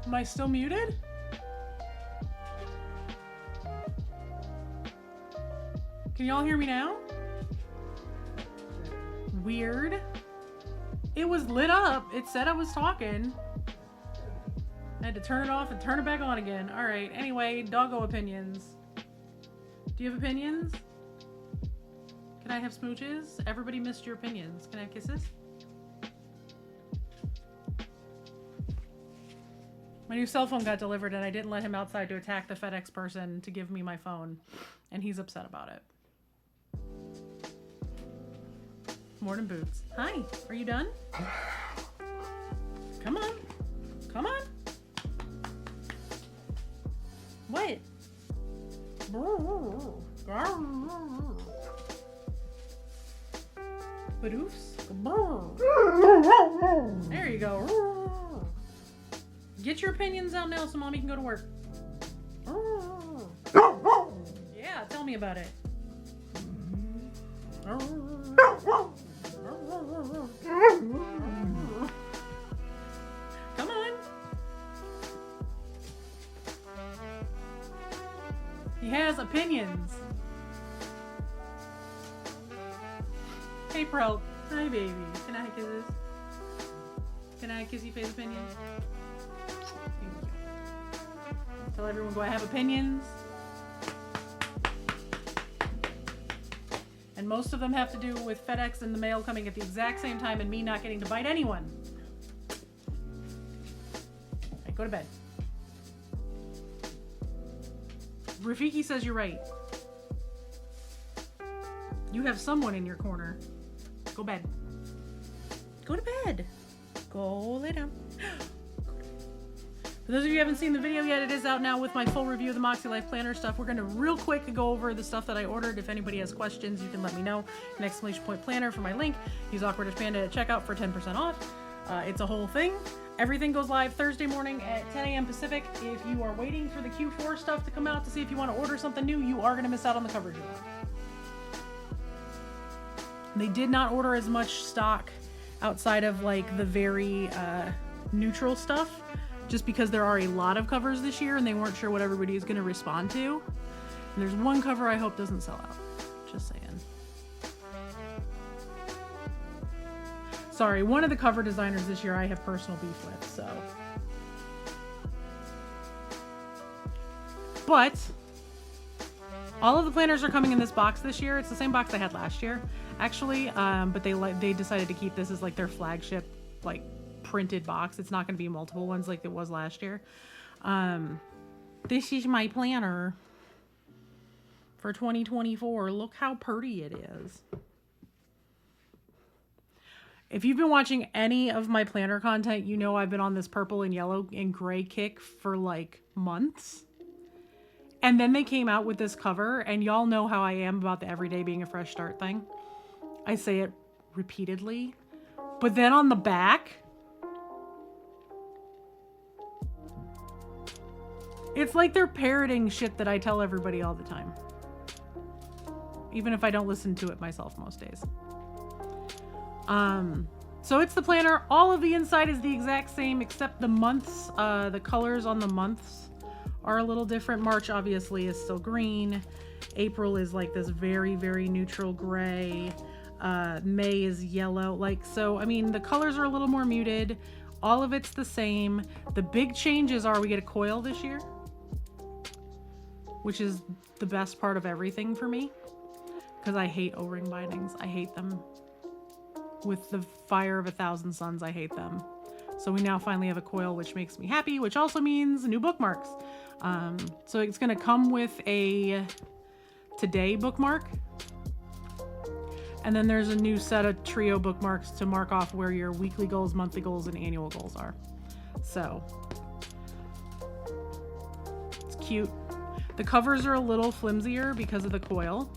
Am I still muted? Can y'all hear me now? Weird. It was lit up. It said I was talking. I had to turn it off and turn it back on again. All right. Anyway, doggo opinions. Do you have opinions? Can I have smooches? Everybody missed your opinions. Can I have kisses? My new cell phone got delivered and I didn't let him outside to attack the FedEx person to give me my phone. And he's upset about it. Morning Boots. Hi, are you done? Come on. Come on. What? Badoofs? There you go. Get your opinions out now so mommy can go to work. Yeah, tell me about it. Come on. He has opinions. Hey, Pro. Hi, baby. Can I have kisses? Can I have kissy face opinions? Tell everyone, do I have opinions? And most of them have to do with FedEx and the mail coming at the exact same time and me not getting to bite anyone. All right, go to bed. Rafiki says you're right. You have someone in your corner. Go to bed. Go to bed. Go lay down. For those of you who haven't seen the video yet, it is out now with my full review of the Moxie Life Planner stuff. We're going to real quick go over the stuff that I ordered. If anybody has questions, you can let me know. An exclamation point planner for my link. Use Awkwardish Panda at checkout for 10% off. It's a whole thing. Everything goes live Thursday morning at 10 a.m. Pacific. If you are waiting for the Q4 stuff to come out to see if you want to order something new, you are going to miss out on the coverage you want. They did not order as much stock outside of like the very neutral stuff, just because there are a lot of covers this year and they weren't sure what everybody is going to respond to. And there's one cover I hope doesn't sell out. Just saying. Sorry, one of the cover designers this year I have personal beef with, so. But all of the planners are coming in this box this year. It's the same box I had last year, actually, but they decided to keep this as like their flagship, like, printed box. It's not going to be multiple ones like it was last year. This is my planner for 2024. Look how pretty it is. If you've been watching any of my planner content, you know I've been on this purple and yellow and gray kick for like months. And then they came out with this cover, and y'all know how I am about the everyday being a fresh start thing. I say it repeatedly. But then on the back, it's like they're parroting shit that I tell everybody all the time. Even if I don't listen to it myself most days. So it's the planner. All of the inside is the exact same except the months. The colors on the months are a little different. March obviously is still green. April is like this very, very neutral gray. May is yellow. Like, so, I mean, the colors are a little more muted. All of it's the same. The big changes are we get a coil this year, which is the best part of everything for me because I hate O-ring bindings. I hate them. With the fire of 1,000 suns, I hate them. So we now finally have a coil, which makes me happy, which also means new bookmarks. So it's going to come with a today bookmark. And then there's a new set of trio bookmarks to mark off where your weekly goals, monthly goals, and annual goals are. So it's cute. The covers are a little flimsier because of the coil.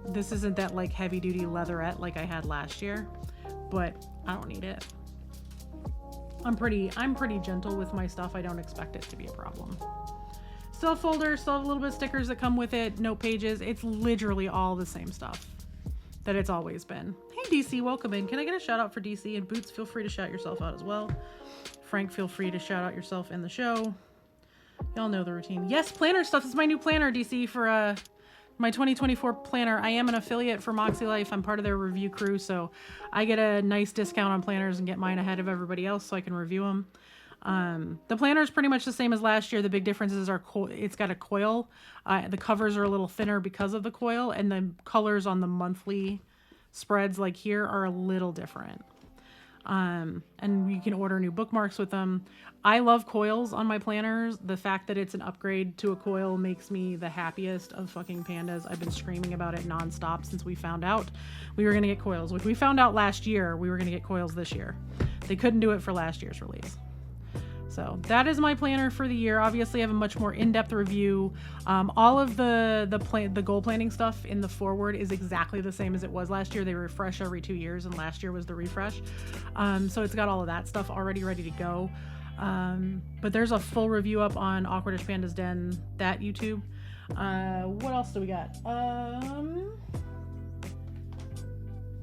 This isn't that like heavy duty leatherette like I had last year, but I don't need it. I'm pretty gentle with my stuff. I don't expect it to be a problem. Still a folder, still have a little bit of stickers that come with it, note pages. It's literally all the same stuff that it's always been. Hey DC, welcome in. Can I get a shout out for DC? And Boots, feel free to shout yourself out as well. Frank, feel free to shout out yourself in the show. Y'all know the routine. Yes, planner stuff. This is my new planner, DC, for my 2024 planner. I am an affiliate for Moxie Life. I'm part of their review crew, so I get a nice discount on planners and get mine ahead of everybody else so I can review them. The planner is pretty much the same as last year. The big differences are it's got a coil. The covers are a little thinner because of the coil, and the colors on the monthly spreads like here are a little different. And you can order new bookmarks with them. I love coils on my planners. The fact that it's an upgrade to a coil makes me the happiest of fucking pandas. I've been screaming about it nonstop since we found out we were going to get coils, which we found out last year we were going to get coils this year. They couldn't do it for last year's release. So that is my planner for the year. Obviously, I have a much more in-depth review. All of the goal planning stuff in the forward is exactly the same as it was last year. They refresh every 2 years, and last year was the refresh. So it's got all of that stuff already ready to go. But there's a full review up on Awkwardish Panda's Den, that YouTube. What else do we got?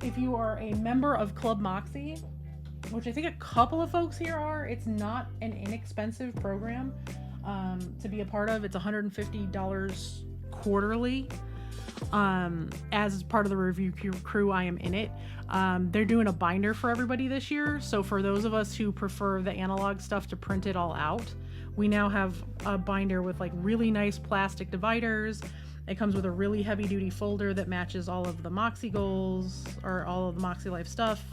If you are a member of Club Moxie, which I think a couple of folks here are, it's not an inexpensive program to be a part of. It's $150 quarterly. As part of the review crew, I am in it. They're doing a binder for everybody this year. So for those of us who prefer the analog stuff to print it all out, we now have a binder with like really nice plastic dividers. It comes with a really heavy duty folder that matches all of the Moxie goals or all of the Moxie Life stuff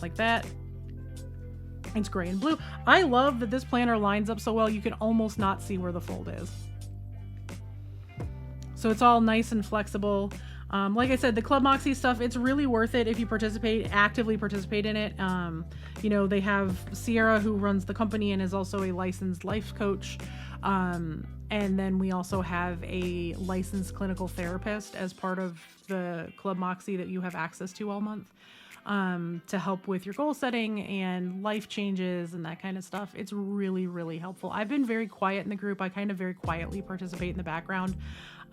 like that. It's gray and blue. I love that this planner lines up so well you can almost not see where the fold is. So it's all nice and flexible. Like I said, the Club Moxie stuff, it's really worth it if you actively participate in it. You know, they have Sierra, who runs the company and is also a licensed life coach. And then we also have a licensed clinical therapist as part of the Club Moxie that you have access to all month. To help with your goal setting and life changes and that kind of stuff. It's really, really helpful. I've been very quiet in the group. I kind of very quietly participate in the background.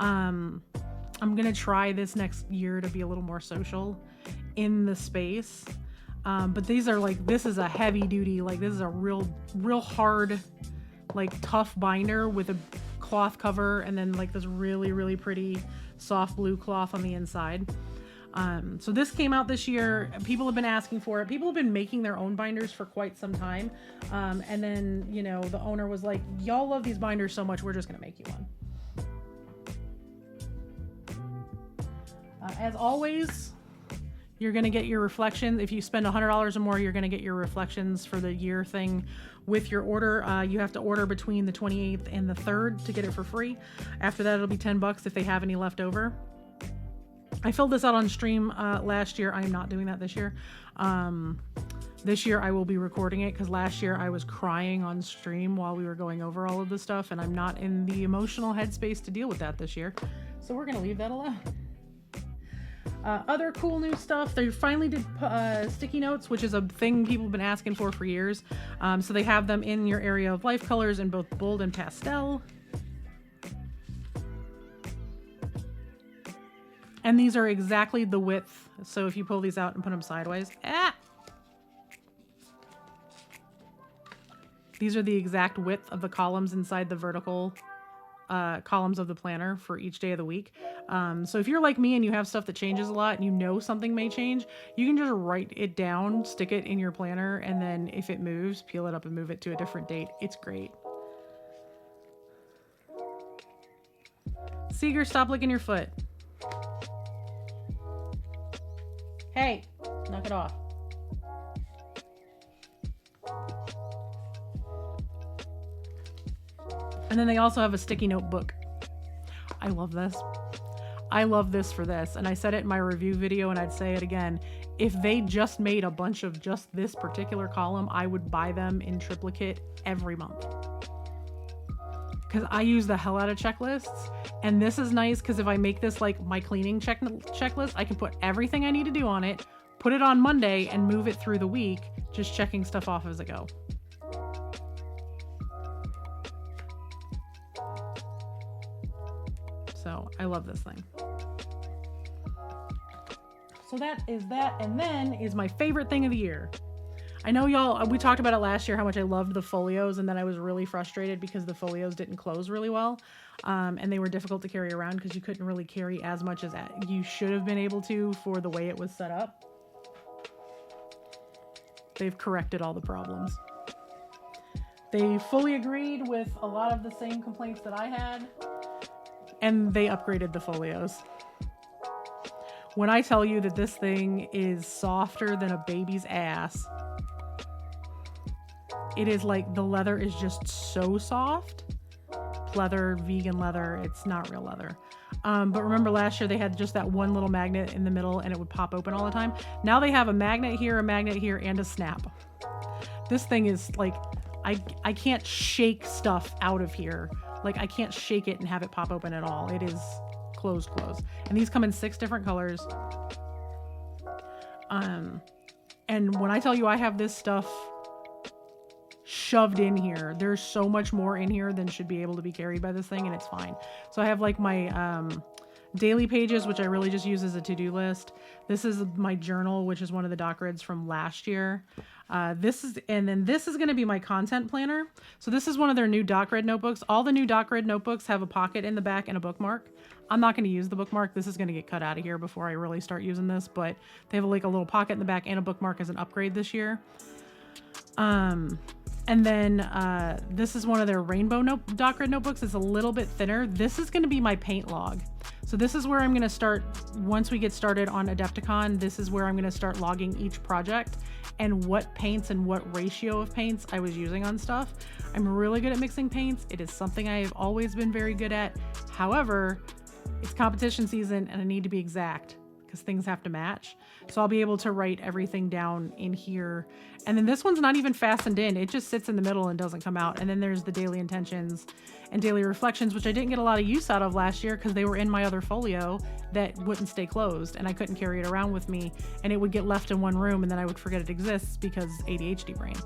I'm going to try this next year to be a little more social in the space. But these are like, this is a heavy duty, like this is a real hard, like tough binder with a cloth cover and then like this really, really pretty soft blue cloth on the inside. So this came out this year. People have been asking for it. People have been making their own binders for quite some time. And then, you know, the owner was like, y'all love these binders so much, we're just going to make you one. As always, You're going to get your reflections. If you spend $100 or more, you're going to get your reflections for the year thing with your order. You have to order between the 28th and the 3rd to get it for free. After that, it'll be $10 if they have any left over. I filled this out on stream last year. I am not doing that this year. This year I will be recording it because last year I was crying on stream while we were going over all of this stuff, and I'm not in the emotional headspace to deal with that this year. So we're going to leave that alone. Other cool new stuff. They finally did sticky notes, which is a thing people have been asking for years. So they have them in your area of life colors in both bold and pastel. And these are exactly the width. So if you pull these out and put them sideways, these are the exact width of the columns inside the vertical columns of the planner for each day of the week. So if you're like me and you have stuff that changes a lot and you know something may change, you can just write it down, stick it in your planner, and then if it moves, peel it up and move it to a different date. It's great. Seeger, stop licking your foot. Hey, knock it off. And then they also have a sticky note book. I love this. I love this for this. And I said it in my review video and I'd say it again. If they just made a bunch of just this particular column, I would buy them in triplicate every month. Because I use the hell out of checklists. And this is nice because if I make this like my cleaning checklist, I can put everything I need to do on it, put it on Monday and move it through the week, just checking stuff off as I go. So I love this thing. So that is that. And then is my favorite thing of the year. I know y'all, we talked about it last year, how much I loved the folios, and then I was really frustrated because the folios didn't close really well. And they were difficult to carry around because you couldn't really carry as much as you should have been able to for the way it was set up. They've corrected all the problems. They fully agreed with a lot of the same complaints that I had. And they upgraded the folios. When I tell you that this thing is softer than a baby's ass, it is like the leather is just so soft. Leather, vegan leather, it's not real leather. But remember last year they had just that one little magnet in the middle and it would pop open all the time. Now they have a magnet here, and a snap. This thing is like, I can't shake stuff out of here. Like I can't shake it and have it pop open at all. It is close. And these come in 6 different colors. And when I tell you I have this stuff shoved in here, there's so much more in here than should be able to be carried by this thing, and it's fine. So I have like my daily pages, which I really just use as a to-do list. This is my journal, which is one of the doc grids from last year. This is going to be my content planner. So this is one of their new doc grid notebooks. All the new doc grid notebooks have a pocket in the back and a bookmark. I'm not going to use the bookmark. This is going to get cut out of here before I really start using this, but they have like a little pocket in the back and a bookmark as an upgrade this year. And then this is one of their rainbow doc grid notebooks. It's a little bit thinner. This is going to be my paint log. So this is where I'm going to start, once we get started on Adepticon, this is where I'm going to start logging each project and what paints and what ratio of paints I was using on stuff. I'm really good at mixing paints. It is something I have always been very good at. However, it's competition season and I need to be exact because things have to match. So I'll be able to write everything down in here. And then this one's not even fastened in. It just sits in the middle and doesn't come out. And then there's the daily intentions and daily reflections, which I didn't get a lot of use out of last year because they were in my other folio that wouldn't stay closed and I couldn't carry it around with me. And it would get left in one room and then I would forget it exists because ADHD brain.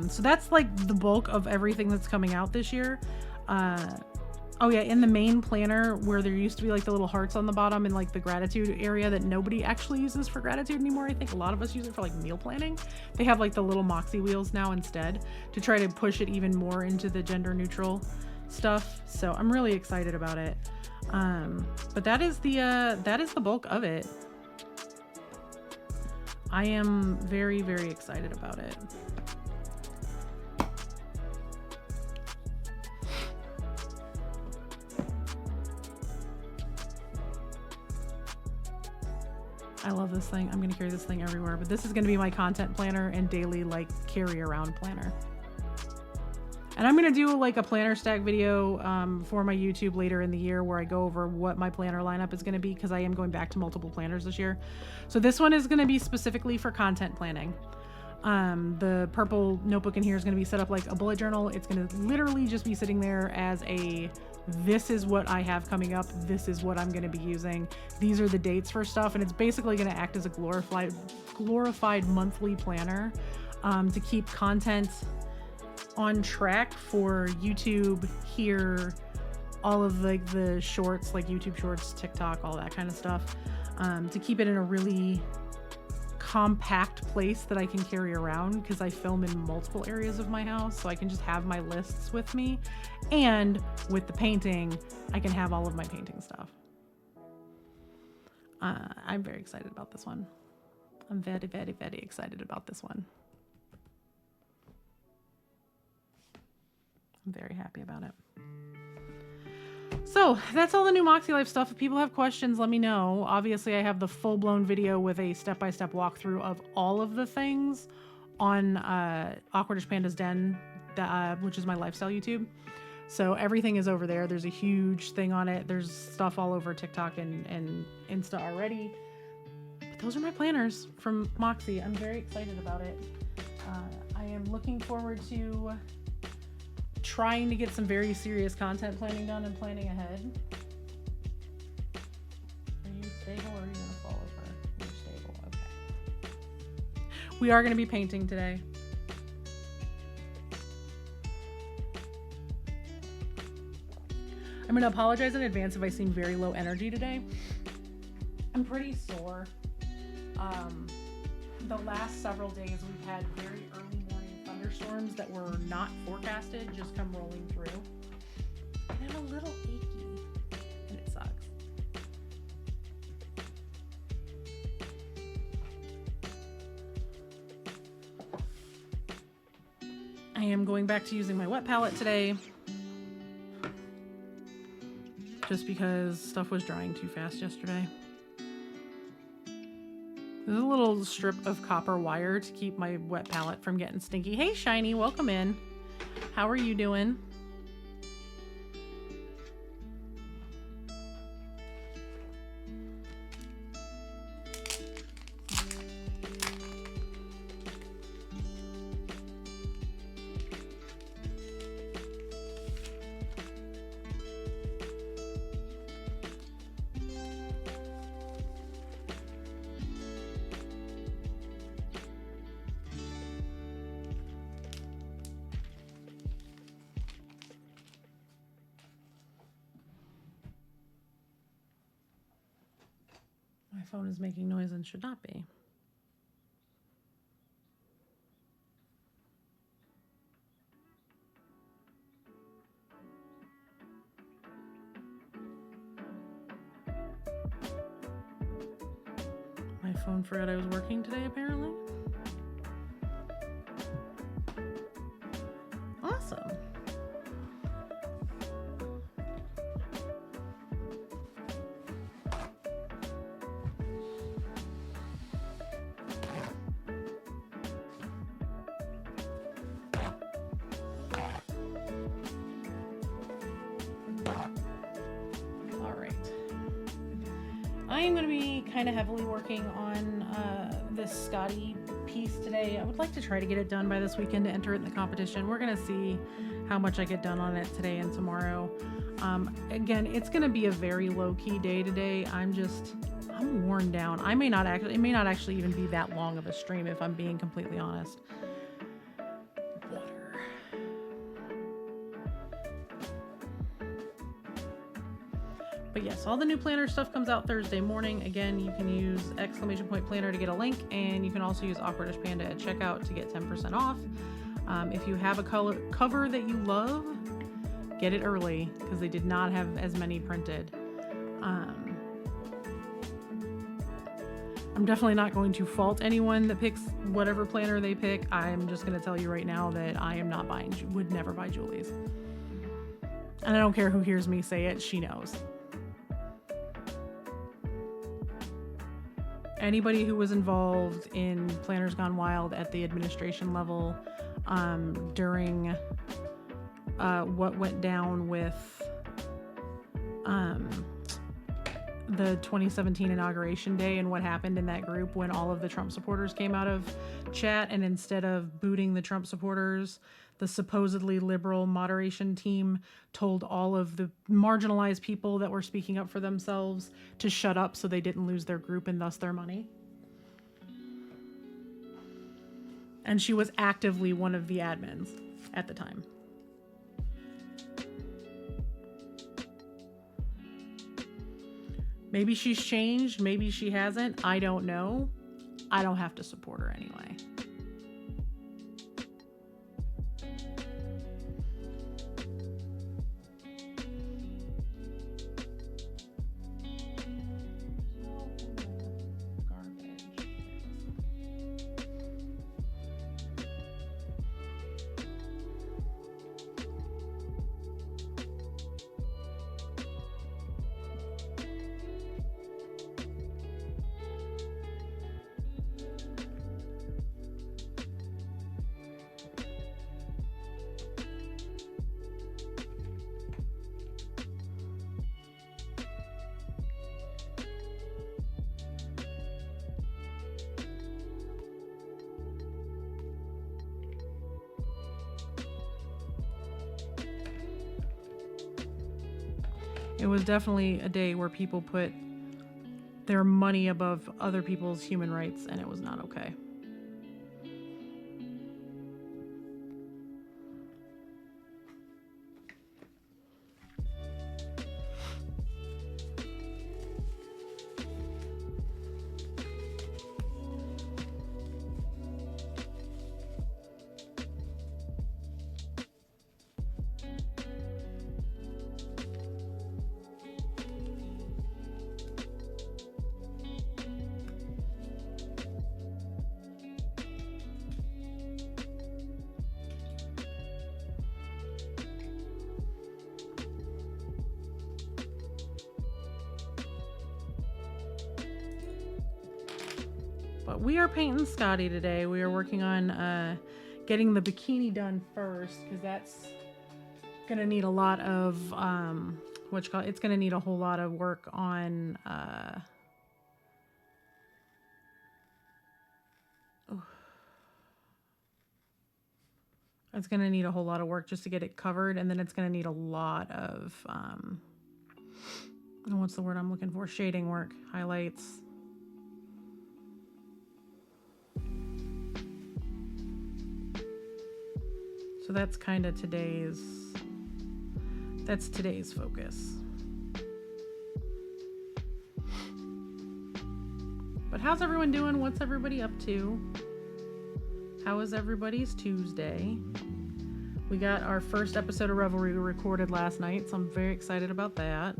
So that's like the bulk of everything that's coming out this year. Oh yeah, in the main planner where there used to be like the little hearts on the bottom and like the gratitude area that nobody actually uses for gratitude anymore. I think a lot of us use it for like meal planning. They have like the little Moxie wheels now instead to try to push it even more into the gender neutral stuff. So I'm really excited about it. But that is the bulk of it. I am very, very excited about it. I love this thing. I'm going to carry this thing everywhere, but this is going to be my content planner and daily like carry around planner. And I'm going to do like a planner stack video for my YouTube later in the year where I go over what my planner lineup is going to be, because I am going back to multiple planners this year. So this one is going to be specifically for content planning. The purple notebook in here is going to be set up like a bullet journal. It's going to literally just be sitting there as a, this is what I have coming up. This is what I'm going to be using. These are the dates for stuff. And it's basically going to act as a glorified monthly planner to keep content on track for YouTube here, all of like the shorts, like YouTube shorts, TikTok, all that kind of stuff, to keep it in a really compact place that I can carry around, because I film in multiple areas of my house, so I can just have my lists with me. And with the painting, I can have all of my painting stuff. I'm very excited about this one. I'm very, very, very excited about this one. I'm very happy about it. So that's all the new Moxie Life stuff. If people have questions, let me know. Obviously, I have the full-blown video with a step-by-step walkthrough of all of the things on Awkwardish Panda's Den, which is my lifestyle YouTube. So everything is over there. There's a huge thing on it. There's stuff all over TikTok and Insta already. But those are my planners from Moxie. I'm very excited about it. I am looking forward to trying to get some very serious content planning done and planning ahead. Are you stable or are you gonna fall over? You're stable, okay. We are gonna be painting today. I'm gonna apologize in advance if I seem very low energy today. I'm pretty sore. The last several days we've had very early morning thunderstorms that were not forecasted just come rolling through. And I'm a little achy, and it sucks. I am going back to using my wet palette today, just because stuff was drying too fast yesterday. There's a little strip of copper wire to keep my wet palette from getting stinky. Hey, Shiny, welcome in. How are you doing? My phone is making noise and should not be. My phone forgot I was working today, apparently. Awesome. I am going to be kind of heavily working on this Scotty piece today. I would like to try to get it done by this weekend to enter it in the competition. We're going to see how much I get done on it today and tomorrow. Again, it's going to be a very low-key day today. I'm worn down. It may not actually even be that long of a stream if I'm being completely honest. But yes, all the new planner stuff comes out Thursday morning. Again, you can use !planner to get a link, and you can also use Awkwardish Panda at checkout to get 10% off. If you have a cover that you love, get it early, because they did not have as many printed. I'm definitely not going to fault anyone that picks whatever planner they pick. I'm just going to tell you right now that I am not would never buy Julie's. And I don't care who hears me say it, she knows. anybody who was involved in Planners Gone Wild at the administration level during what went down with the 2017 inauguration day and what happened in that group when all of the Trump supporters came out of chat, and instead of booting the Trump supporters, the supposedly liberal moderation team told all of the marginalized people that were speaking up for themselves to shut up so they didn't lose their group and thus their money. And she was actively one of the admins at the time. Maybe she's changed, maybe she hasn't. I don't know. I don't have to support her anyway. It was definitely a day where people put their money above other people's human rights, and it was not okay. But we are painting Scotty today. We are working on getting the bikini done first, because that's gonna need a lot of it's gonna need a whole lot of work on it's gonna need a whole lot of work just to get it covered, and then it's gonna need a lot of what's the word I'm looking for? Shading work, highlights. So that's kind of today's focus. But how's everyone doing? What's everybody up to? How is everybody's Tuesday? We got our first episode of Revelry recorded last night, so I'm very excited about that.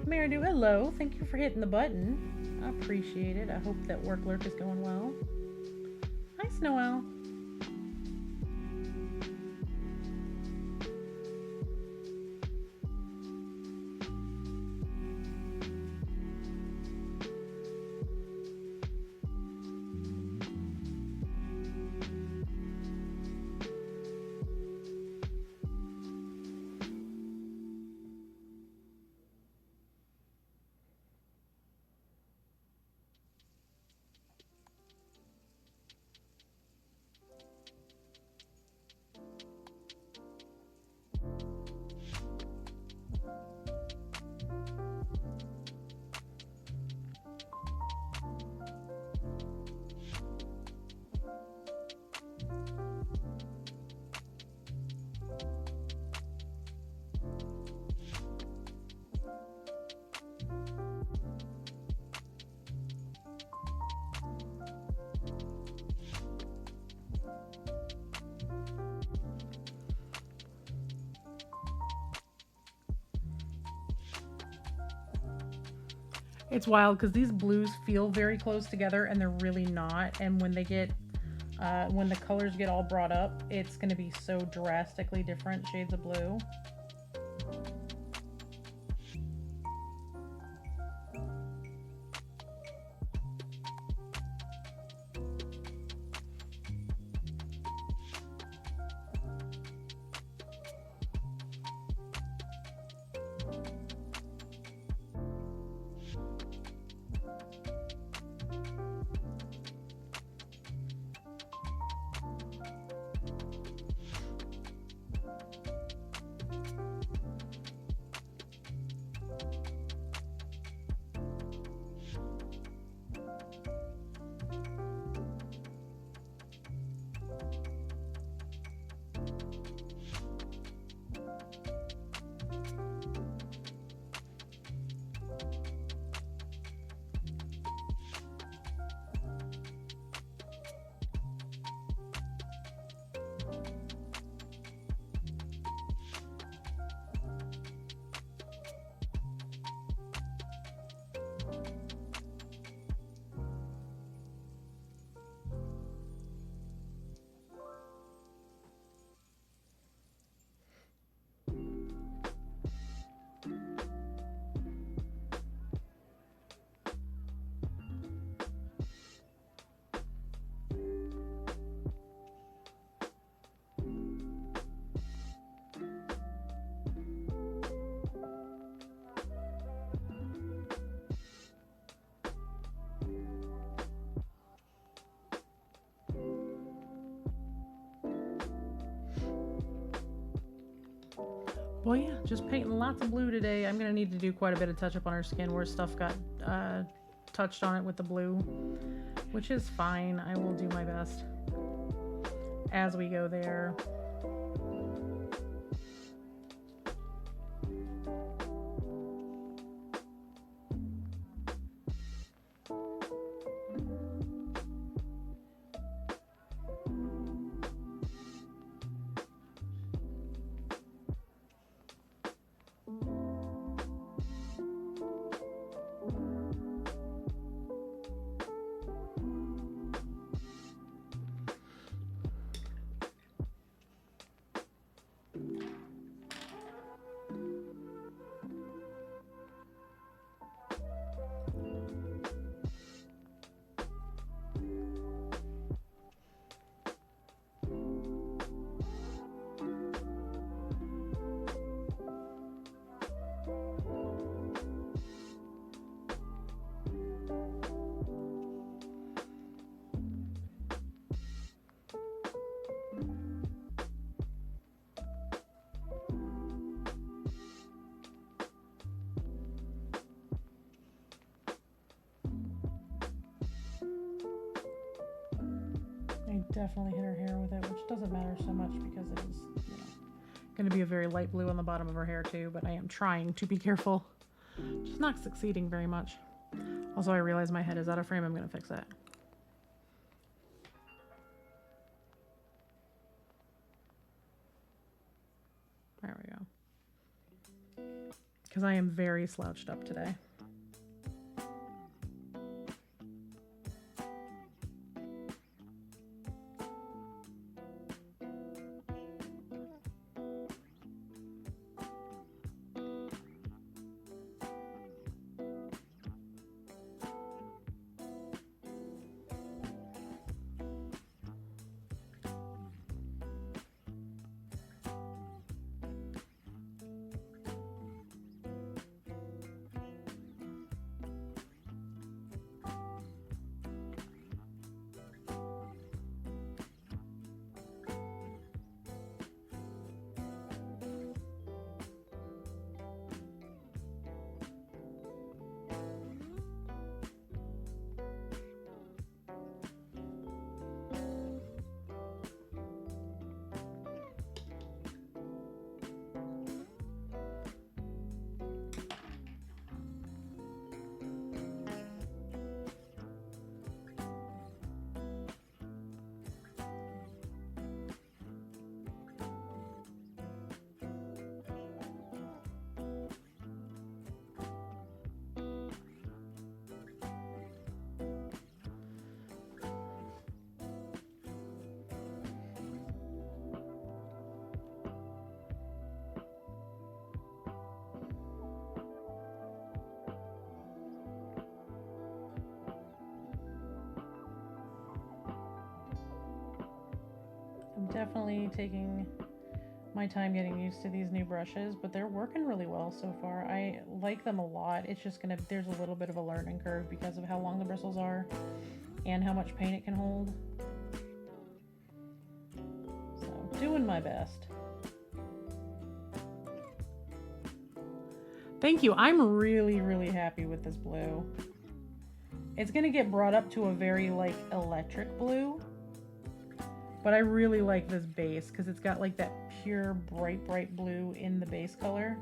Maridu, hello. Thank you for hitting the button. I appreciate it. I hope that work lurk is going well. Hi, Snoelle. It's wild because these blues feel very close together and they're really not. And when they get, when the colors get all brought up, it's going to be so drastically different shades of blue. Well, yeah, just painting lots of blue today. I'm going to need to do quite a bit of touch up on her skin where stuff got touched on it with the blue, which is fine. I will do my best as we go there. I definitely hit her hair with it, which doesn't matter so much because it is, going to be a very light blue on the bottom of her hair too, but I am trying to be careful. Just not succeeding very much. Also, I realize my head is out of frame. I'm going to fix that. There we go. Because I am very slouched up today. Definitely taking my time getting used to these new brushes, but they're working really well so far. I like them a lot. It's just there's a little bit of a learning curve because of how long the bristles are and how much paint it can hold. So, doing my best. Thank you. I'm really, really happy with this blue. It's gonna get brought up to a very like electric blue, but I really like this base because it's got like that pure bright blue in the base color.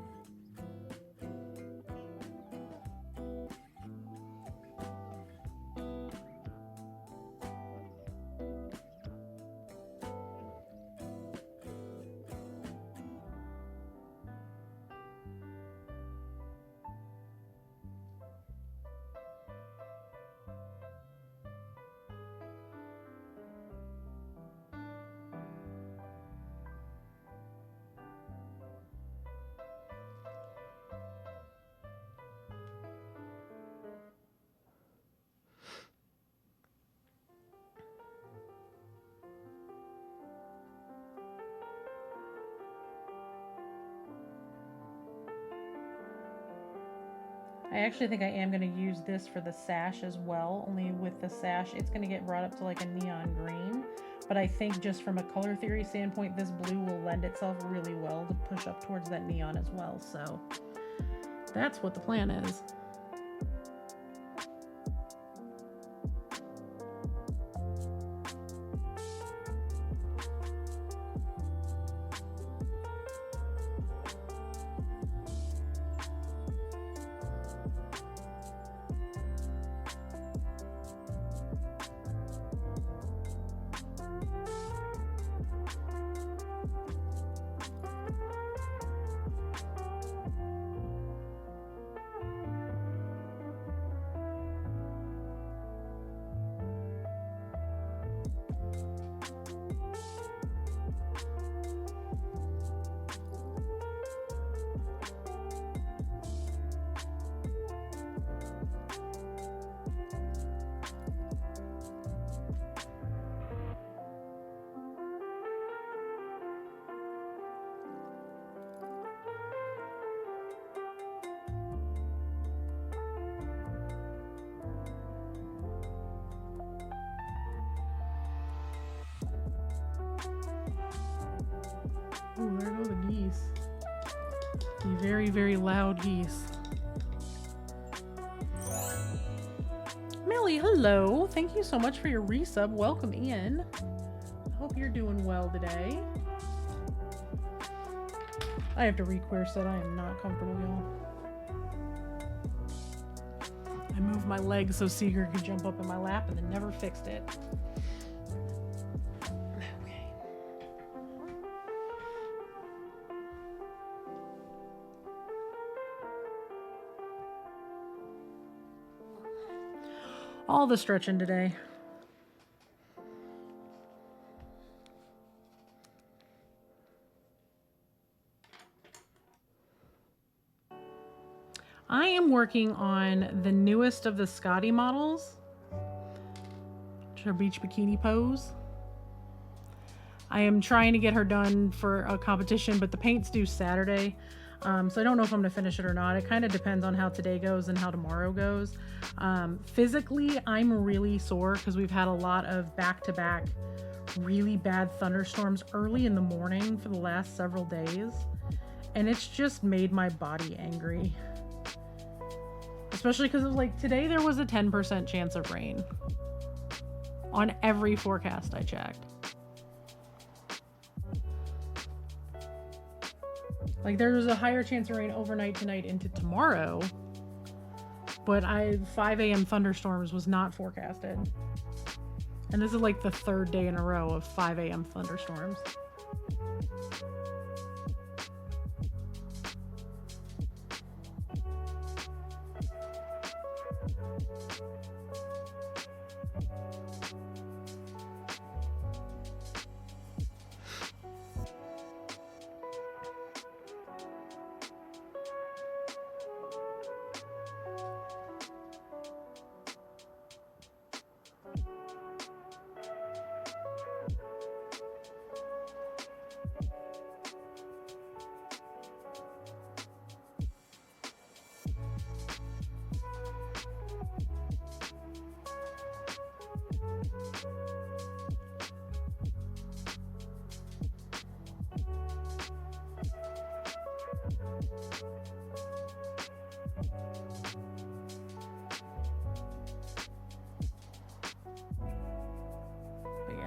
I actually think I am going to use this for the sash as well, only with the sash it's going to get brought up to like a neon green, but I think just from a color theory standpoint this blue will lend itself really well to push up towards that neon as well, so that's what the plan is. Ooh, there go the geese. The very, very loud geese. Millie, hello. Thank you so much for your resub. Welcome in. I hope you're doing well today. I have to re-queer set. I am not comfortable, y'all. I moved my leg so Seeger could jump up in my lap and then never fixed it. All the stretching today. I am working on the newest of the Scotty models, which are Beach Bikini Pose. I am trying to get her done for a competition, but the paint's due Saturday. So I don't know if I'm gonna finish it or not. It kind of depends on how today goes and how tomorrow goes. Physically, I'm really sore because we've had a lot of back-to-back really bad thunderstorms early in the morning for the last several days. And it's just made my body angry. Especially because it was like today there was a 10% chance of rain on every forecast I checked. Like there was a higher chance of rain overnight tonight into tomorrow, but 5 a.m. thunderstorms was not forecasted. And this is like the third day in a row of 5 a.m. thunderstorms.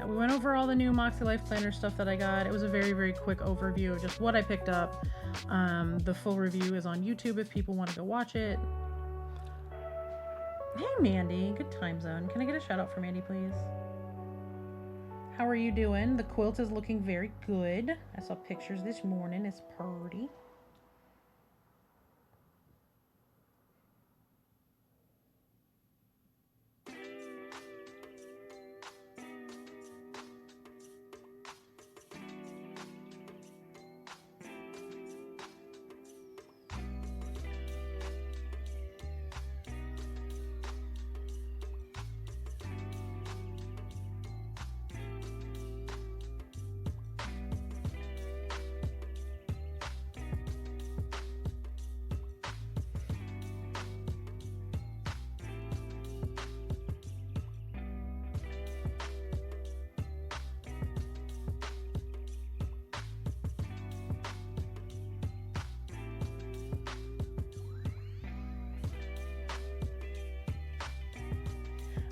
we went over all the new Moxie Life Planner stuff that I got. It was a very, very quick overview of just what I picked up. The full review is on YouTube if people want to go watch it. Hey, Mandy. Good time zone. Can I get a shout out for Mandy, please? How are you doing? The quilt is looking very good. I saw pictures this morning. It's pretty.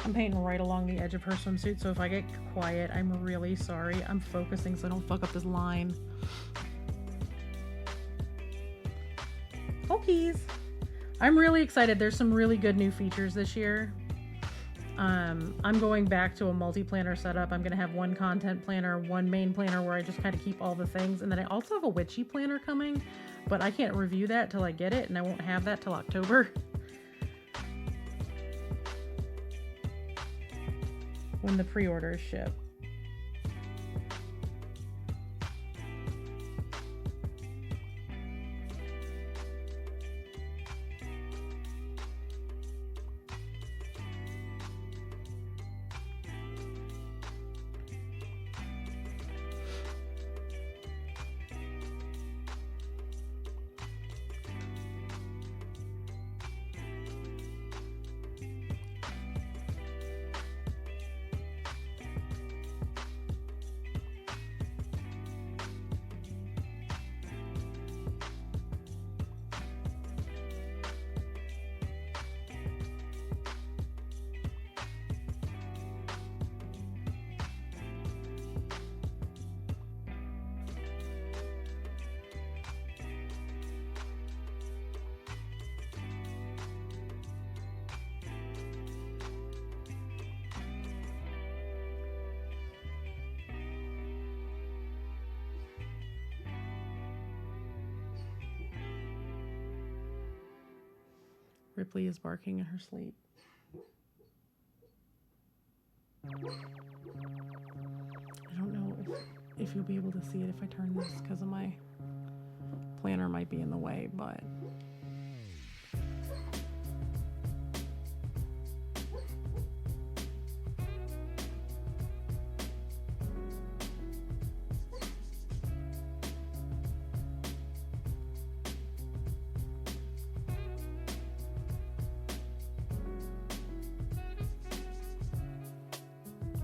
I'm painting right along the edge of her swimsuit, so if I get quiet, I'm really sorry. I'm focusing so I don't fuck up this line. Okies. I'm really excited. There's some really good new features this year. I'm going back to a multi-planner setup. I'm going to have one content planner, one main planner where I just kind of keep all the things. And then I also have a witchy planner coming, but I can't review that till I get it, and I won't have that till October. When the pre-orders ship. Ripley is barking in her sleep. I don't know if you'll be able to see it if I turn this because of my planner might be in the way, but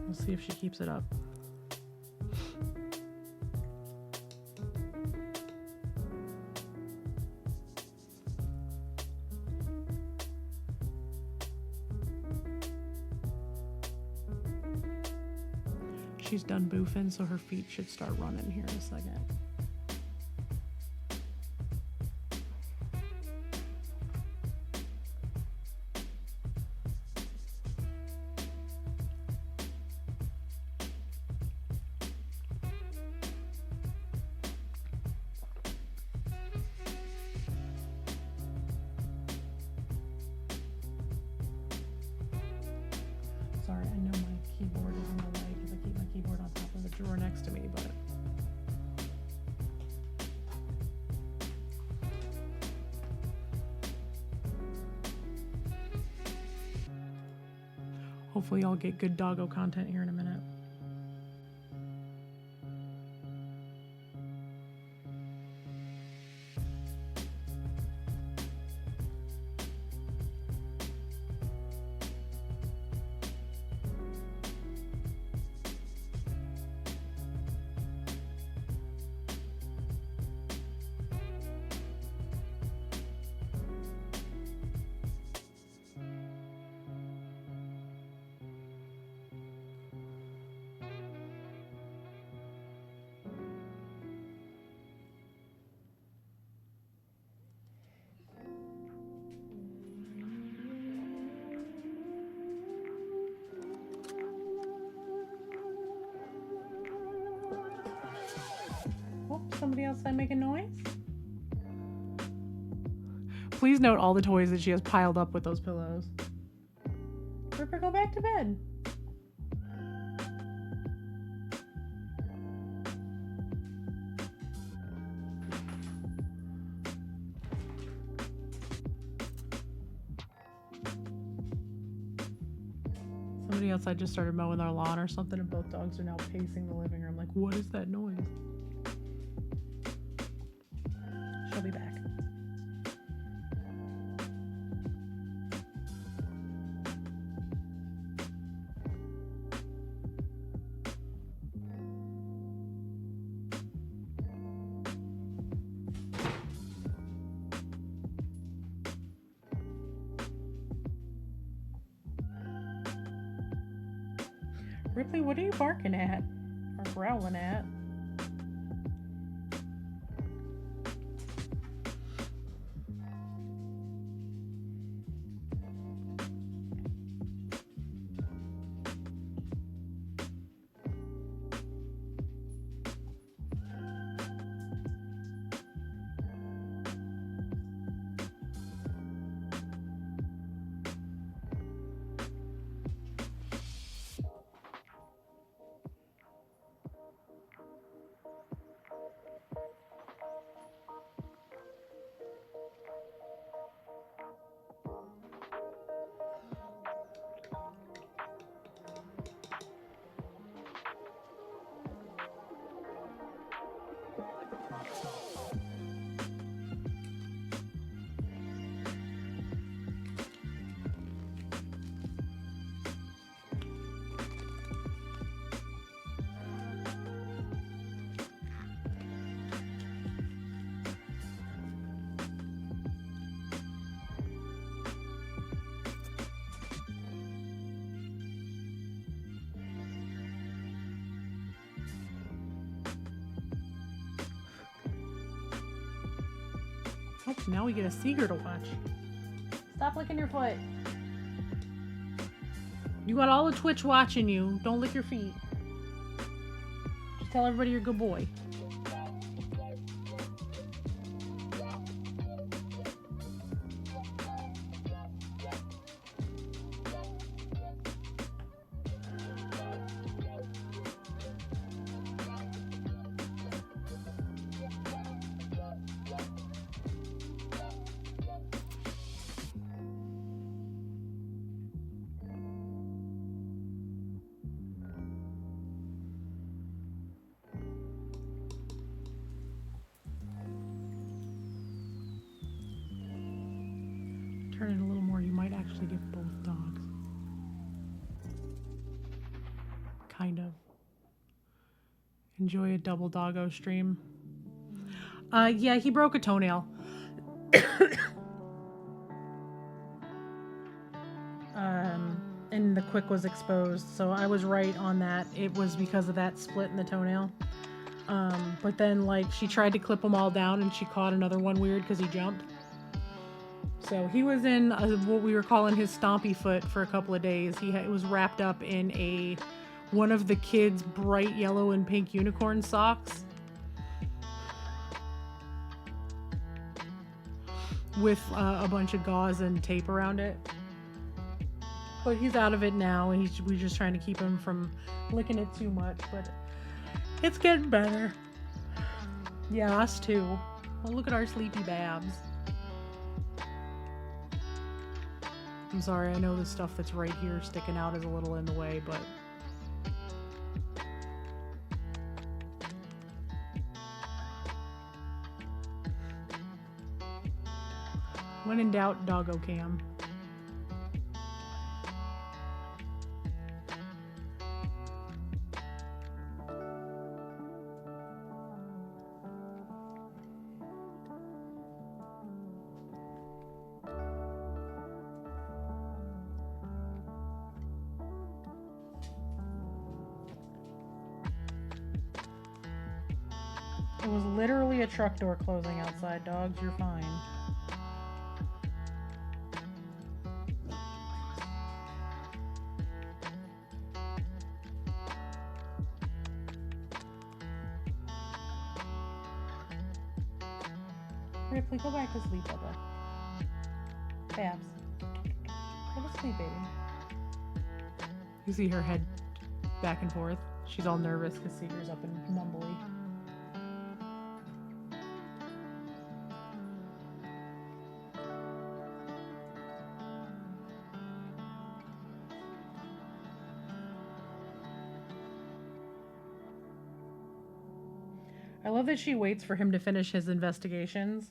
we'll see if she keeps it up. She's done boofing, so her feet should start running here in a second. Sorry, I know my keyboard is in the way because I keep my keyboard on top of the drawer next to me, but hopefully I'll get good doggo content here in a minute. Oh, somebody outside making noise? Please note all the toys that she has piled up with those pillows. Ripper, go back to bed. Somebody outside just started mowing their lawn or something, and both dogs are now pacing the living room. Like, what is that noise? She'll be back. Ripley, what are you barking at? Or growling at? Oh, now we get a seeger to watch. Stop licking your foot. You got all the Twitch watching you. Don't lick your feet. Just tell everybody you're a good boy. Turn it a little more, you might actually get both dogs. Kind of. Enjoy a double doggo stream. Yeah, he broke a toenail. And the quick was exposed, so I was right on that. It was because of that split in the toenail. But then, like, she tried to clip them all down and she caught another one weird because he jumped. So he was in what we were calling his stompy foot for a couple of days. He was wrapped up in one of the kids' bright yellow and pink unicorn socks with a bunch of gauze and tape around it. But he's out of it now, and we're just trying to keep him from licking it too much. But it's getting better. Yeah, us too. Well, look at our sleepy Babs. I'm sorry, I know the stuff that's right here sticking out is a little in the way, but when in doubt, doggo cam. It was literally a truck door closing outside, dogs. You're fine. Ripley, go back to sleep, Bubba. Babs. Go to sleep, baby. You see her head back and forth. She's all nervous because Seeger's up and mumbly. I love that she waits for him to finish his investigations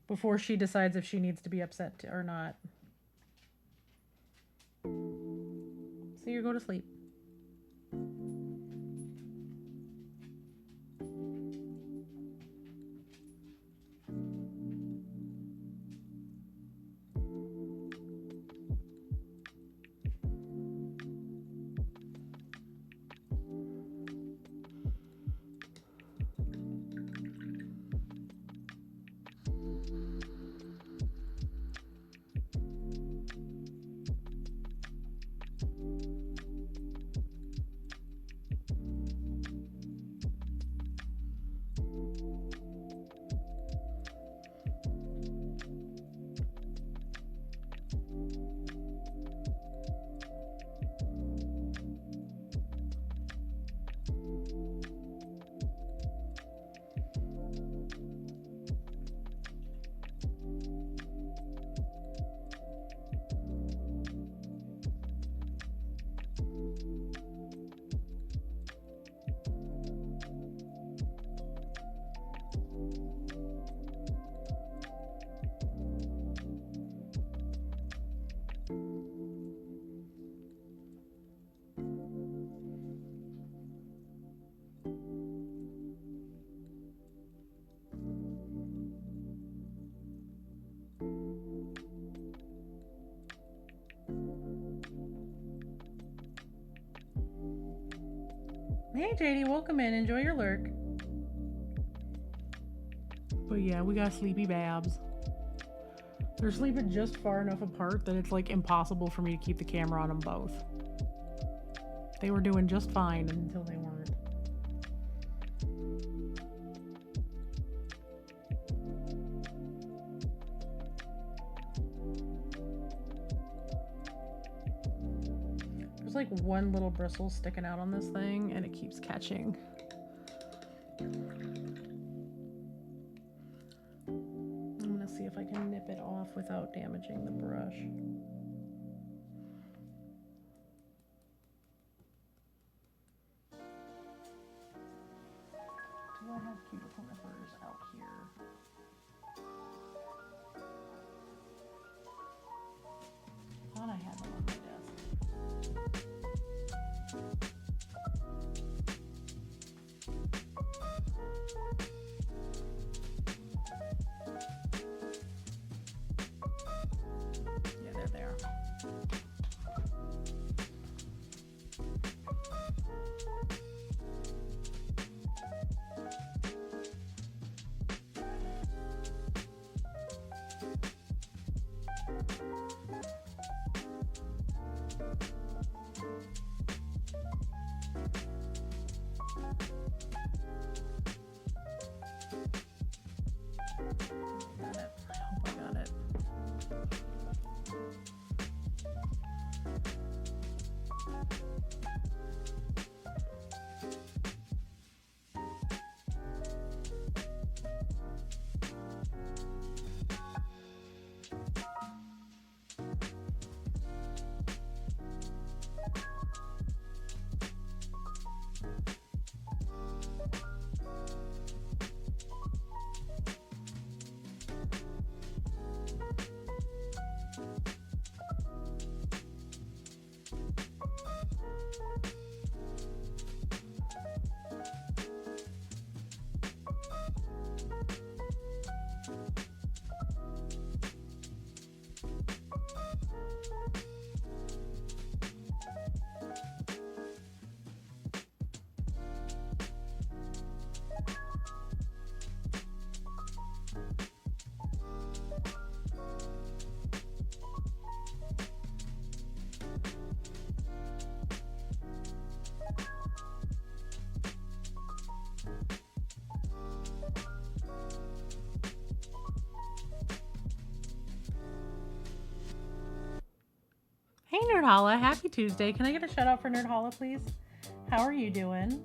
before she decides if she needs to be upset or not. So you go to sleep. Hey JD, welcome in. Enjoy your lurk. But yeah, we got sleepy Babs. They're sleeping just far enough apart that it's like impossible for me to keep the camera on them both. They were doing just fine until they weren't. There's like one little bristle sticking out on this thing and it keeps catching. I'm gonna see if I can nip it off without damaging the brush. Do I have cuticle nippers out here? I thought I had them on my desk. Yeah, they're there. Nerd Holla, happy Tuesday. Can I get a shout out for Nerd Holla, please? How are you doing?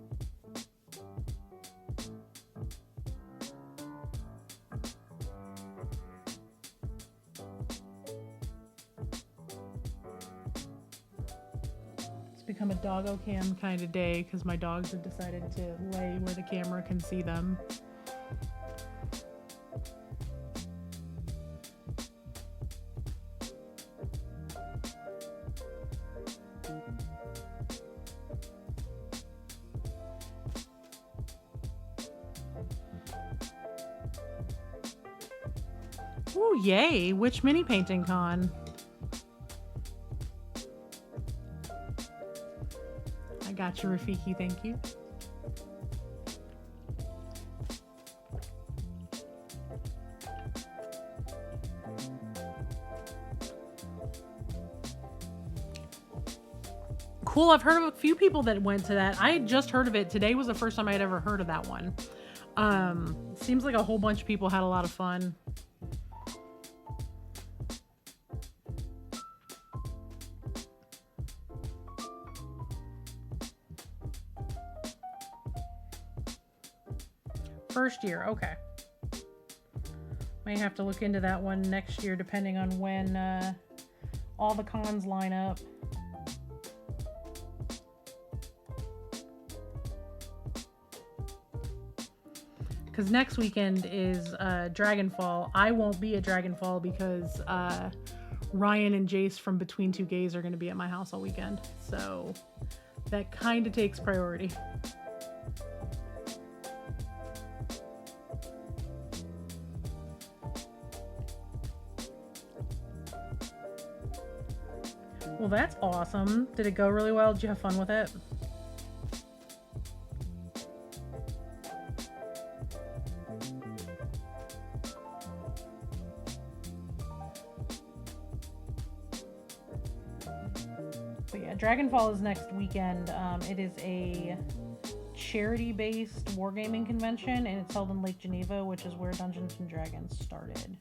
It's become a doggo cam kind of day because my dogs have decided to lay where the camera can see them. Ooh, yay! Which mini painting con? I got you, Rafiki, thank you. Cool, I've heard of a few people that went to that. I had just heard of it. Today was the first time I'd ever heard of that one. Seems like a whole bunch of people had a lot of fun. First year, okay. May have to look into that one next year depending on when all the cons line up. Because next weekend is Dragonfall. I won't be at Dragonfall because Ryan and Jace from Between Two Gays are going to be at my house all weekend. So that kind of takes priority. Well, that's awesome. Did it go really well? Did you have fun with it? But yeah, Dragonfall is next weekend. It is a charity-based wargaming convention, and it's held in Lake Geneva, which is where Dungeons & Dragons started.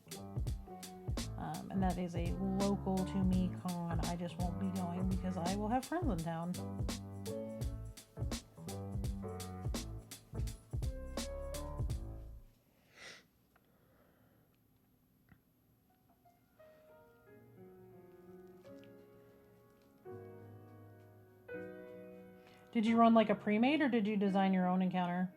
And that is a local to me con. I just won't be going because I will have friends in town. Did you run like a pre-made or did you design your own encounter?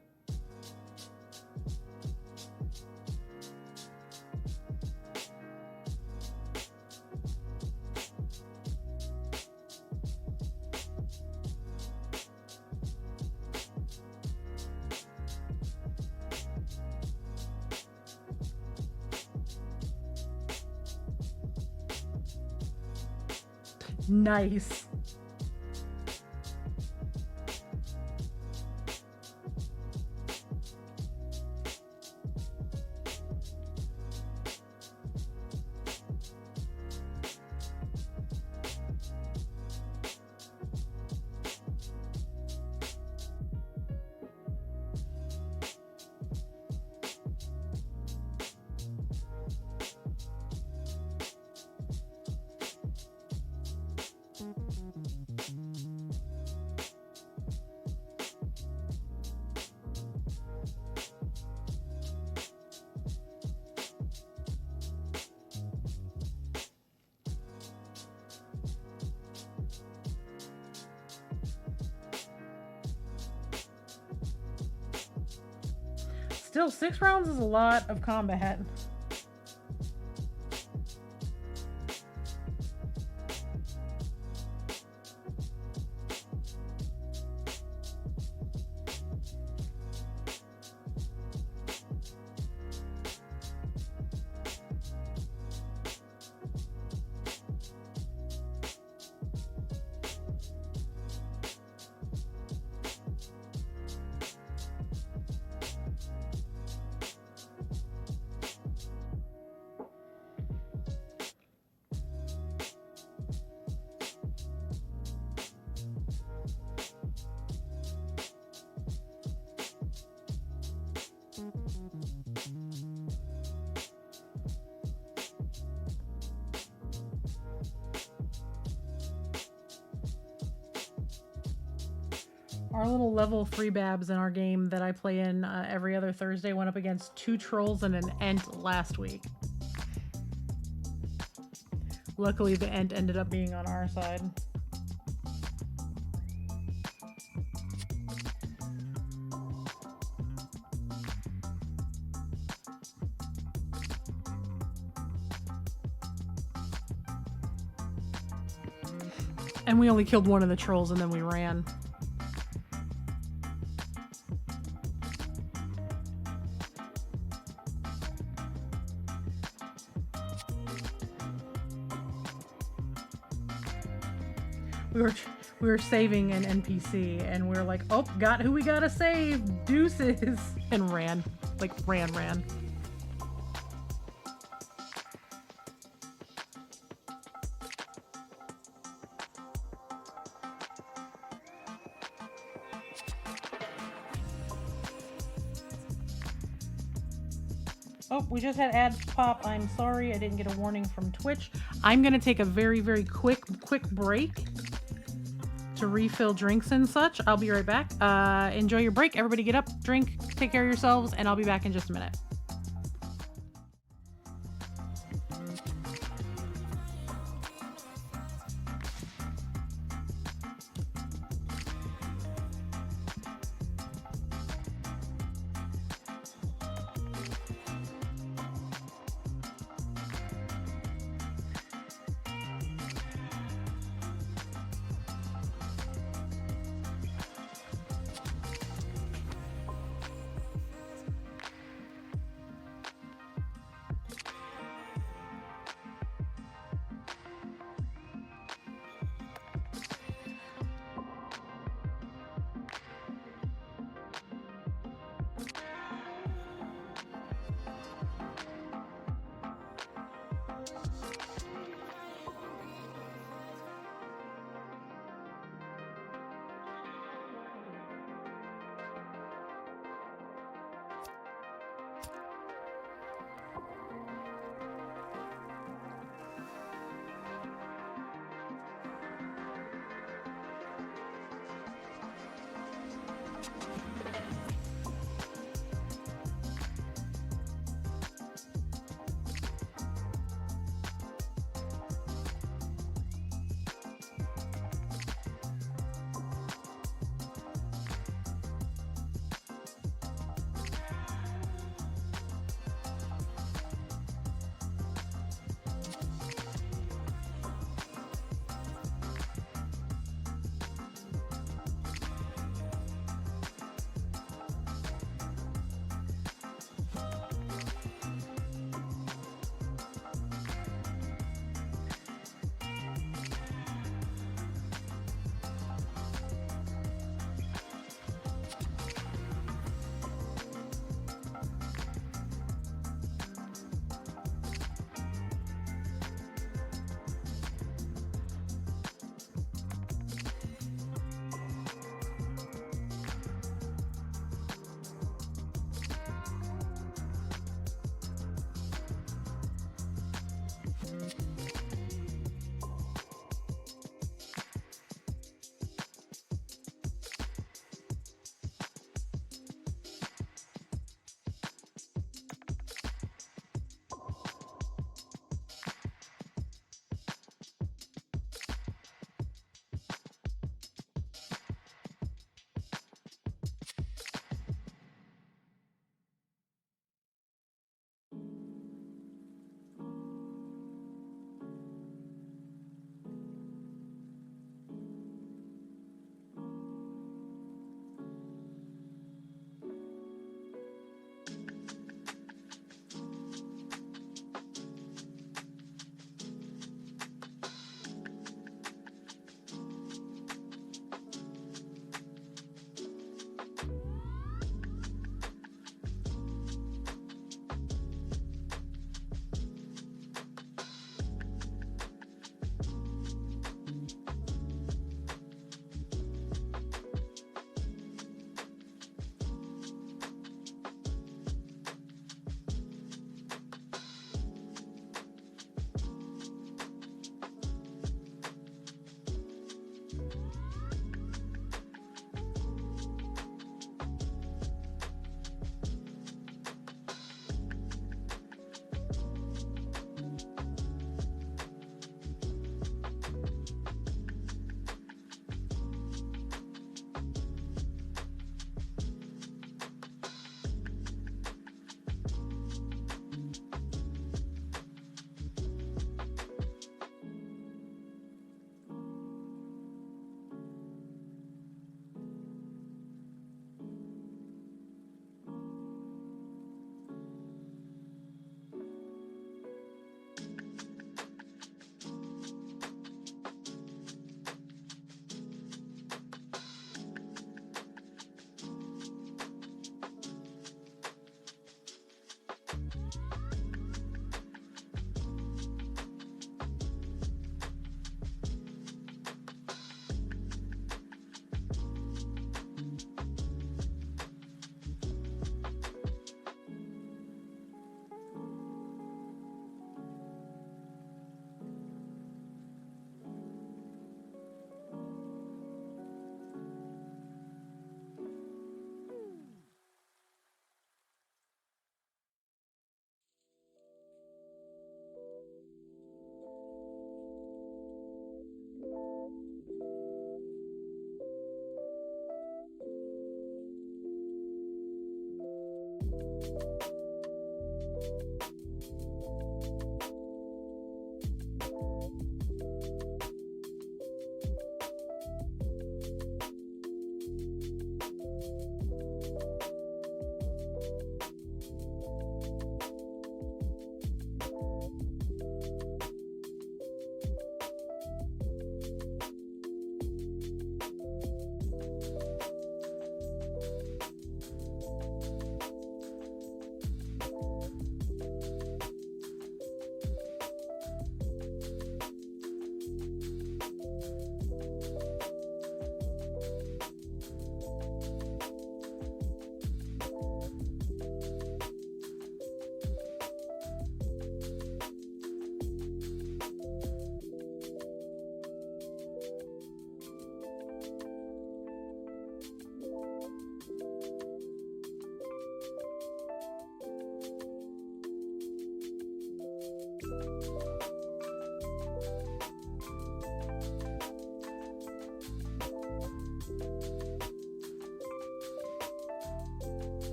Nice. Still, 6 rounds is a lot of combat. Our little level 3 babs in our game that I play in every other Thursday went up against 2 trolls and an ent last week. Luckily, the ent ended up being on our side. And we only killed one of the trolls and then we ran. We were saving an NPC and we were like, oh, got who we gotta save, deuces, and ran. Like, ran. Oh, we just had ads pop. I'm sorry, I didn't get a warning from Twitch. I'm gonna take a very, very quick break to refill drinks and such. I'll be right back. Enjoy your break. Everybody get up, drink, take care of yourselves, and I'll be back in just a minute.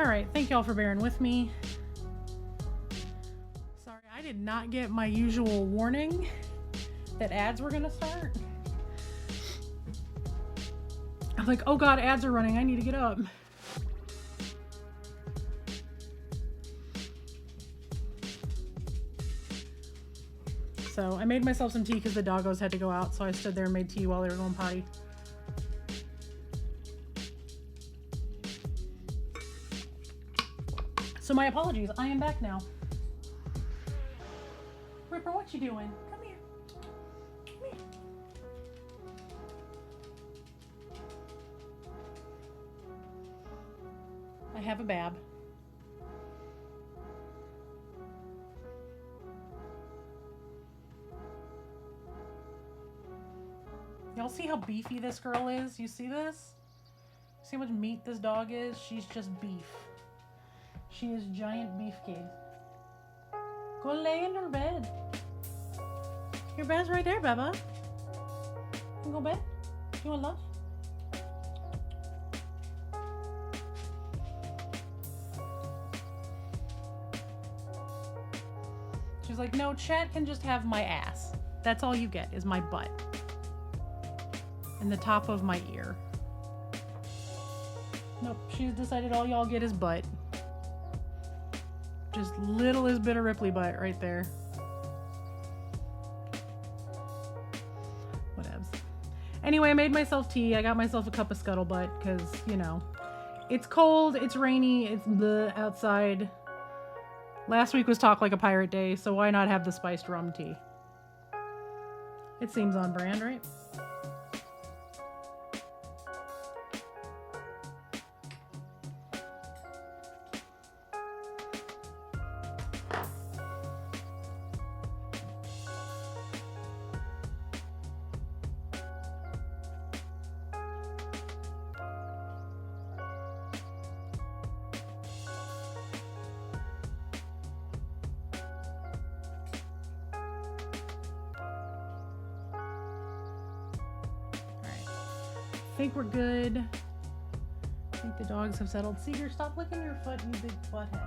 All right, thank y'all for bearing with me. Sorry, I did not get my usual warning that ads were gonna start. I'm like, oh God, ads are running, I need to get up. So I made myself some tea because the doggos had to go out, so I stood there and made tea while they were going potty. So my apologies, I am back now. Ripper, what you doing? Come here. Come here. I have a bab. Y'all see how beefy this girl is? You see this? See how much meat this dog is? She's just beef. She is giant beefcake. Go lay in her bed. Your bed's right there, Beba. You go bed? You want love? She's like, no, Chat can just have my ass. That's all you get is my butt. and the top of my ear. Nope, she's decided all y'all get is butt. Just littlest bit of Ripley butt right there. Whatevs. Anyway, I made myself tea. I got myself a cup of scuttlebutt because, you know, it's cold, it's rainy, it's bleh outside. Last week was Talk Like a Pirate Day, so why not have the spiced rum tea? It seems on brand, right? I think we're good. I think the dogs have settled. Seeger, stop licking your foot, you big butthead.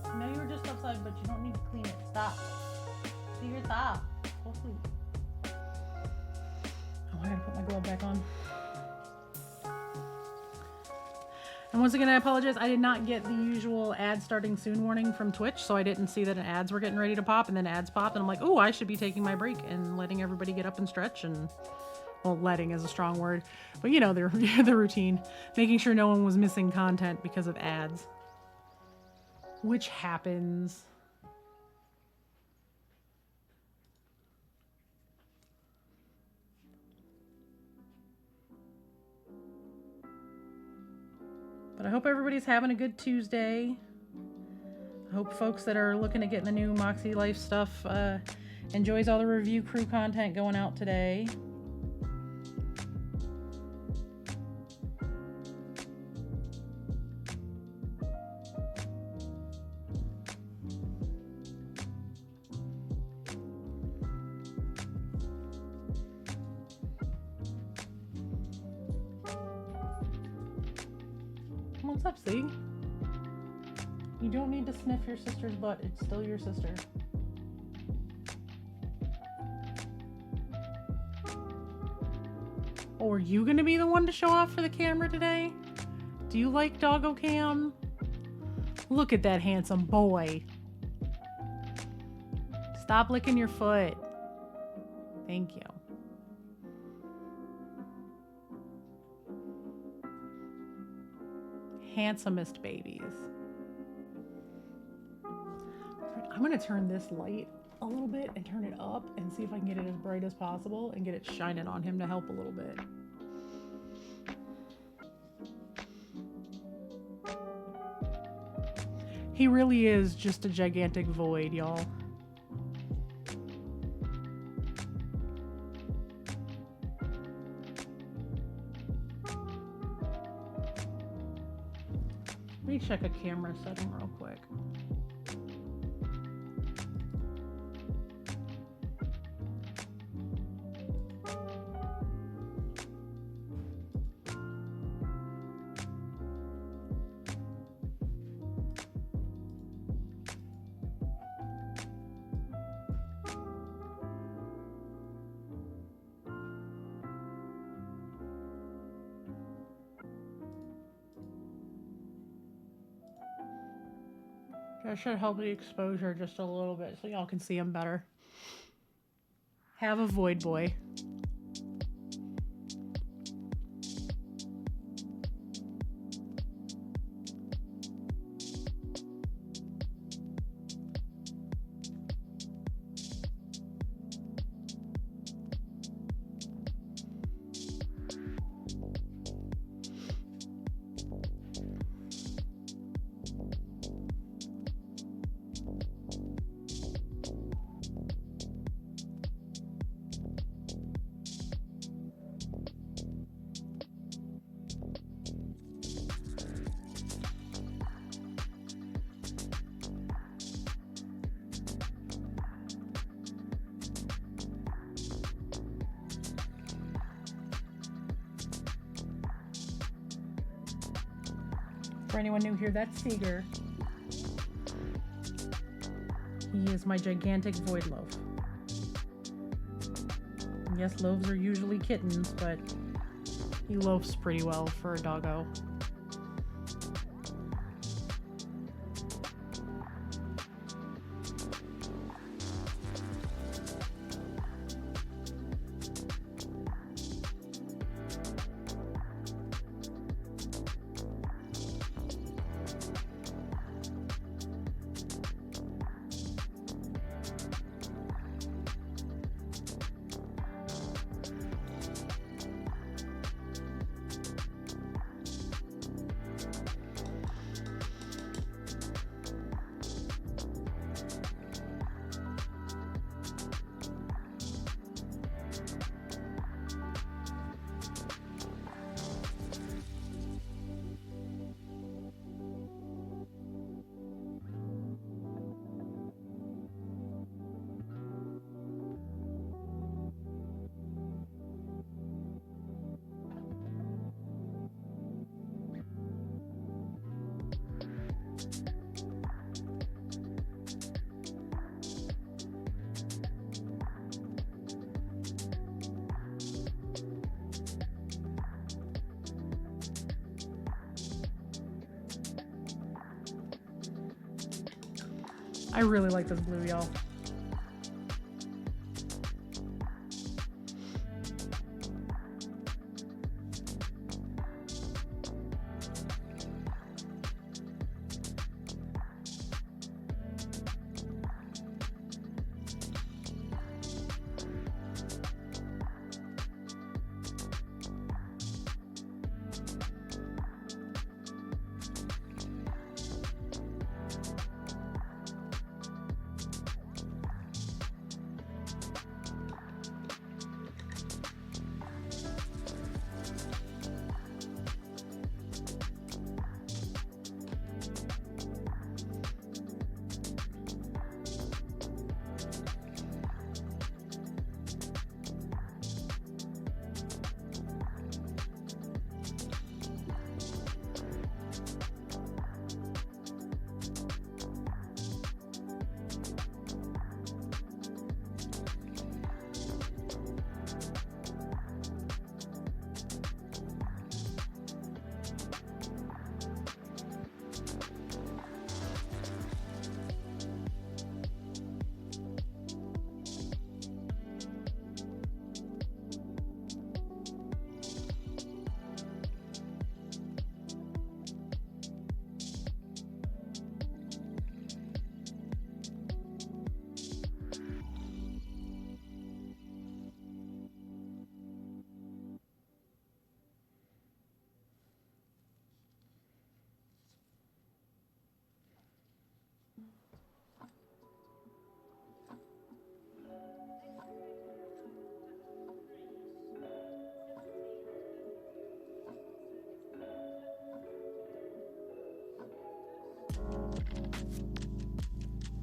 I know you were just outside, but you don't need to clean it. Stop. Seeger, stop. Go sleep. Oh, I gotta put my glove back on. And once again, I apologize. I did not get the usual ad starting soon warning from Twitch, so I didn't see that ads were getting ready to pop, and then ads popped, and I'm like, oh, I should be taking my break and letting everybody get up and stretch and... Well, letting is a strong word, but you know, the routine. Making sure no one was missing content because of ads. Which happens. But I hope everybody's having a good Tuesday. I hope folks that are looking at getting the new Moxie Life stuff enjoys all the review crew content going out today. What's up, Sig? You don't need to sniff your sister's butt. It's still your sister. Oh, are you gonna be the one to show off for the camera today? Do you like Doggo Cam? Look at that handsome boy. Stop licking your foot. Thank you. Handsomest babies. I'm gonna turn this light a little bit and turn it up and see if I can get it as bright as possible and get it shining on him to help a little bit. He really is just a gigantic void, y'all. Let me check a camera setting real quick. That should help the exposure just a little bit so y'all can see him better. Have a void boy. For anyone new here, that's Seeger. He is my gigantic void loaf. guess loaves are usually kittens, but he loafs pretty well for a doggo. I really like this blue, y'all.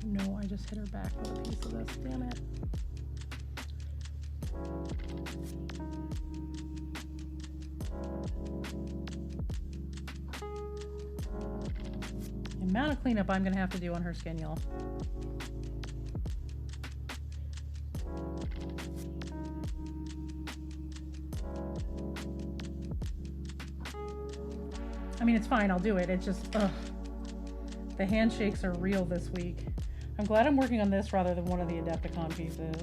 No, I just hit her back with a piece of this, damn it. The amount of cleanup I'm gonna have to do on her skin, y'all. I mean, it's fine, I'll do it. It's just, ugh. The handshakes are real this week. I'm glad I'm working on this rather than one of the Adepticon pieces.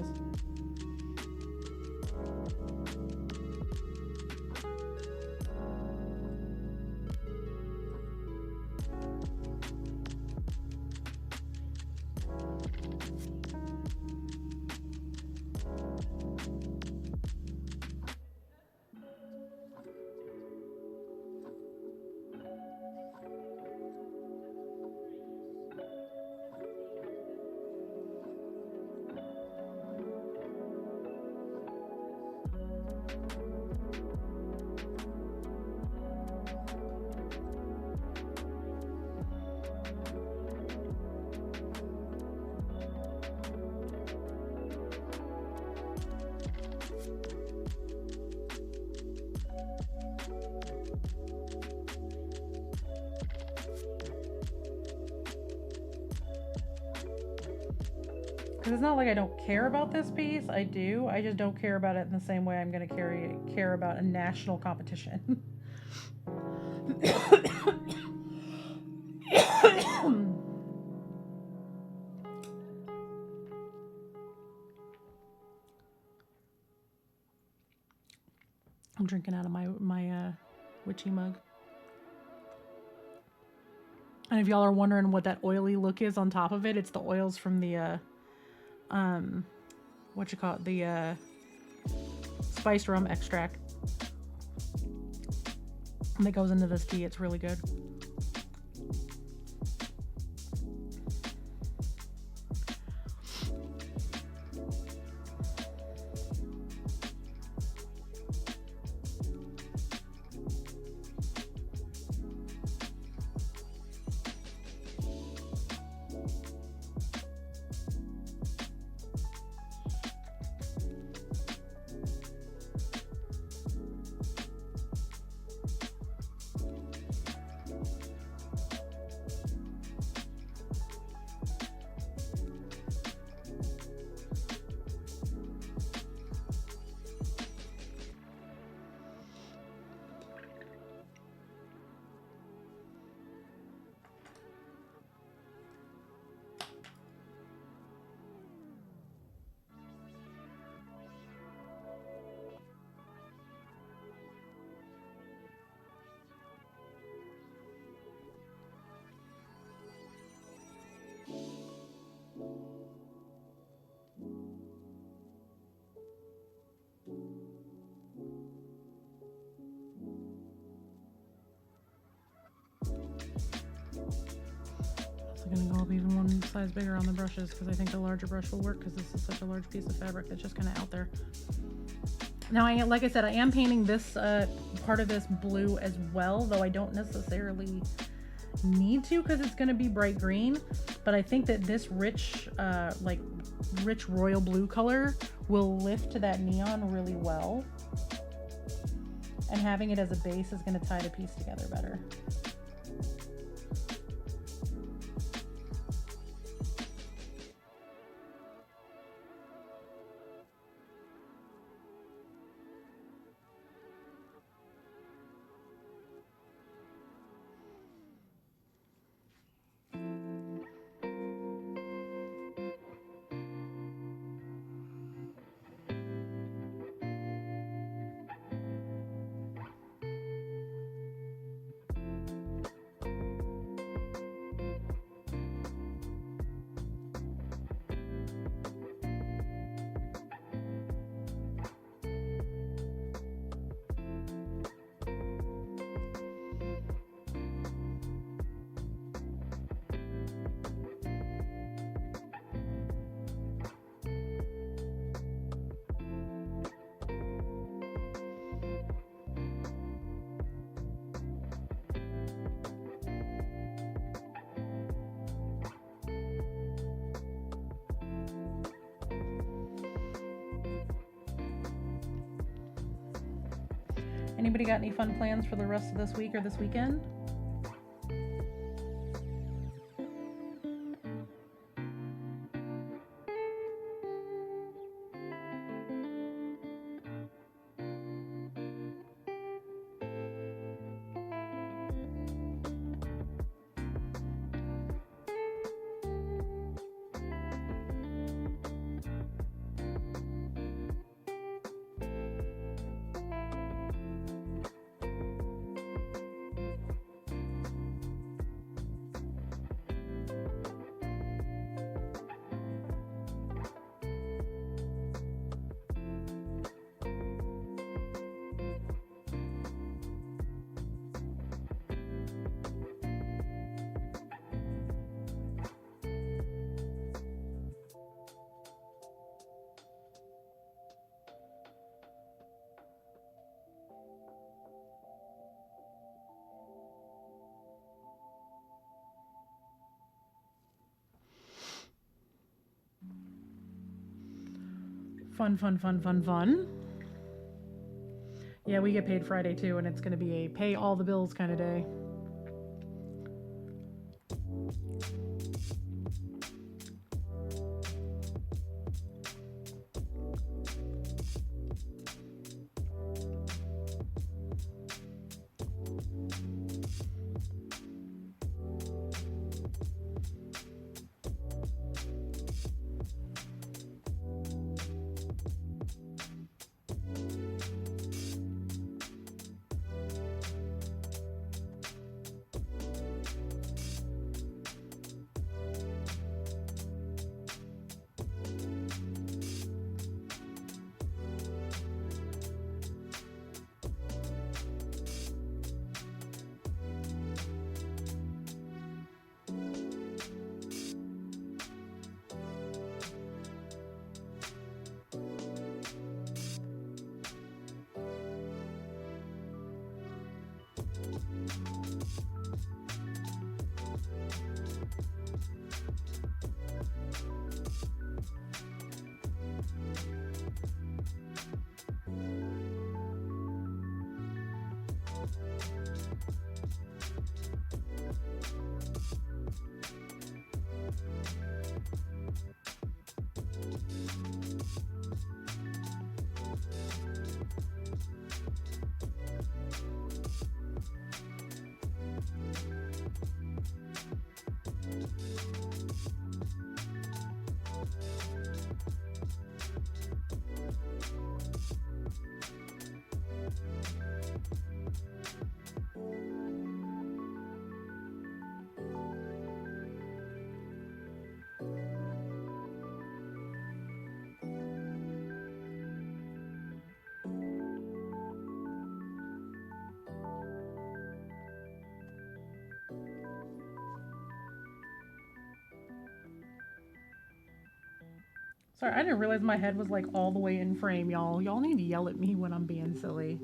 Because it's not like I don't care about this piece. I do. I just don't care about it in the same way I'm going to care about a national competition. I'm drinking out of my witchy mug. And if y'all are wondering what that oily look is on top of it, it's the oils from the what you call it, the spiced rum extract that goes into this tea. It's really good. I'm going to go up even one size bigger on the brushes because I think the larger brush will work because this is such a large piece of fabric that's just kind of out there. Now, like I said, I am painting this part of this blue as well, though I don't necessarily need to because it's going to be bright green. But I think that this rich, rich royal blue color will lift that neon really well. And having it as a base is going to tie the piece together better. Anybody got any fun plans for the rest of this week or this weekend? Fun. Yeah, we get paid Friday too, and it's going to be a pay all the bills kind of day. Sorry, I didn't realize my head was like all the way in frame, y'all. Y'all need to yell at me when I'm being silly.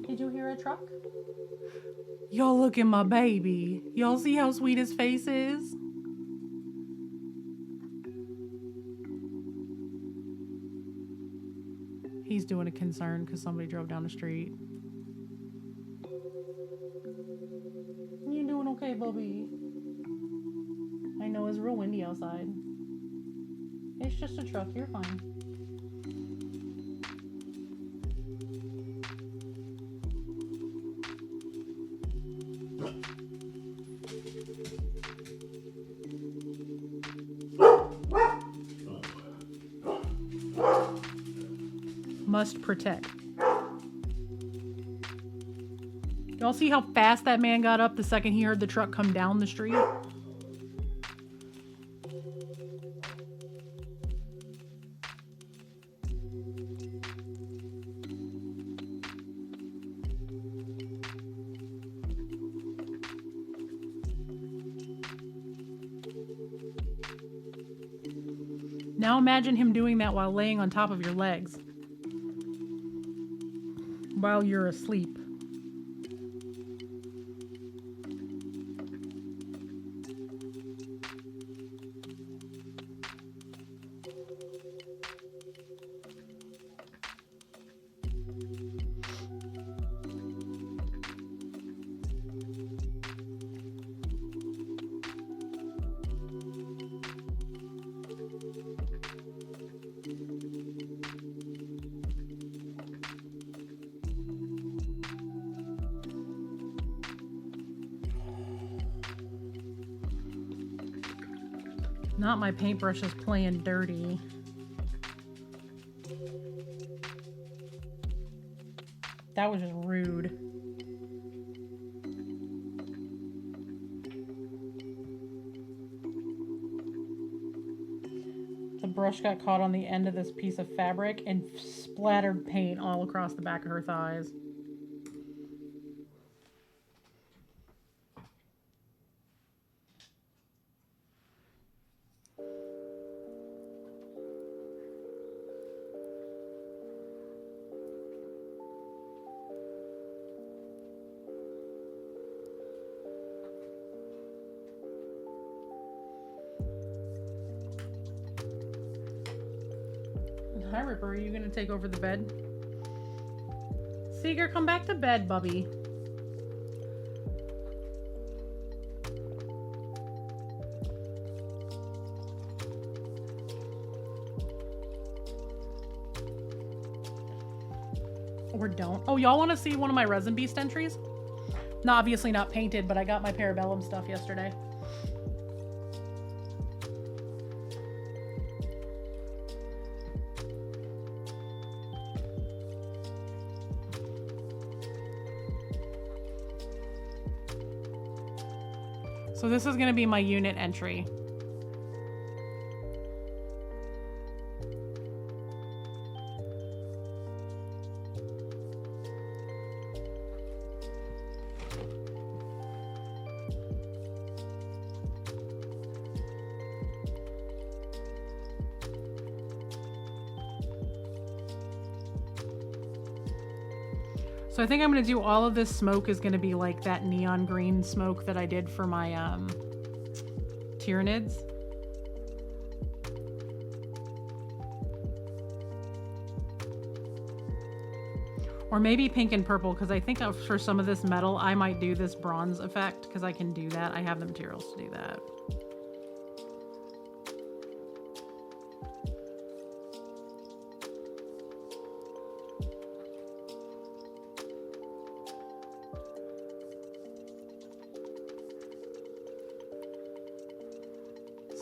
Did you hear a truck? Y'all look at my baby. Y'all see how sweet his face is? He's doing a concern because somebody drove down the street. You doing okay, Bubby? I know it's real windy outside. It's just a truck, you're fine. Must protect. Y'all see how fast that man got up the second he heard the truck come down the street? Now imagine him doing that while laying on top of your legs. While you're asleep. Not my paintbrush is playing dirty. That was just rude. The brush got caught on the end of this piece of fabric and splattered paint all across the back of her thighs. Hi, Ripper. Are you going to take over the bed? Seeger, come back to bed, Bubby. Or don't. Oh, y'all want to see one of my Resin Beast entries? No, obviously not painted, but I got my Parabellum stuff yesterday. So this is going to be my unit entry. So I think I'm going to do all of this smoke is going to be like that neon green smoke that I did for my Tyranids. Or maybe pink and purple, because I think for some of this metal, I might do this bronze effect, because I can do that. I have the materials to do that.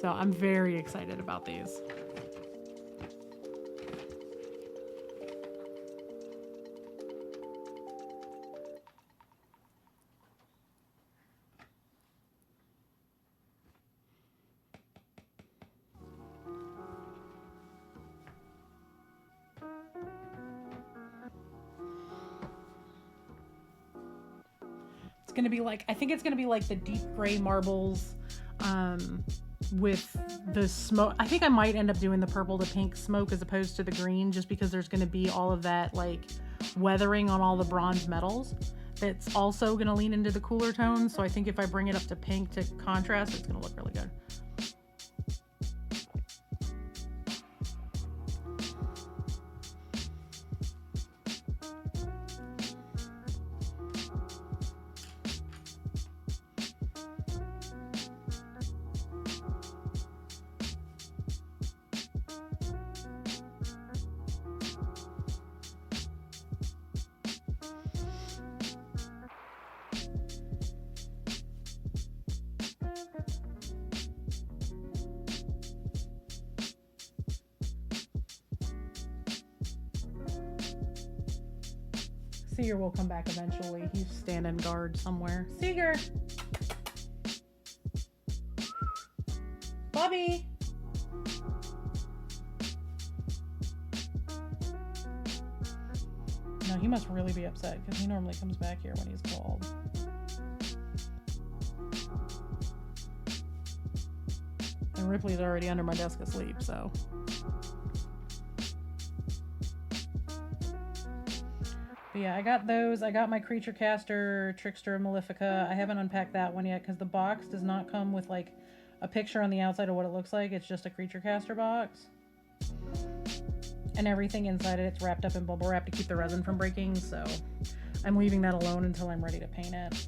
So I'm very excited about these. It's gonna be like, I think it's gonna be like the deep gray marbles with the smoke. I think I might end up doing the purple to pink smoke as opposed to the green, just because there's gonna be all of that like weathering on all the bronze metals. That's also gonna lean into the cooler tones. So I think if I bring it up to pink to contrast, it's gonna look really good. Seeger will come back eventually. He's standing guard somewhere. Seeger! Bobby! No, he must really be upset because he normally comes back here when he's called. And Ripley's already under my desk asleep, so. But yeah, I got those. I got my Creature Caster, Trickster, Malefica. I haven't unpacked that one yet because the box does not come with like a picture on the outside of what it looks like. It's just a Creature Caster box. And everything inside it's wrapped up in bubble wrap to keep the resin from breaking, so I'm leaving that alone until I'm ready to paint it.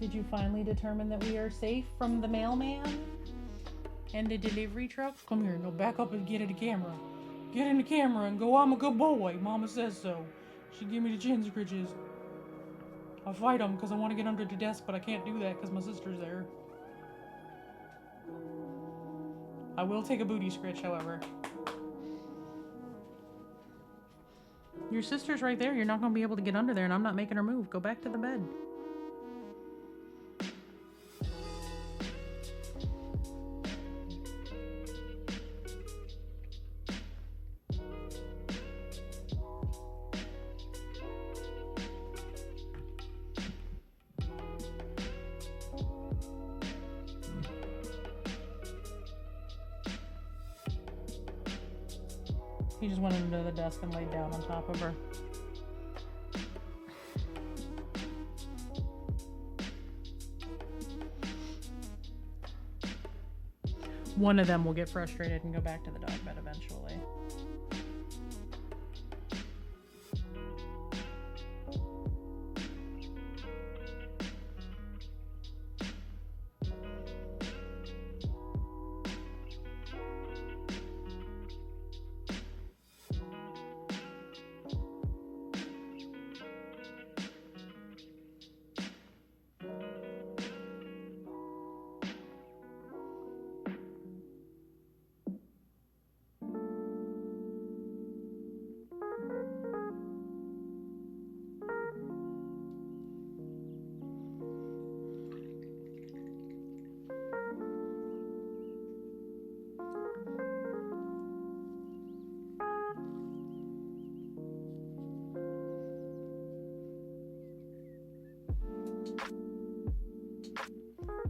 Did you finally determine that we are safe from the mailman and the delivery truck? Come here, no, back up and get in the camera. Get in the camera and go, I'm a good boy. Mama says so. She gave me the chin scritches. I fight them because I want to get under the desk, but I can't do that because my sister's there. I will take a booty scritch, however. Your sister's right there. You're not going to be able to get under there, and I'm not making her move. Go back to the bed. He just went under the desk and laid down on top of her. One of them will get frustrated and go back to the dog bed eventually.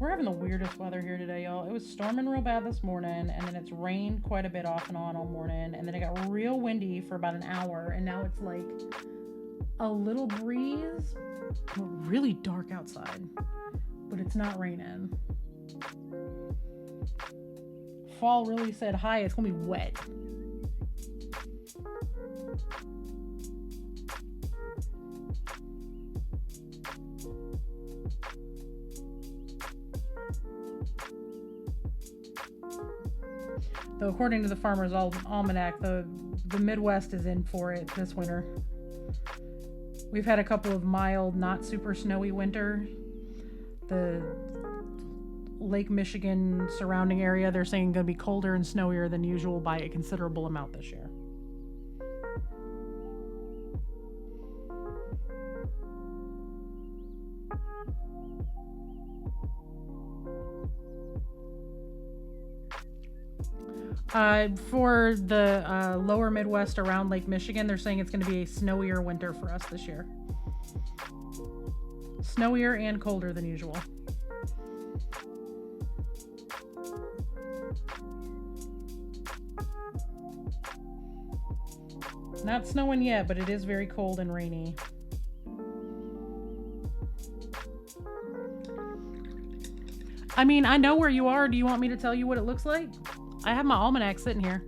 We're having the weirdest weather here today, y'all. It was storming real bad this morning, and then it's rained quite a bit off and on all morning, and then it got real windy for about an hour, and now it's like a little breeze. Really dark outside, but it's not raining. Fall really said hi. It's gonna be wet. Though according to the Farmer's Almanac, the Midwest is in for it this winter. We've had a couple of mild, not super snowy winter. The Lake Michigan surrounding area, they're saying going to be colder and snowier than usual by a considerable amount this year. For the lower Midwest around Lake Michigan, they're saying it's going to be a snowier winter for us this year. Snowier and colder than usual. Not snowing yet, but it is very cold and rainy. I mean, I know where you are. Do you want me to tell you what it looks like? I have my almanac sitting here.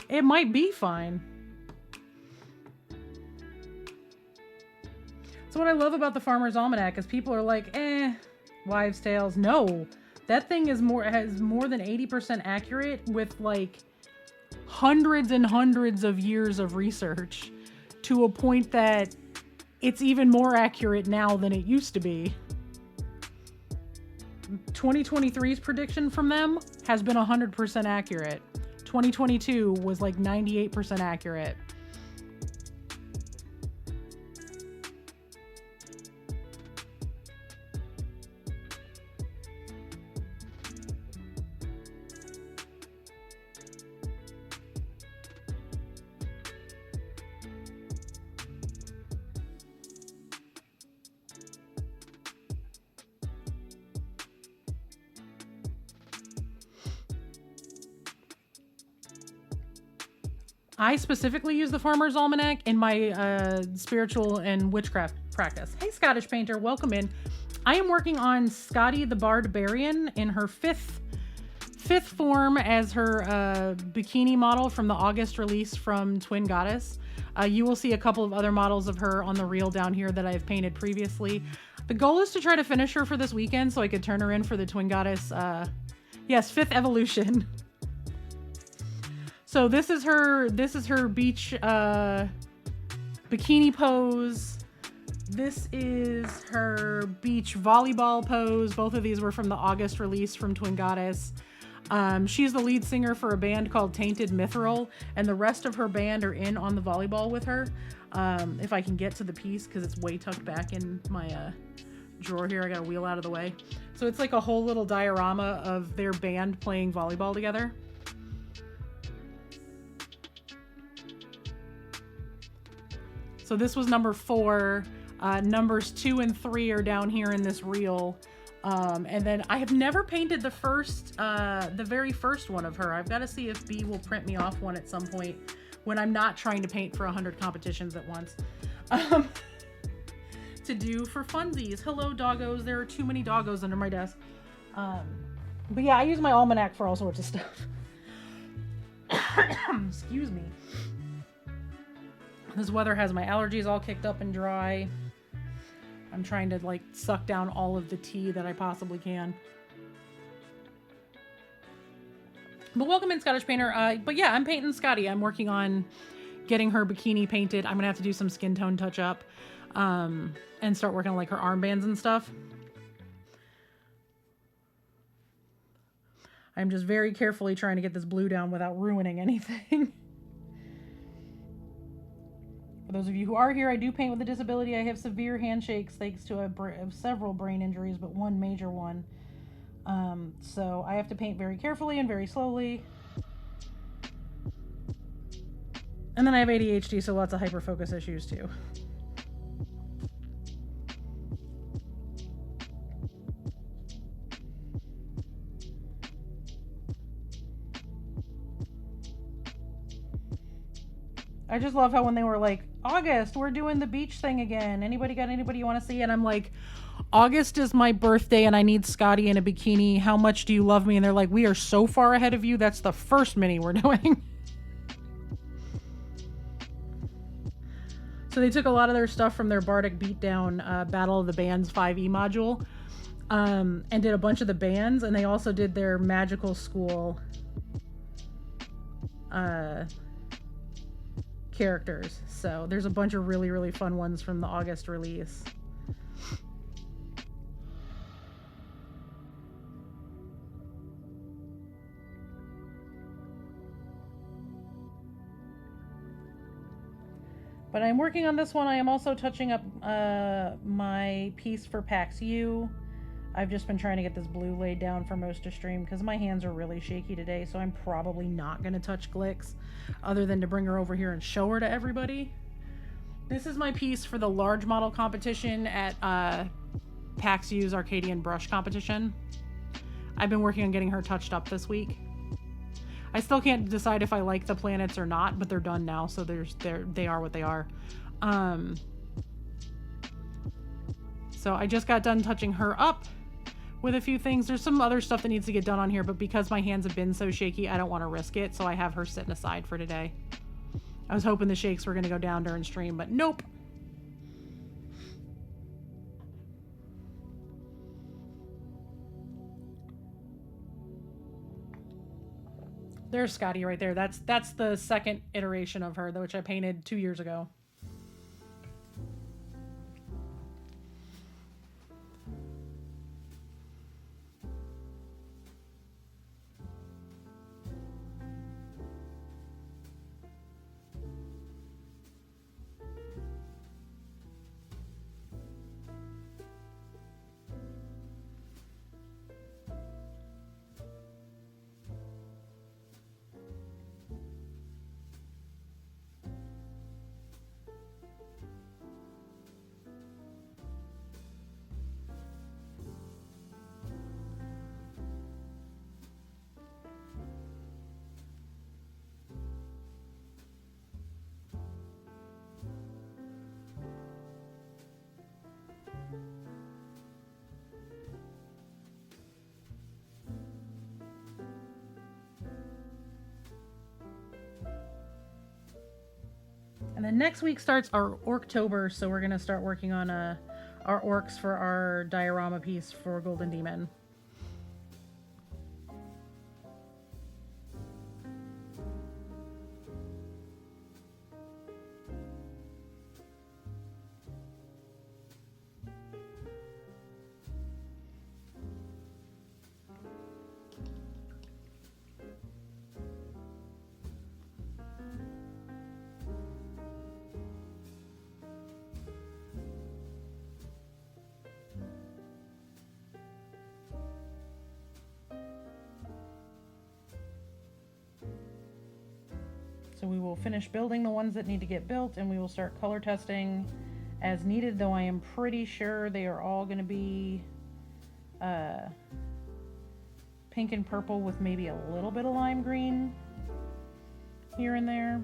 It might be fine. So what I love about the Farmer's Almanac is people are like, wives' tales. No, that thing has more than 80% accurate with like hundreds and hundreds of years of research to a point that it's even more accurate now than it used to be. 2023's prediction from them has been 100% accurate. 2022 was like 98% accurate. I specifically use the Farmer's Almanac in my spiritual and witchcraft practice. Hey, Scottish Painter, welcome in. I am working on Scotty the Barbarian in her fifth form as her bikini model from the August release from Twin Goddess. You will see a couple of other models of her on the reel down here that I've painted previously. The goal is to try to finish her for this weekend so I could turn her in for the Twin Goddess, yes, 5th evolution. So this is her beach bikini pose. This is her beach volleyball pose. Both of these were from the August release from Twin Goddess. She's the lead singer for a band called Tainted Mithril, and the rest of her band are in on the volleyball with her. If I can get to the piece, because it's way tucked back in my drawer here. I gotta wheel out of the way. So it's like a whole little diorama of their band playing volleyball together. So this was number 4. Numbers 2 and 3 are down here in this reel. And then I have never painted the very first one of her. I've got to see if B will print me off one at some point when I'm not trying to paint for 100 competitions at once. um, to do for funsies. Hello, doggos. There are too many doggos under my desk. But yeah, I use my almanac for all sorts of stuff. Excuse me. This weather has my allergies all kicked up and dry. I'm trying to like suck down all of the tea that I possibly can. But welcome in, Scottish Painter. But yeah, I'm painting Scotty. I'm working on getting her bikini painted. I'm gonna have to do some skin tone touch up, and start working on like her armbands and stuff. I'm just very carefully trying to get this blue down without ruining anything. For those of you who are here, I do paint with a disability. I have severe handshakes thanks to several brain injuries, but one major one. So I have to paint very carefully and very slowly. And then I have ADHD, so lots of hyperfocus issues too. I just love how when they were like, August, we're doing the beach thing again. Anybody got anybody you want to see? And I'm like, August is my birthday and I need Scotty in a bikini. How much do you love me? And they're like, we are so far ahead of you. That's the first mini we're doing. So they took a lot of their stuff from their Bardic Beatdown Battle of the Bands 5e module, and did a bunch of the bands, and they also did their Magical School characters. So there's a bunch of really, really fun ones from the August release. But I'm working on this one. I am also touching up my piece for PAX U. I've just been trying to get this blue laid down for most of stream because my hands are really shaky today, so I'm probably not going to touch Glix other than to bring her over here and show her to everybody. This is my piece for the large model competition at PAX U's Arcadian Brush competition. I've been working on getting her touched up this week. I still can't decide if I like the planets or not, but they're done now, so they are what they are. So I just got done touching her up with a few things. There's some other stuff that needs to get done on here, but because my hands have been so shaky, I don't want to risk it, so I have her sitting aside for today. I was hoping the shakes were going to go down during stream, but nope. There's Scotty right there. That's the second iteration of her, which I painted 2 years ago. And then next week starts our Orktober, so we're going to start working on our orcs for our diorama piece for Golden Demon. So we will finish building the ones that need to get built, and we will start color testing as needed, though I am pretty sure they are all going to be pink and purple with maybe a little bit of lime green here and there.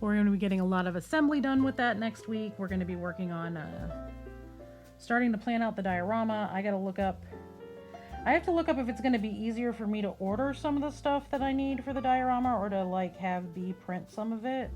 We're going to be getting a lot of assembly done with that next week. We're going to be working on starting to plan out the diorama. I have to look up if it's going to be easier for me to order some of the stuff that I need for the diorama or to like have B print some of it.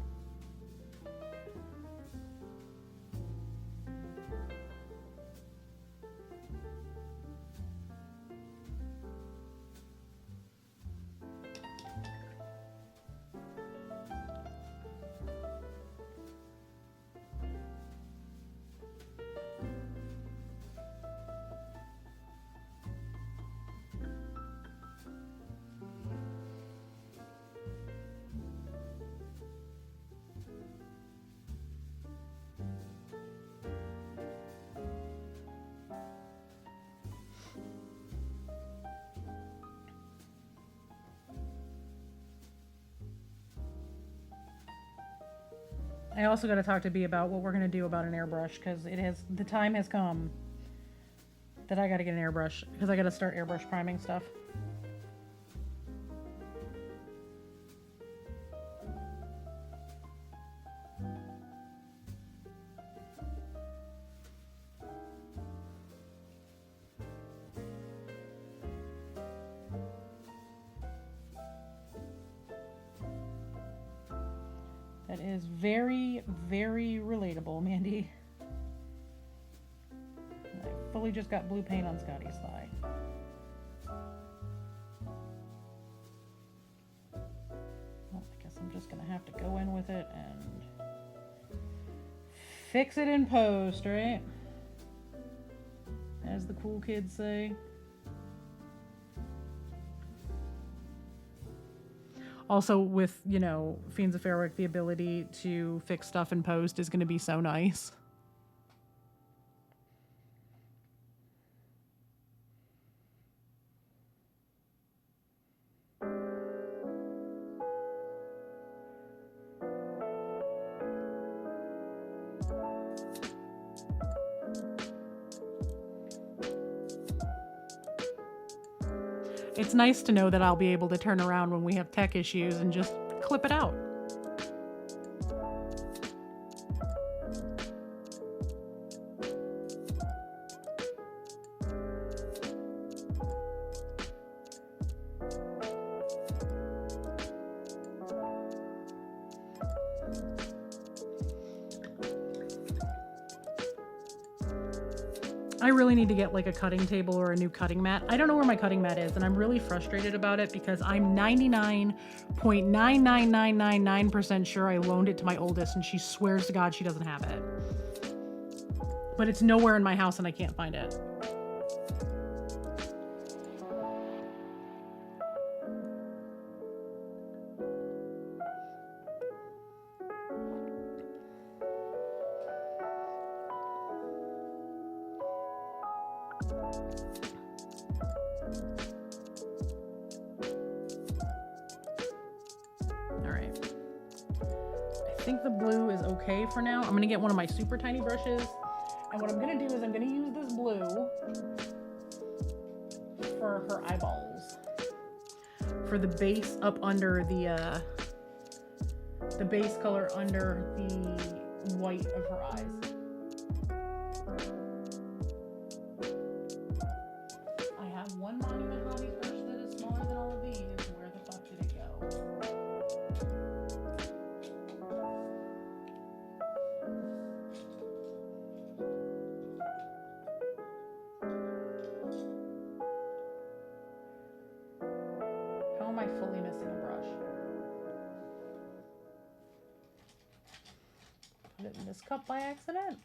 I also got to talk to B about what we're going to do about an airbrush, because the time has come that I got to get an airbrush, because I got to start airbrush priming stuff. That is very, very relatable, Mandy. I fully just got blue paint on Scotty's thigh. Well, I guess I'm just gonna have to go in with it and fix it in post, right? As the cool kids say. Also, with, you know, Fiends of Fairwick, the ability to fix stuff in post is going to be so nice. It's nice to know that I'll be able to turn around when we have tech issues and just clip it out. I really need to get like a cutting table or a new cutting mat. I don't know where my cutting mat is, and I'm really frustrated about it because I'm 99.99999% sure I loaned it to my oldest and she swears to God she doesn't have it. But it's nowhere in my house and I can't find it. I think the blue is okay for now. I'm gonna get one of my super tiny brushes, and what I'm gonna do is I'm gonna use this blue for her eyeballs, for the base up under the base color under the white of her eyes. I have one Monument Hobbies brush that is smaller than all of these. Where the fuck did it go? How am I fully missing a brush? Put it in this cup by accident?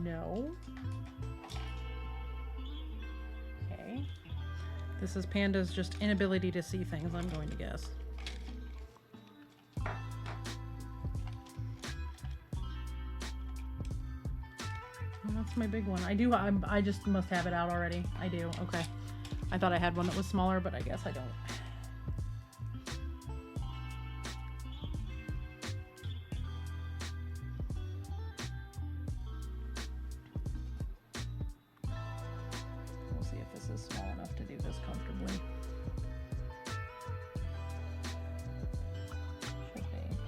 No. Okay. This is Panda's just inability to see things, I'm going to guess. Oh, that's my big one. I just must have it out already. I do, okay. I thought I had one that was smaller, but I guess I don't. We'll see if this is small enough to do this comfortably. Should be.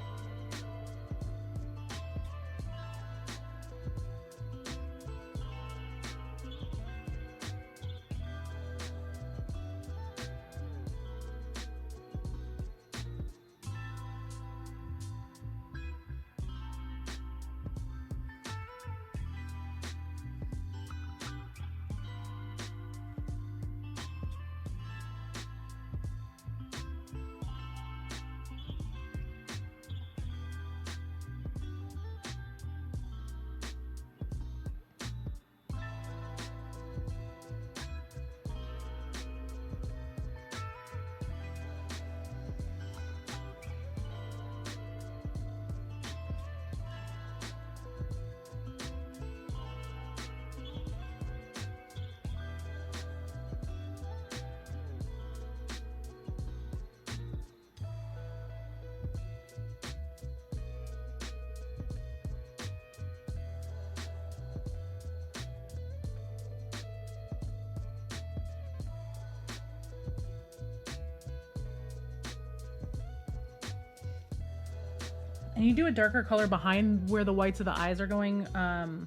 And you do a darker color behind where the whites of the eyes are going to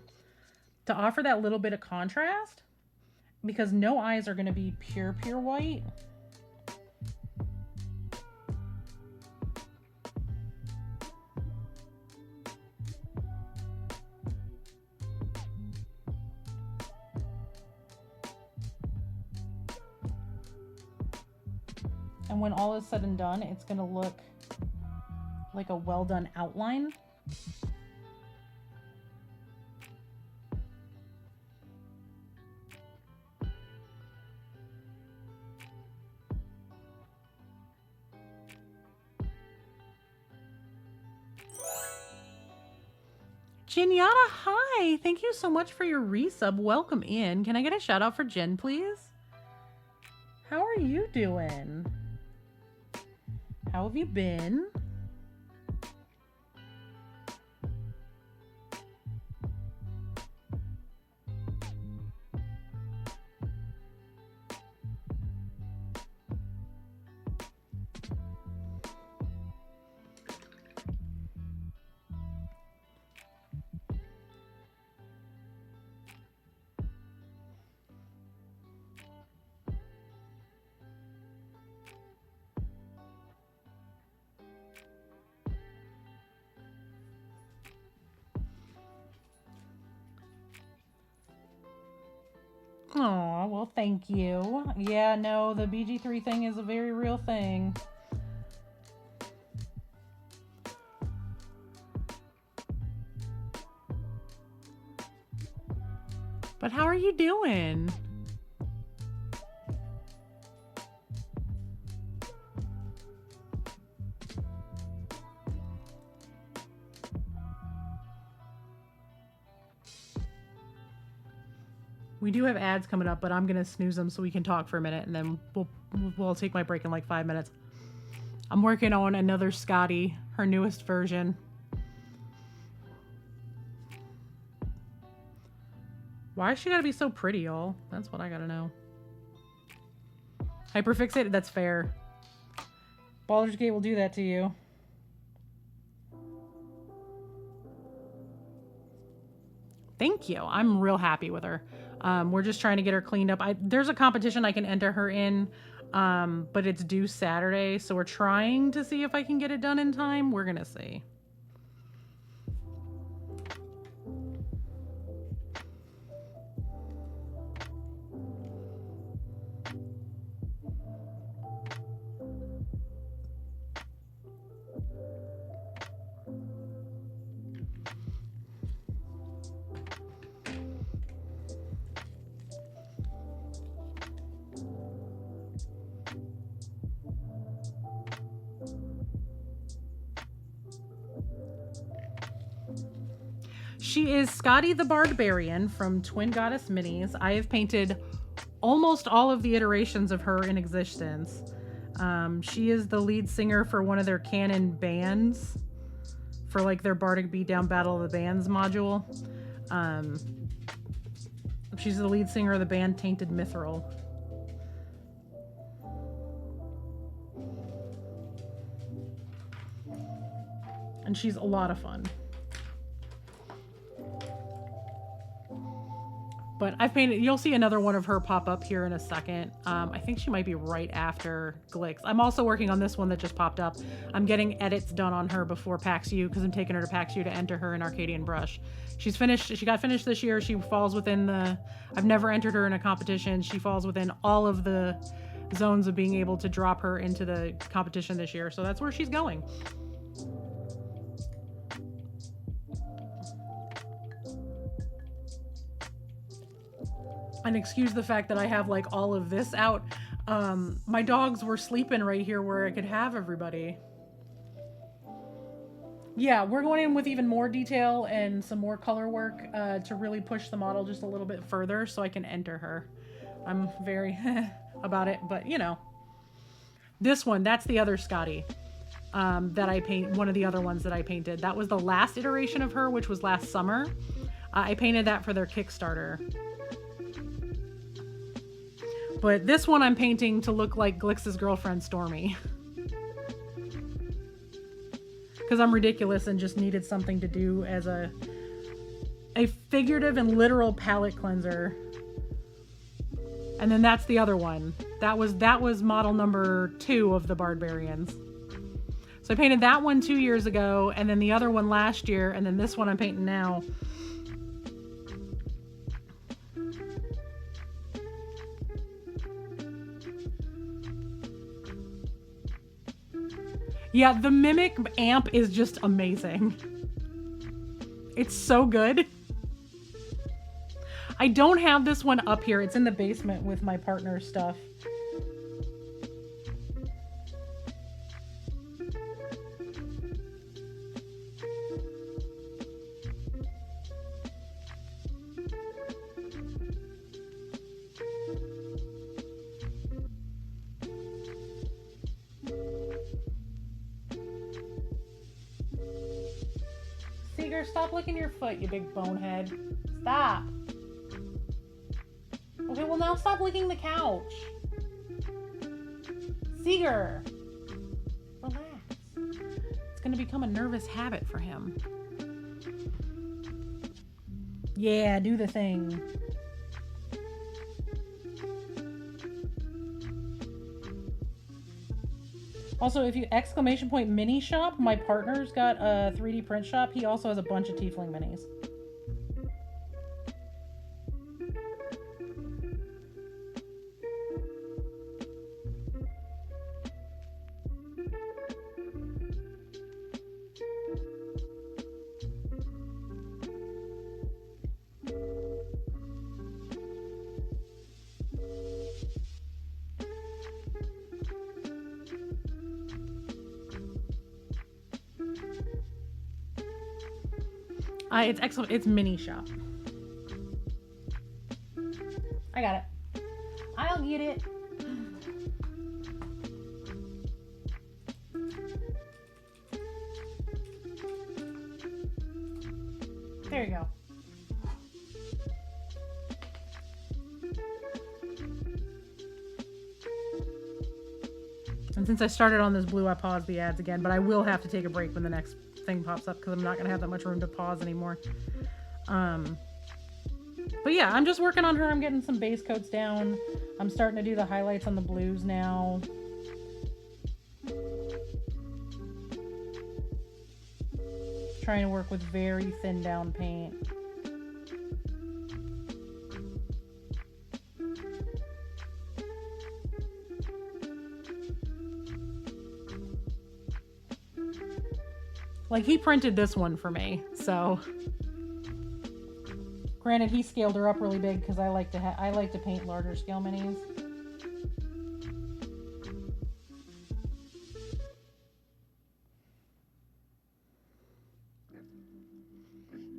offer that little bit of contrast, because no eyes are going to be pure white. And when all is said and done, it's going to look like a well done outline. Jiniana, hi! Thank you so much for your resub. Welcome in. Can I get a shout out for Jen, please? How are you doing? How have you been? Oh, well, thank you. Yeah, no, the BG3 thing is a very real thing. But how are you doing? We do have ads coming up, but I'm going to snooze them so we can talk for a minute, and then we'll take my break in like 5 minutes. I'm working on another Scotty, her newest version. Why is she gotta be so pretty, y'all? That's what I gotta know. Hyperfixated? That's fair. Baldur's Gate will do that to you. Thank you. I'm real happy with her. We're just trying to get her cleaned up. There's a competition I can enter her in, but it's due Saturday, so we're trying to see if I can get it done in time. We're gonna see. She is Scotty the Barbarian from Twin Goddess Minis. I have painted almost all of the iterations of her in existence. She is the lead singer for one of their canon bands for like their Bardic Beatdown Battle of the Bands module. She's the lead singer of the band Tainted Mithril. And she's a lot of fun. But I've painted, you'll see another one of her pop up here in a second. I think she might be right after Glix. I'm also working on this one that just popped up. I'm getting edits done on her before PAX U because I'm taking her to PAX U to enter her in Arcadian Brush. She's finished, she got finished this year. She falls within the, I've never entered her in a competition. She falls within all of the zones of being able to drop her into the competition this year. So that's where she's going. And excuse the fact that I have like all of this out. My dogs were sleeping right here where I could have everybody. Yeah, we're going in with even more detail and some more color work to really push the model just a little bit further so I can enter her. I'm very about it, but you know. This one, that's the other Scotty that I paint, one of the other ones that I painted. That was the last iteration of her, which was last summer. I painted that for their Kickstarter. But this one I'm painting to look like Glix's girlfriend, Stormy. Because because I'm ridiculous and just needed something to do as a figurative and literal palette cleanser. And then that's the other one. That was model number 2 of the Barbarians. So I painted that one 2 years ago, and then the other one last year, and then this one I'm painting now. Yeah, the Mimic amp is just amazing. It's so good. I don't have this one up here. It's in the basement with my partner's stuff. Seeger, stop licking your foot, you big bonehead. Stop. Okay, well now stop licking the couch. Seeger. Relax. It's gonna become a nervous habit for him. Yeah, do the thing. Also, if you !mini shop, my partner's got a 3D print shop. He also has a bunch of Tiefling minis. It's excellent. It's mini shop. I got it. I'll get it. There you go. And since I started on this blue, I paused the ads again, but I will have to take a break when the next thing pops up because I'm not going to have that much room to pause anymore. But yeah, I'm just working on her. I'm getting some base coats down. I'm starting to do the highlights on the blues now. Trying to work with very thin down paint. Like, he printed this one for me, so granted he scaled her up really big because I like to paint larger scale minis.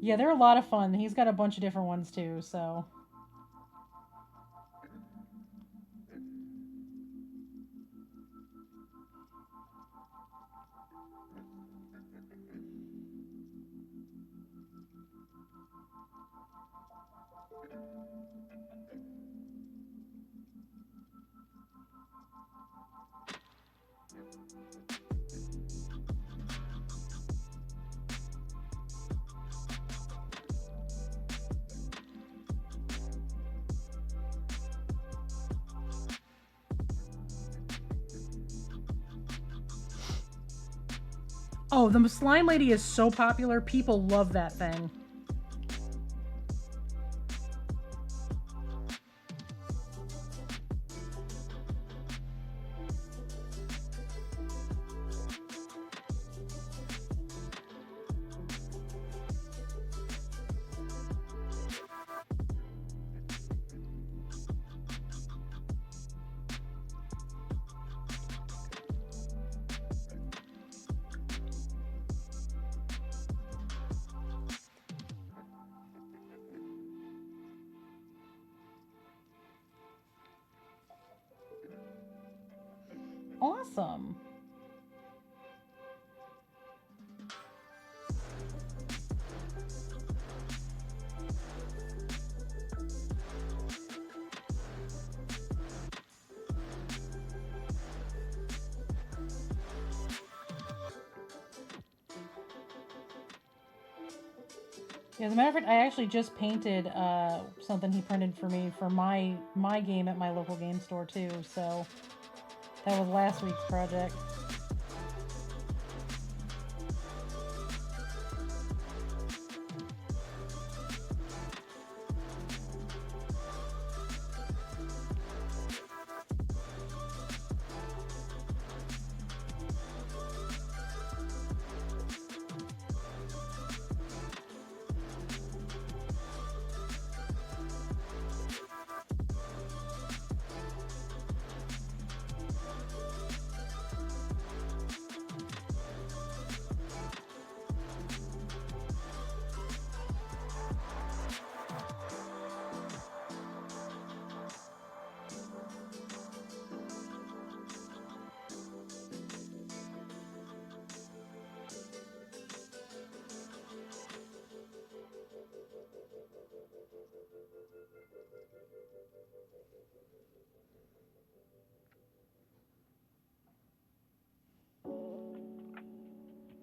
Yeah, they're a lot of fun. He's got a bunch of different ones too, so oh, the slime lady is so popular. People love that thing. Awesome. Yeah, as a matter of fact, I actually just painted something he printed for me for my game at my local game store too. So that was last week's project.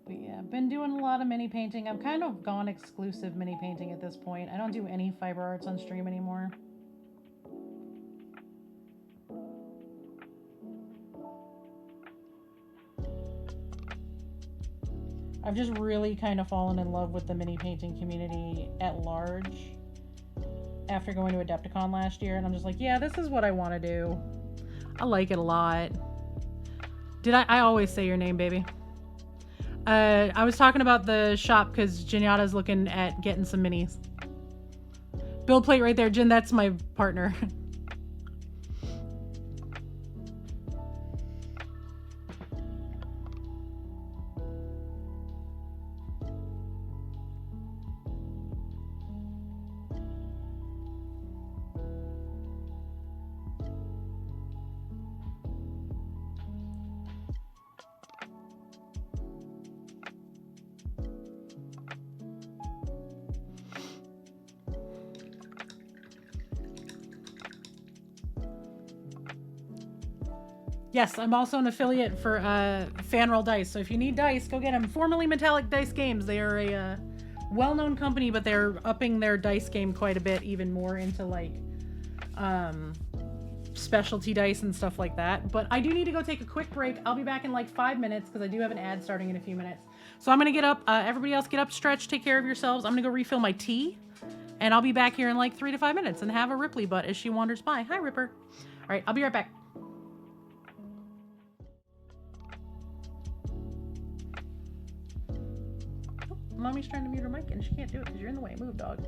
But yeah, I've been doing a lot of mini painting. I've kind of gone exclusive mini painting at this point. I don't do any fiber arts on stream anymore. I've just really kind of fallen in love with the mini painting community at large after going to Adepticon last year, and I'm just like, yeah, this is what I want to do. I like it a lot. Did I always say your name, baby? I was talking about the shop because Janyata's looking at getting some minis. Build plate right there, Jin. That's my partner. Yes, I'm also an affiliate for Fanroll Dice. So if you need dice, go get them. Formerly Metallic Dice Games. They are a well-known company, but they're upping their dice game quite a bit, even more into like specialty dice and stuff like that. But I do need to go take a quick break. I'll be back in like 5 minutes because I do have an ad starting in a few minutes. So I'm gonna get up. Everybody else, get up, stretch, take care of yourselves. I'm gonna go refill my tea, and I'll be back here in like 3 to 5 minutes and have a Ripley butt as she wanders by. Hi, Ripper. All right, I'll be right back. Mommy's trying to mute her mic and she can't do it because you're in the way. Move, dog.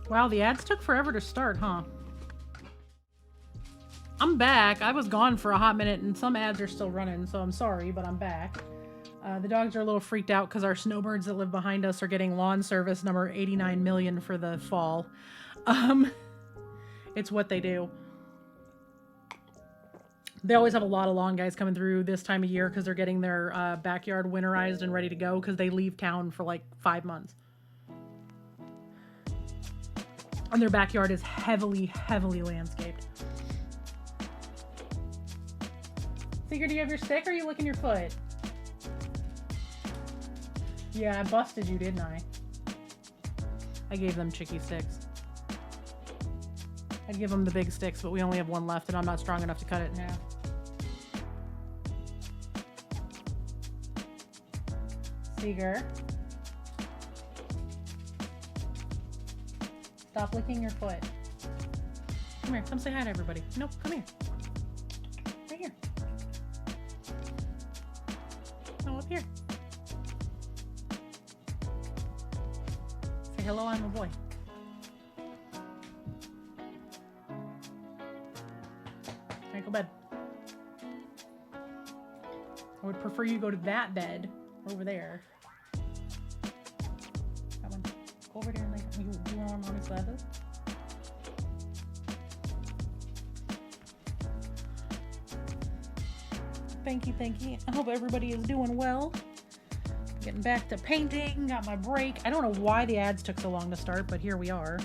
Wow, the ads took forever to start, huh? I'm back. I was gone for a hot minute and some ads are still running, so I'm sorry, but I'm back. The dogs are a little freaked out because our snowbirds that live behind us are getting lawn service number 89 million for the fall. It's what they do. They always have a lot of lawn guys coming through this time of year because they're getting their backyard winterized and ready to go because they leave town for like 5 months. And their backyard is heavily, heavily landscaped. Seeker, do you have your stick or are you licking your foot? Yeah, I busted you, didn't I? I gave them chicky sticks. I'd give them the big sticks, but we only have one left and I'm not strong enough to cut it in half. Seeger. Stop licking your foot. Come here, come say hi to everybody. Nope, come here. Right here. No, up here. Say hello, I'm a boy. Alright, go bed. I would prefer you go to that bed over there. That one. Go over there and like, you want mommy's glasses? Thank you, thank you. I hope everybody is doing well. Getting back to painting, got my break. I don't know why the ads took so long to start, but here we are.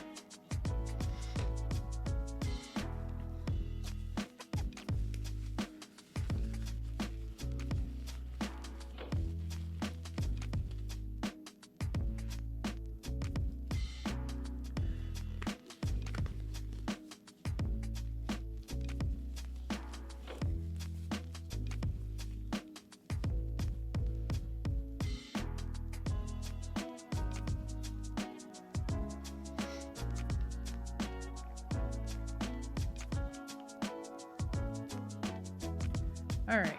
All right.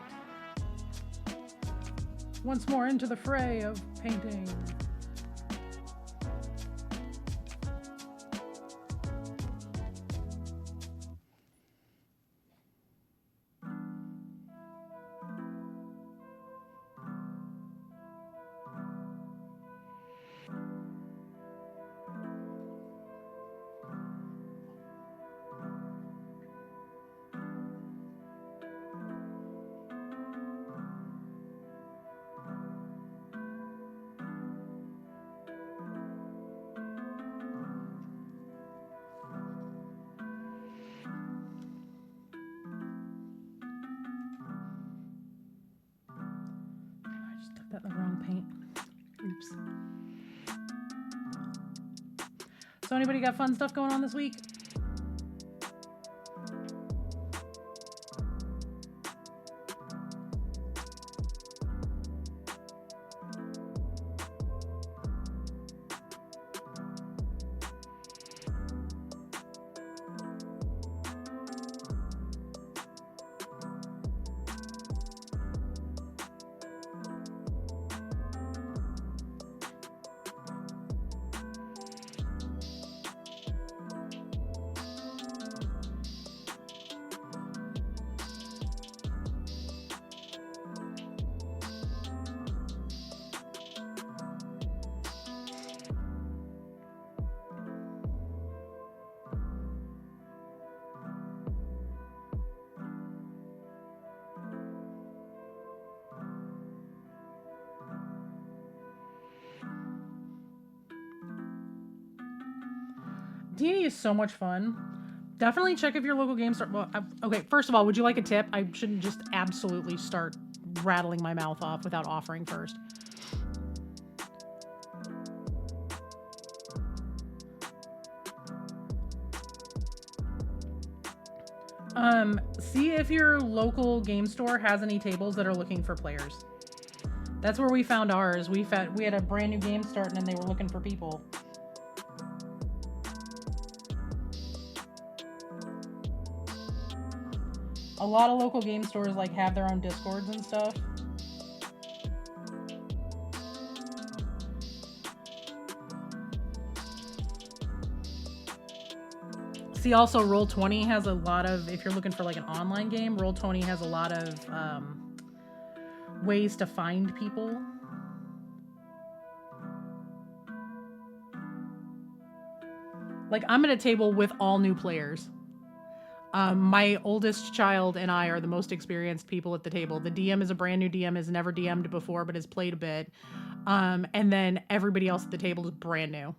Once more into the fray of painting. That in the wrong paint. Oops. So anybody got fun stuff going on this week? D&D is so much fun. Definitely check if your local game store. Well, okay, first of all, would you like a tip? I shouldn't just absolutely start rattling my mouth off without offering first. See if your local game store has any tables that are looking for players. That's where we found ours. We had a brand new game starting and they were looking for people. A lot of local game stores like have their own Discords and stuff. See, also Roll20 has a lot of, if you're looking for like an online game, Roll20 has a lot of ways to find people. Like, I'm at a table with all new players. My oldest child and I are the most experienced people at the table. The DM is a brand new DM, has never DM'd before, but has played a bit. And then everybody else at the table is brand new.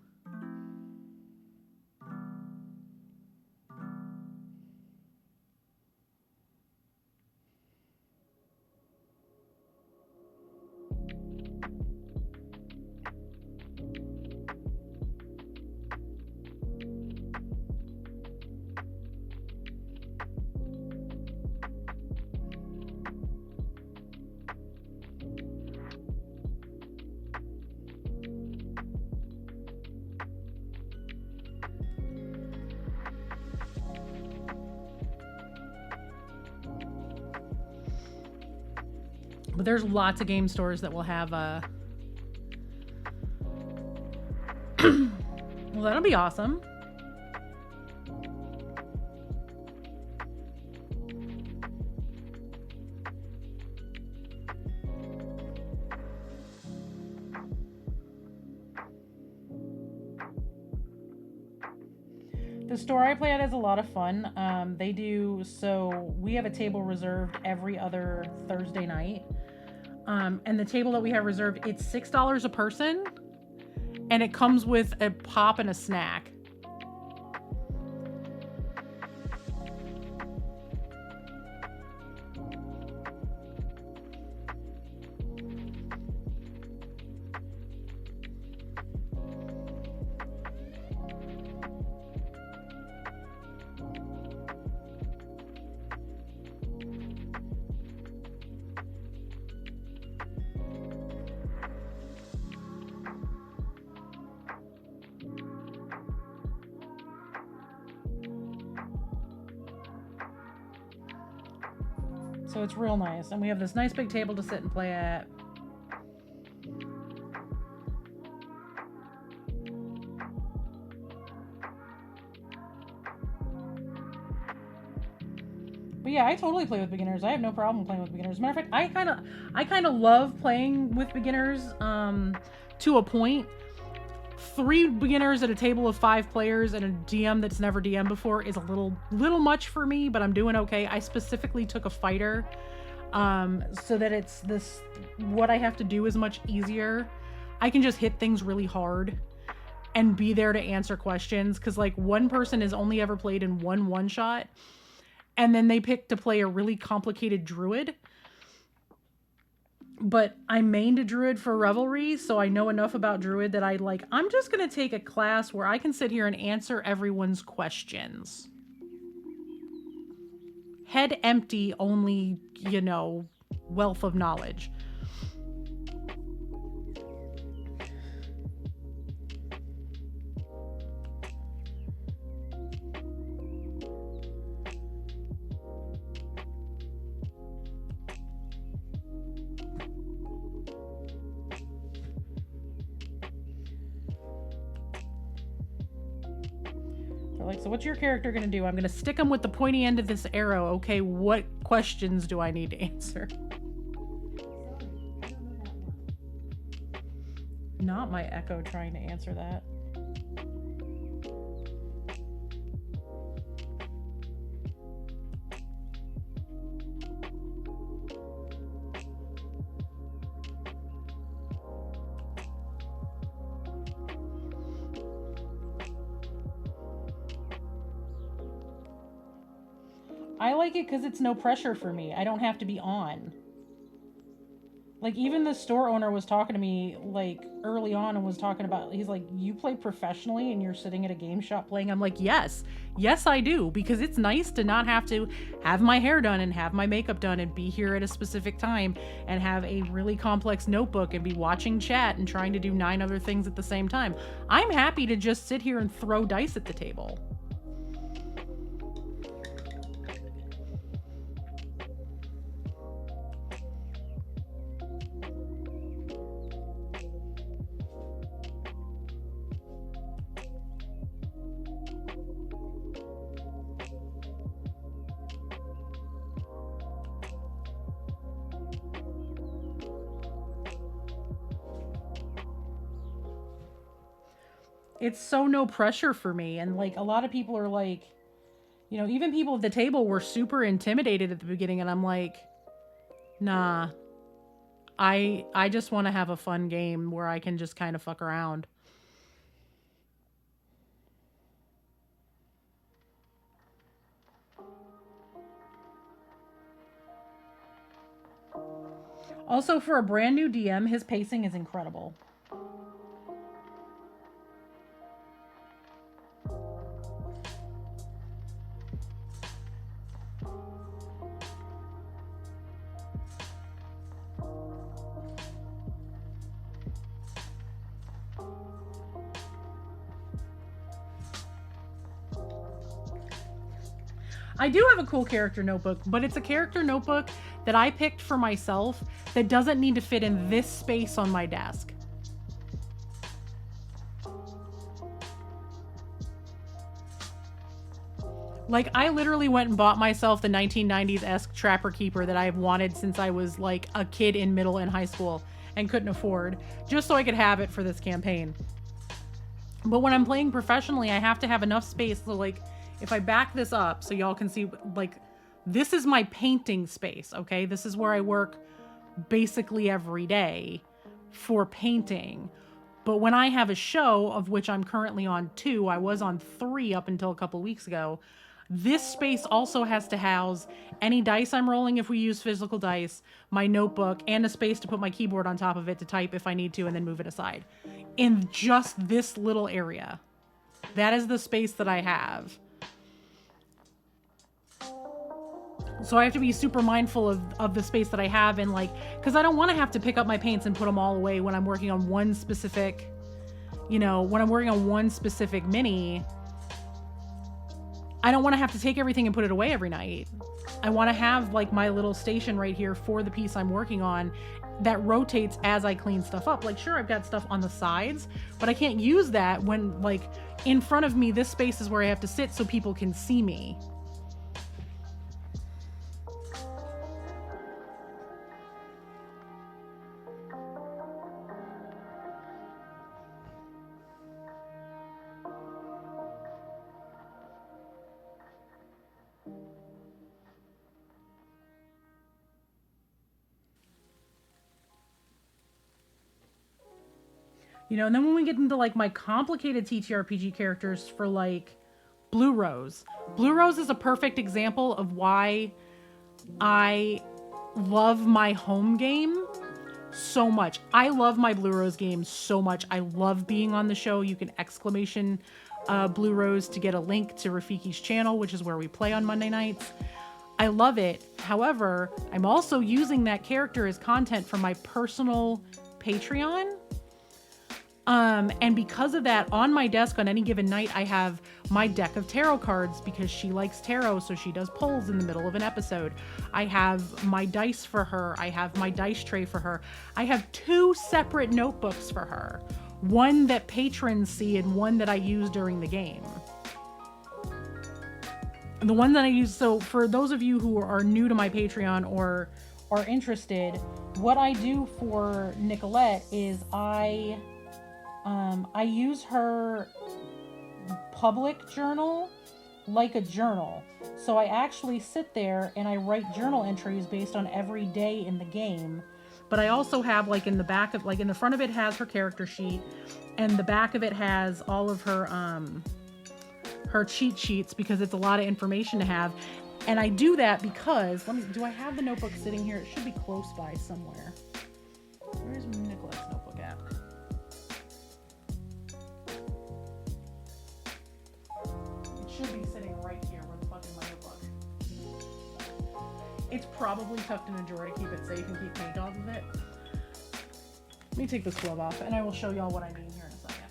But there's lots of game stores that will have well, that'll be awesome. The store I play at is a lot of fun. They do, so we have a table reserved every other Thursday night. And the table that we have reserved, it's $6 a person, and it comes with a pop and a snack. So it's real nice. And we have this nice big table to sit and play at. But yeah, I totally play with beginners. I have no problem playing with beginners. Matter of fact, I kind of love playing with beginners to a point. 3 beginners at a table of 5 players and a DM that's never DM'd before is a little much for me, but I'm doing okay. I specifically took a fighter so that it's this, what I have to do is much easier. I can just hit things really hard and be there to answer questions, because like one person has only ever played in one shot, and then they picked to play a really complicated druid. But I mained a druid for Revelry, so I know enough about druid that I'm just going to take a class where I can sit here and answer everyone's questions. Head empty, only, wealth of knowledge. Like, so what's your character going to do? I'm going to stick him with the pointy end of this arrow. Okay, what questions do I need to answer? Not my echo trying to answer that. I like it because it's no pressure for me. I don't have to be on. Like, even the store owner was talking to me, like, early on and was talking about, he's like, you play professionally and you're sitting at a game shop playing? I'm like, yes, I do, because it's nice to not have to have my hair done and have my makeup done and be here at a specific time and have a really complex notebook and be watching chat and trying to do 9 other things at the same time. I'm happy to just sit here and throw dice at the table. it's so no pressure for me. And like a lot of people are like, you know, even people at the table were super intimidated at the beginning, and I'm like, nah, I just want to have a fun game where I can just kind of fuck around. Also, for a brand new DM, his pacing is incredible. I do have a cool character notebook, but it's a character notebook that I picked for myself that doesn't need to fit in this space on my desk. Like, I literally went and bought myself the 1990s-esque Trapper Keeper that I've wanted since I was like a kid in middle and high school and couldn't afford, just so I could have it for this campaign. But when I'm playing professionally, I have to have enough space. So like, if I back this up so y'all can see, like, this is my painting space, okay? This is where I work basically every day for painting. But when I have a show, of which I'm currently on 2, I was on 3 up until a couple weeks ago, this space also has to house any dice I'm rolling if we use physical dice, my notebook, and a space to put my keyboard on top of it to type if I need to and then move it aside. In just this little area. That is the space that I have. So I have to be super mindful of the space that I have, and like, because I don't want to have to pick up my paints and put them all away when I'm working on one specific, you know, when I'm working on one specific mini. I don't want to have to take everything and put it away every night. I want to have like my little station right here for the piece I'm working on that rotates as I clean stuff up. Like, sure, I've got stuff on the sides, but I can't use that when, like, in front of me, this space is where I have to sit so people can see me. You know, and then when we get into like my complicated TTRPG characters for like bluerose. Bluerose is a perfect example of why I love my home game so much. I love my bluerose games so much. I love being on the show. You can exclamation bluerose to get a link to Rafiki's channel, which is where we play on Monday nights. I love it. However, I'm also using that character as content for my personal Patreon. And because of that, on my desk on any given night, I have my deck of tarot cards because she likes tarot, so she does polls in the middle of an episode. I have my dice for her. I have my dice tray for her. I have 2 separate notebooks for her. One that patrons see and one that I use during the game. The one that I use, so for those of you who are new to my Patreon or are interested, what I do for Nicolette is I use her public journal like a journal. So I actually sit there and I write journal entries based on every day in the game. But I also have, like, in the back of, like, in the front of it has her character sheet, and the back of it has all of her her cheat sheets, because it's a lot of information to have. And I do that because, do I have the notebook sitting here? It should be close by somewhere. Where's Nicolette's notebook at? It should be sitting right here. Where the fuck is my notebook? It's probably tucked in a drawer to keep it safe and keep paint off of it. Let me take this glove off and I will show y'all what I mean here in a second.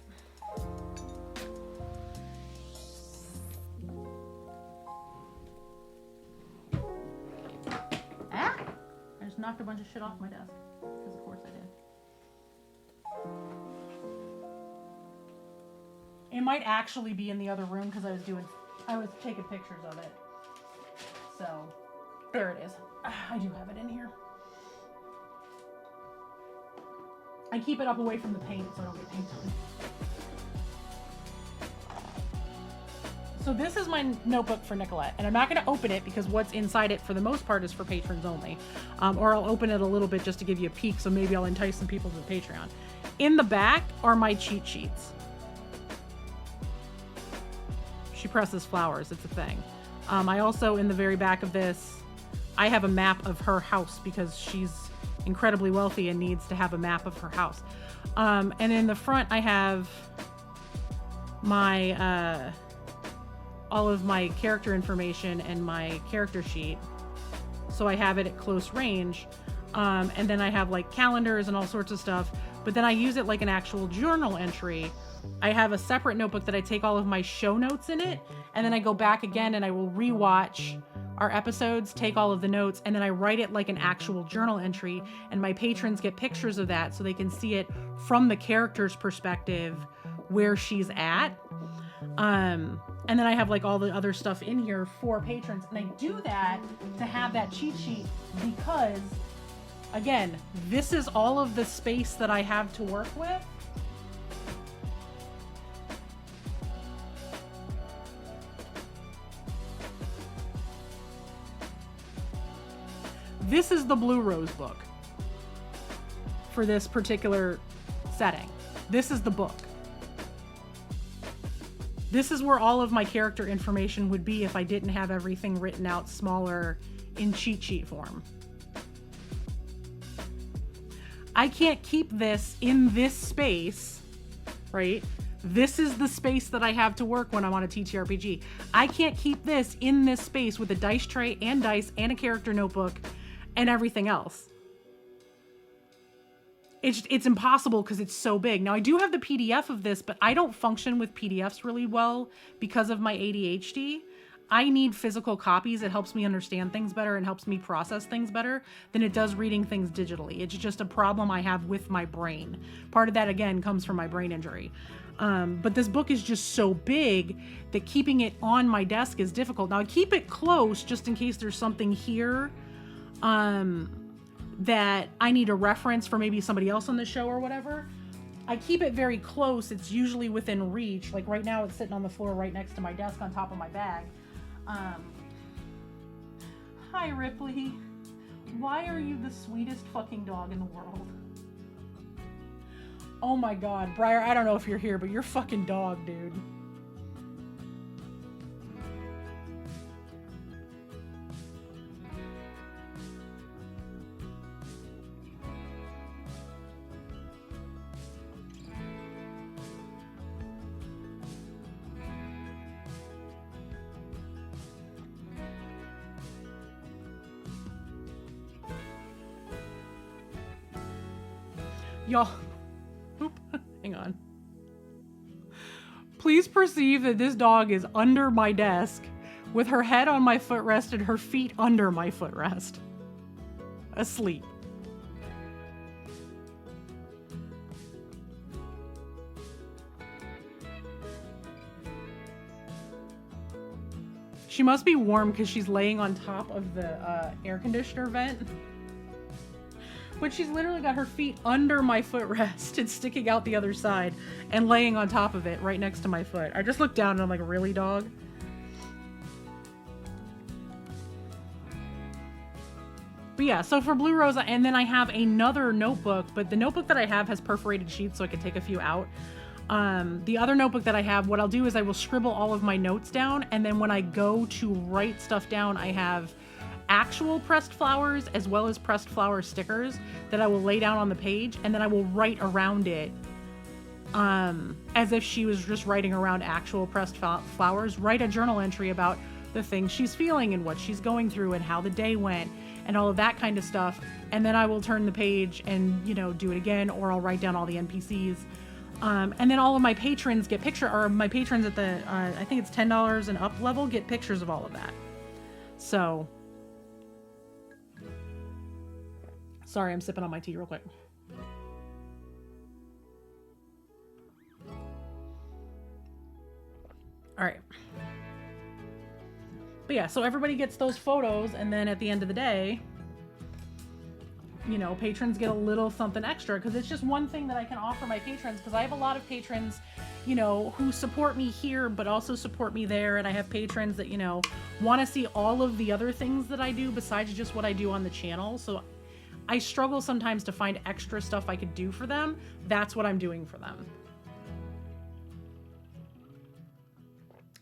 I just knocked a bunch of shit off my desk, because of course I did. It might actually be in the other room because I was taking pictures of it. So, there it is. I do have it in here. I keep it up away from the paint so I don't get paint on it. So this is my notebook for Nicolette, and I'm not going to open it because what's inside it for the most part is for patrons only. Or I'll open it a little bit just to give you a peek, so maybe I'll entice some people to the Patreon. In the back are my cheat sheets. She presses flowers, it's a thing. I also, in the very back of this, I have a map of her house because she's incredibly wealthy and needs to have a map of her house. And in the front I have my all of my character information and my character sheet, so I have it at close range. And then I have like calendars and all sorts of stuff, but then I use it like an actual journal entry. I have a separate notebook that I take all of my show notes in it, and then I go back again and I will rewatch our episodes, take all of the notes, and then I write it like an actual journal entry, and my patrons get pictures of that so they can see it from the character's perspective where she's at. And then I have like all the other stuff in here for patrons, and I do that to have that cheat sheet because, again, this is all of the space that I have to work with. This is the Bluerose book for this particular setting. This is the book. This is where all of my character information would be if I didn't have everything written out smaller in cheat sheet form. I can't keep this in this space, right? This is the space that I have to work when I'm on a TTRPG. I can't keep this in this space with a dice tray and dice and a character notebook and everything else. It's impossible because it's so big. Now I do have the PDF of this, but I don't function with PDFs really well because of my ADHD. I need physical copies. It helps me understand things better and helps me process things better than it does reading things digitally. It's just a problem I have with my brain. Part of that, again, comes from my brain injury. But this book is just so big that keeping it on my desk is difficult. Now I keep it close just in case there's something here that I need a reference for maybe somebody else on the show or whatever. I keep it very close. It's usually within reach. Like right now it's sitting on the floor right next to my desk on top of my bag. Hi Ripley. Why are you the sweetest fucking dog in the world? Oh my god, Briar, I don't know if you're here, but you're fucking dog, dude. Y'all, hang on. Please perceive that this dog is under my desk with her head on my footrest and her feet under my footrest. Asleep. She must be warm because she's laying on top of the air conditioner vent. But she's literally got her feet under my footrest and sticking out the other side and laying on top of it right next to my foot. I just looked down and I'm like, really, dog? But yeah, so for Bluerose, and then I have another notebook, but the notebook that I have has perforated sheets so I can take a few out. The other notebook that I have, what I'll do is I will scribble all of my notes down, and then when I go to write stuff down, I have actual pressed flowers as well as pressed flower stickers that I will lay down on the page, and then I will write around it as if she was just writing around actual pressed flowers. Write a journal entry about the things she's feeling and what she's going through and how the day went and all of that kind of stuff, and then I will turn the page and, you know, do it again, or I'll write down all the NPCs. And then all of my patrons get my patrons at the I think it's $10 and up level get pictures of all of that. So sorry, I'm sipping on my tea real quick. All right. But yeah, so everybody gets those photos, and then at the end of the day, you know, patrons get a little something extra, because it's just one thing that I can offer my patrons, because I have a lot of patrons, you know, who support me here but also support me there, and I have patrons that, you know, want to see all of the other things that I do besides just what I do on the channel. So I struggle sometimes to find extra stuff I could do for them. That's what I'm doing for them.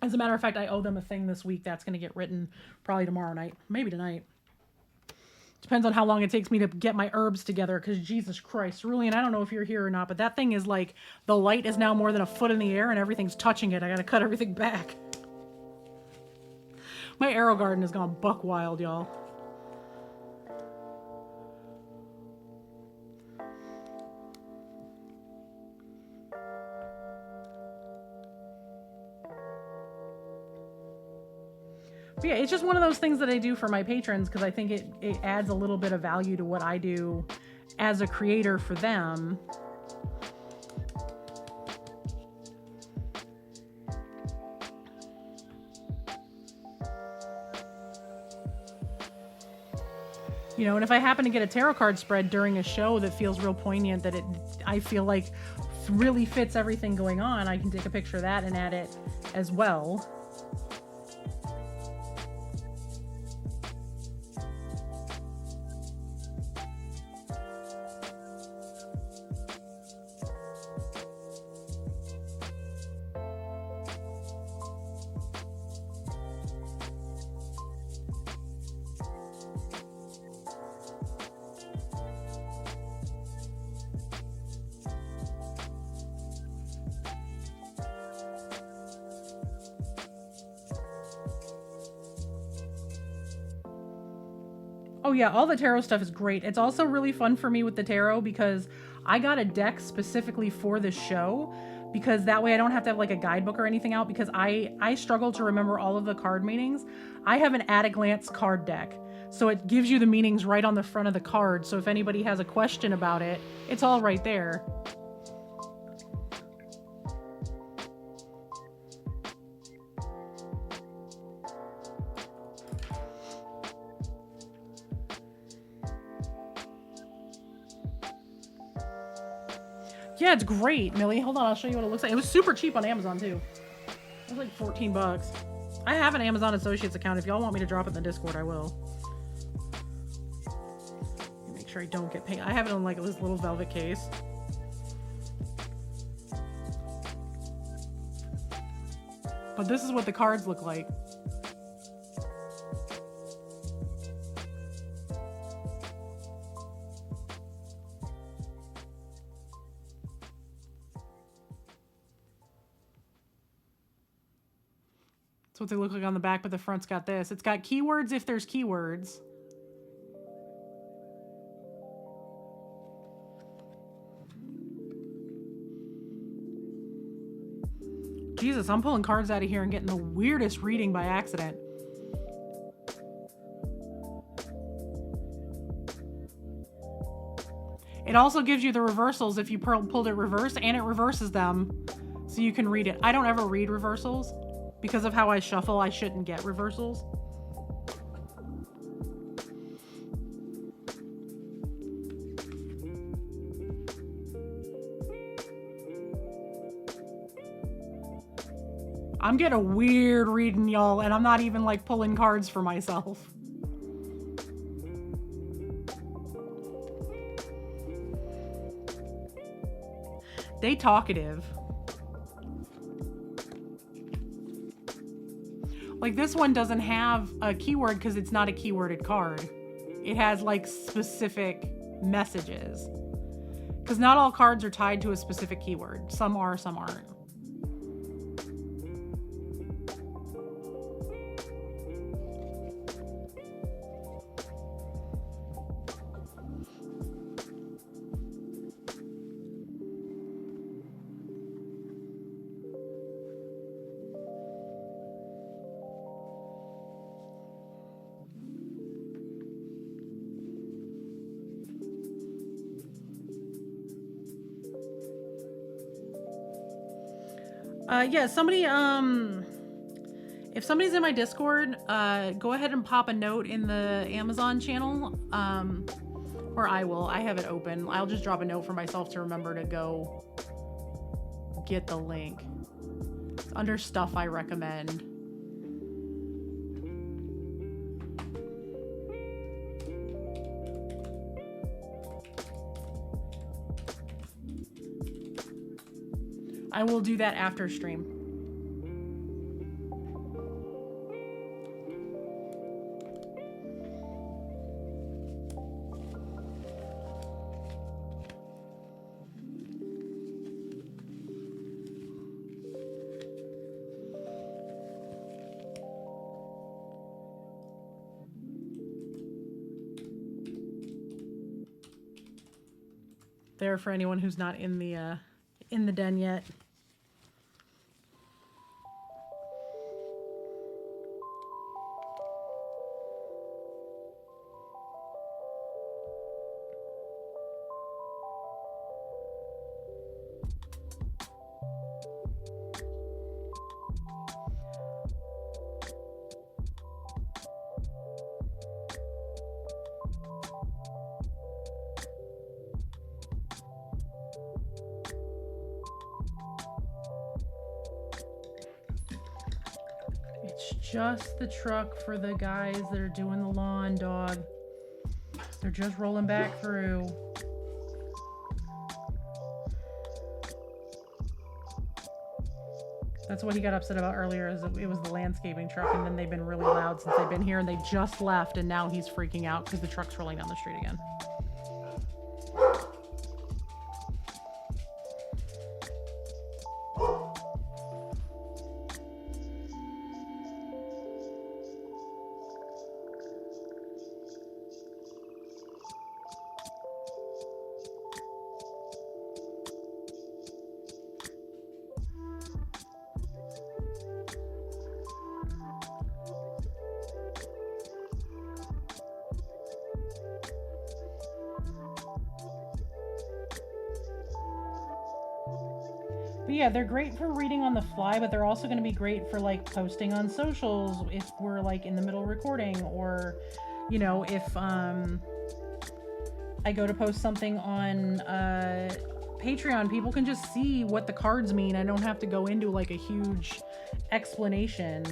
As a matter of fact, I owe them a thing this week that's going to get written probably tomorrow night, maybe tonight. Depends on how long it takes me to get my herbs together, because Jesus Christ, Cerulean, I don't know if you're here or not, but that thing is like, the light is now more than a foot in the air and everything's touching it. I got to cut everything back. My arrow garden has gone buck wild, y'all. But yeah, it's just one of those things that I do for my patrons, because I think it adds a little bit of value to what I do as a creator for them. You know, and if I happen to get a tarot card spread during a show that feels real poignant, that I feel like really fits everything going on, I can take a picture of that and add it as well. Oh yeah, all the tarot stuff is great. It's also really fun for me with the tarot, because I got a deck specifically for this show, because that way I don't have to have like a guidebook or anything out, because I struggle to remember all of the card meanings. I have an at-a-glance card deck, so it gives you the meanings right on the front of the card. So if anybody has a question about it, it's all right there. Yeah, it's great, Millie. Hold on, I'll show you what it looks like. It was super cheap on Amazon, too. It was like 14 bucks. I have an Amazon Associates account. If y'all want me to drop it in the Discord, I will. Make sure I don't get paid. I have it in like this little velvet case. But this is what the cards look like. What they look like on the back, but the front's got this. It's got keywords if there's keywords. Jesus, I'm pulling cards out of here and getting the weirdest reading by accident. It also gives you the reversals if you pulled it reverse, and it reverses them so you can read it. I don't ever read reversals. Because of how I shuffle, I shouldn't get reversals. I'm getting a weird reading, y'all, and I'm not even like pulling cards for myself. They talkative. Like this one doesn't have a keyword because it's not a keyworded card. It has like specific messages. Because not all cards are tied to a specific keyword. Some are, some aren't. Yeah, somebody, if somebody's in my Discord, go ahead and pop a note in the Amazon channel, Or I will. I have it open. I'll just drop a note for myself to remember to go get the link. It's under stuff I recommend. I will do that after stream. There for anyone who's not in the den yet. Just the truck for the guys that are doing the lawn, dog. They're just rolling back through. That's what he got upset about earlier, is it was the landscaping truck, and then they've been really loud since they've been here, and they just left, and now he's freaking out because the truck's rolling down the street again. But yeah, they're great for reading on the fly, but they're also going to be great for like posting on socials if we're like in the middle of recording, or, you know, if I go to post something on Patreon, people can just see what the cards mean. I don't have to go into like a huge explanation.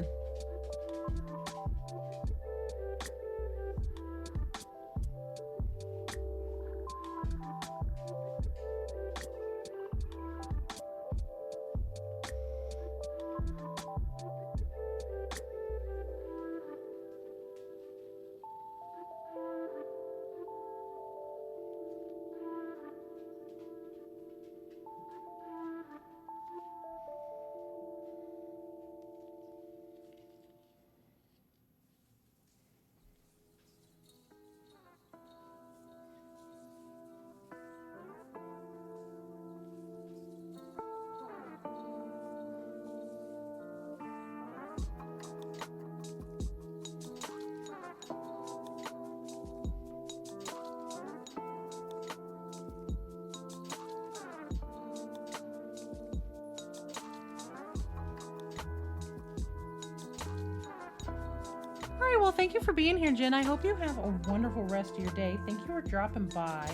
Well, thank you for being here, Jen. I hope you have a wonderful rest of your day. Thank you for dropping by.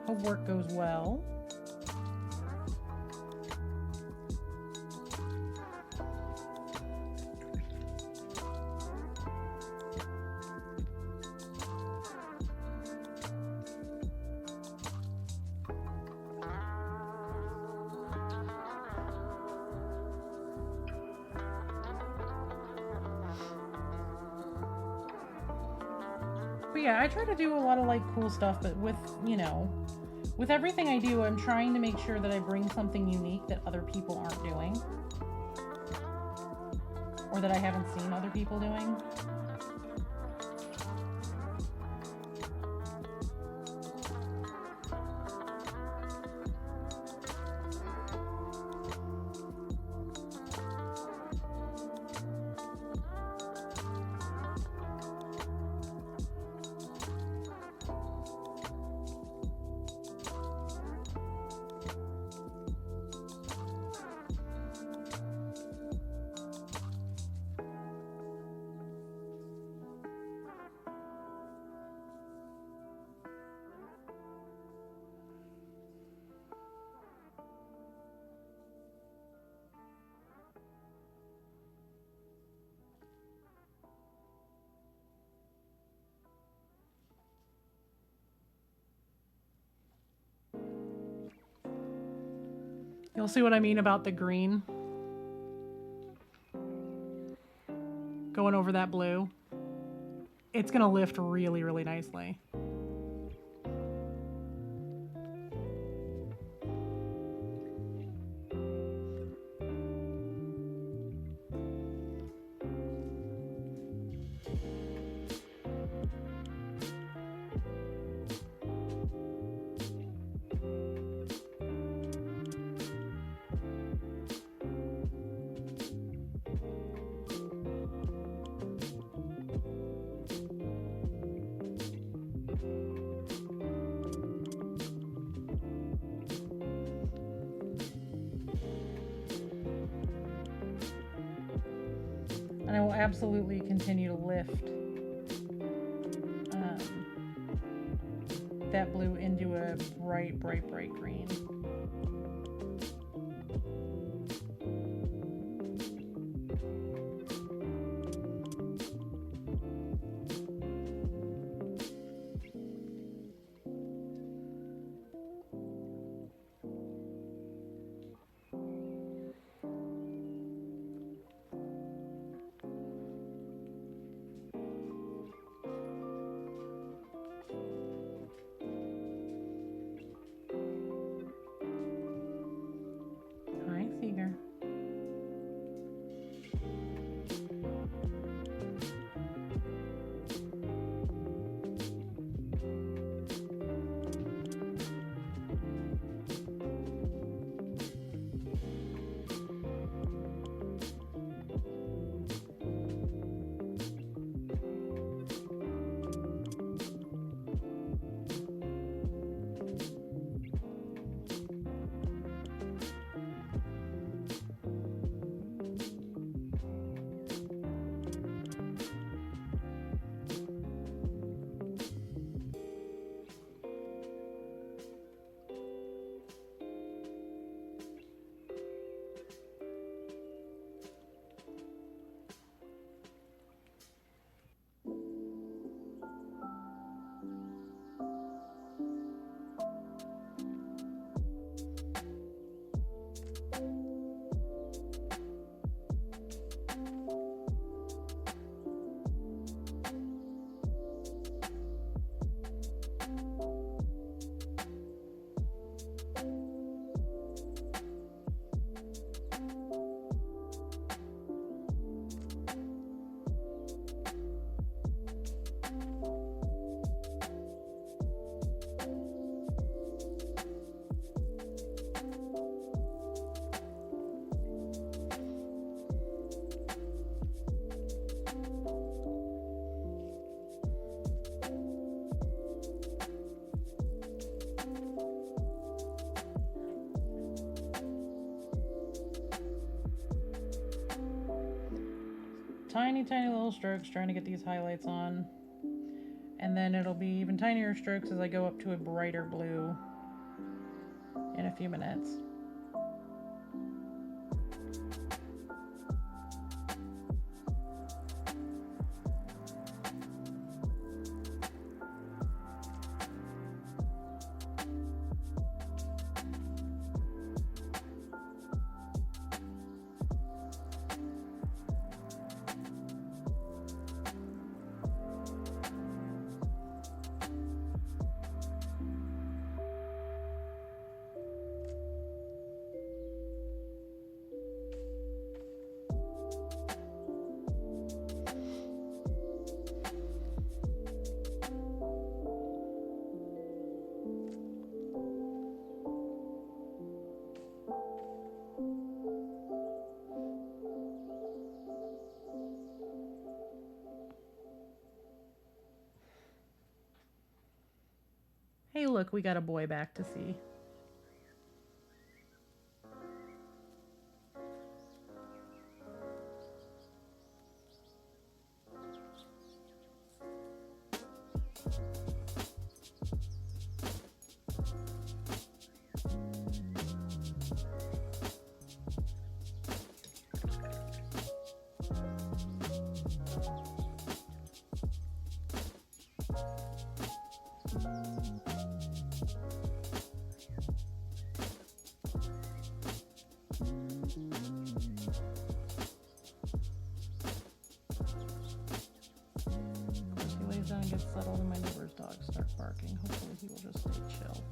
Hope work goes well. But yeah, I try to do a lot of like cool stuff, but with, you know, with everything I do, I'm trying to make sure that I bring something unique that other people aren't doing, or that I haven't seen other people doing. You'll see what I mean about the green going over that blue. It's gonna lift really, really nicely. And I will absolutely continue to lift that blue into a bright, bright, bright green. Tiny, tiny little strokes trying to get these highlights on. And then it'll be even tinier strokes as I go up to a brighter blue in a few minutes. Hey, look, we got a boy back to see. gets settled and my neighbor's dogs start barking. Hopefully he will just stay chill.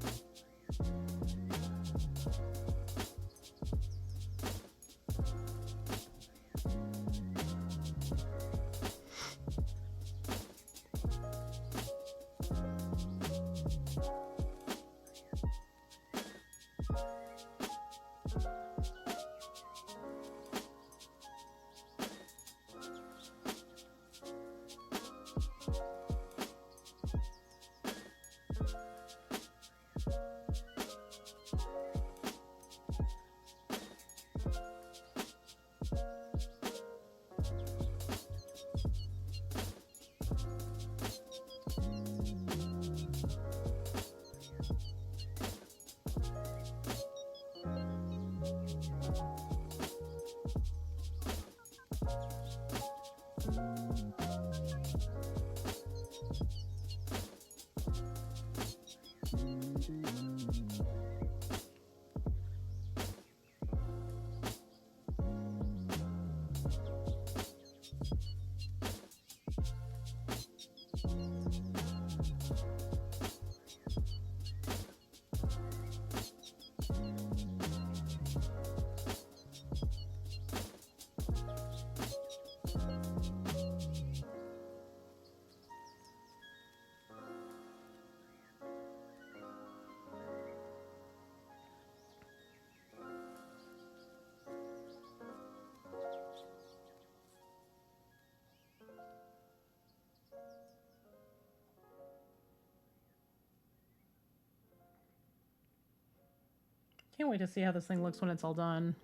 Can't wait to see how this thing looks when it's all done.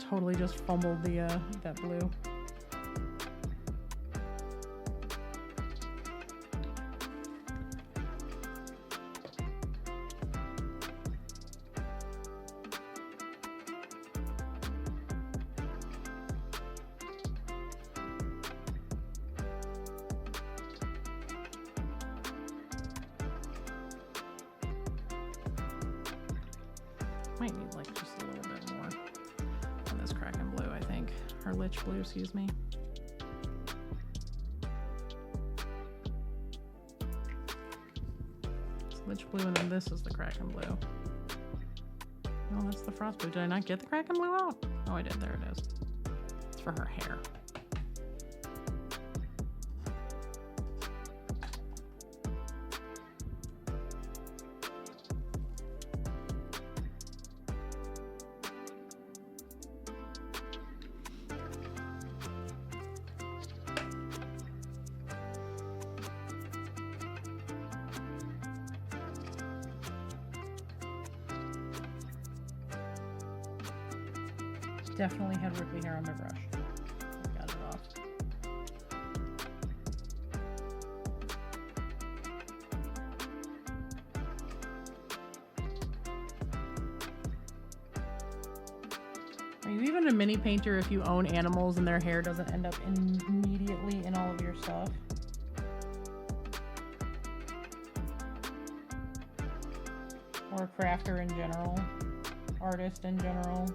Totally just fumbled the that blue. Might need like just a little bit more on this Kraken blue, I think. Or Lich blue, excuse me. It's Lich blue and then this is the Kraken blue. Oh, that's the frost blue. Did I not get the Kraken blue out? Oh, I did. There it is. It's for her hair. Definitely had ripply hair on my brush. Got it off. Are you even a mini painter if you own animals and their hair doesn't end up immediately in all of your stuff? Or a crafter in general? Artist in general?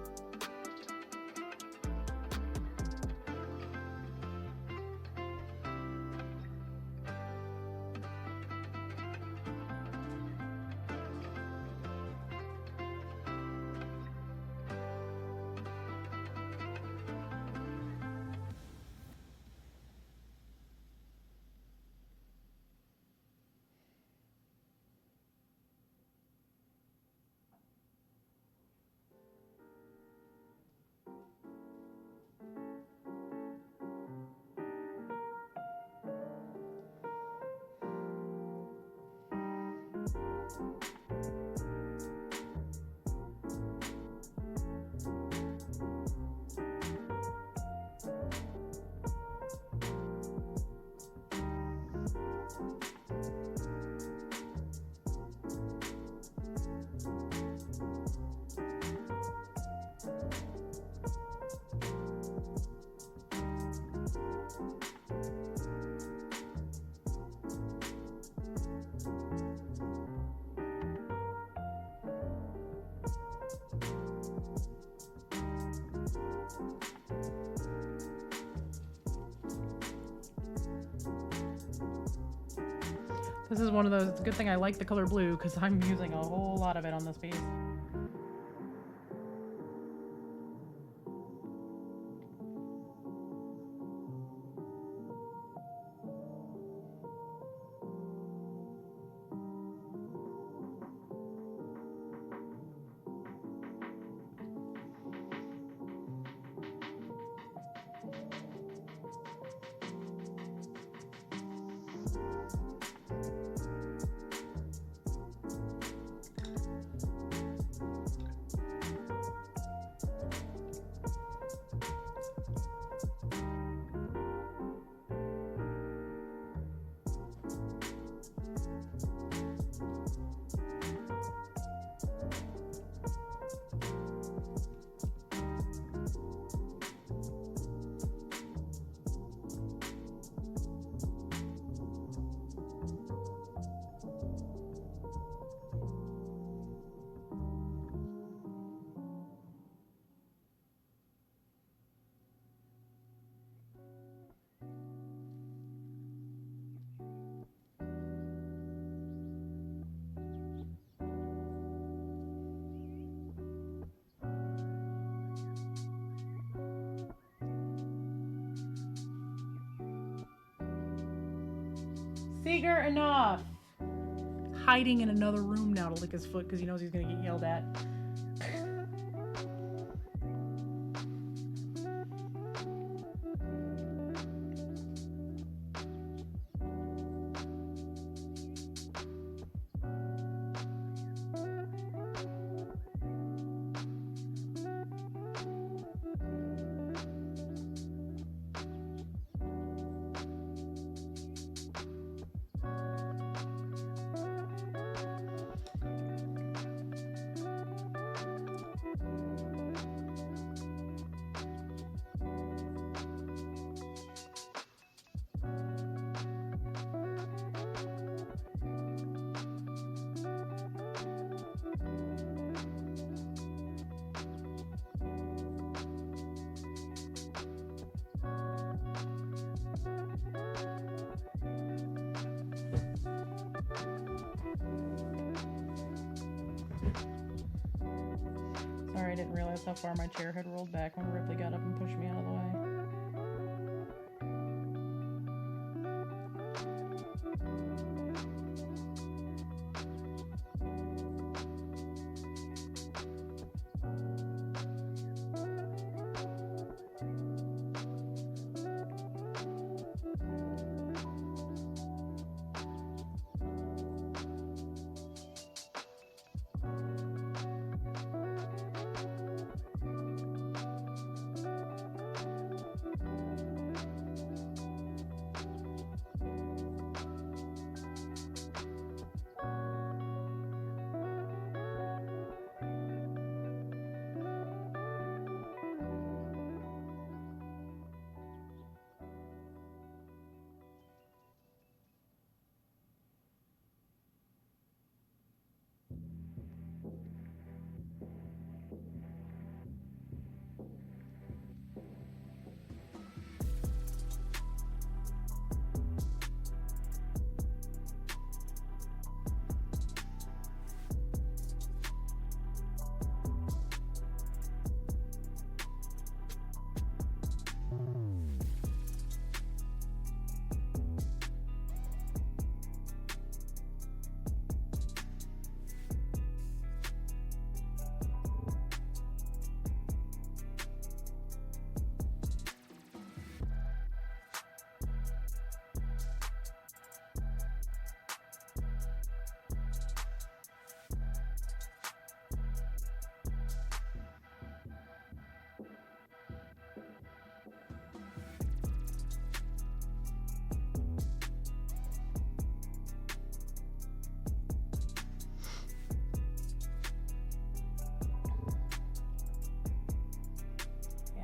This is one of those, it's a good thing I like the color blue because I'm using a whole lot of it on this piece. Seeger, enough! Hiding in another room now to lick his foot because he knows he's gonna get yelled at. Sorry, I didn't realize how far my chair had rolled back when Ripley got up and pushed me out of the way.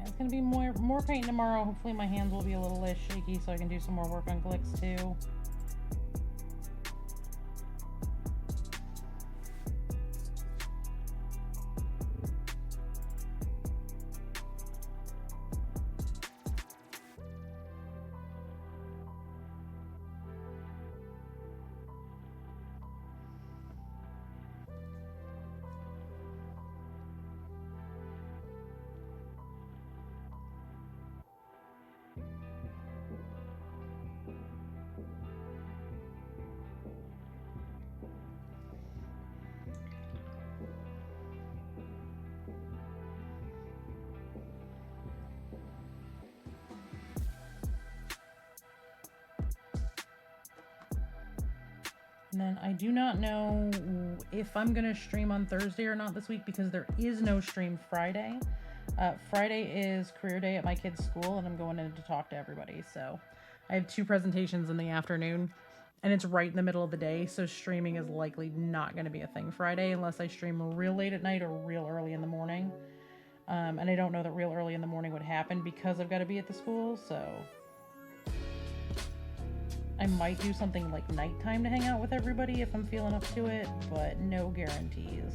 It's gonna be more painting tomorrow. Hopefully my hands will be a little less shaky so I can do some more work on Glicks too. And then I do not know if I'm going to stream on Thursday or not this week because there is no stream Friday. Friday is career day at my kid's school, and I'm going in to talk to everybody. So I have 2 presentations in the afternoon, and it's right in the middle of the day, so streaming is likely not going to be a thing Friday unless I stream real late at night or real early in the morning. And I don't know that real early in the morning would happen because I've got to be at the school, so I might do something like nighttime to hang out with everybody if I'm feeling up to it, but no guarantees.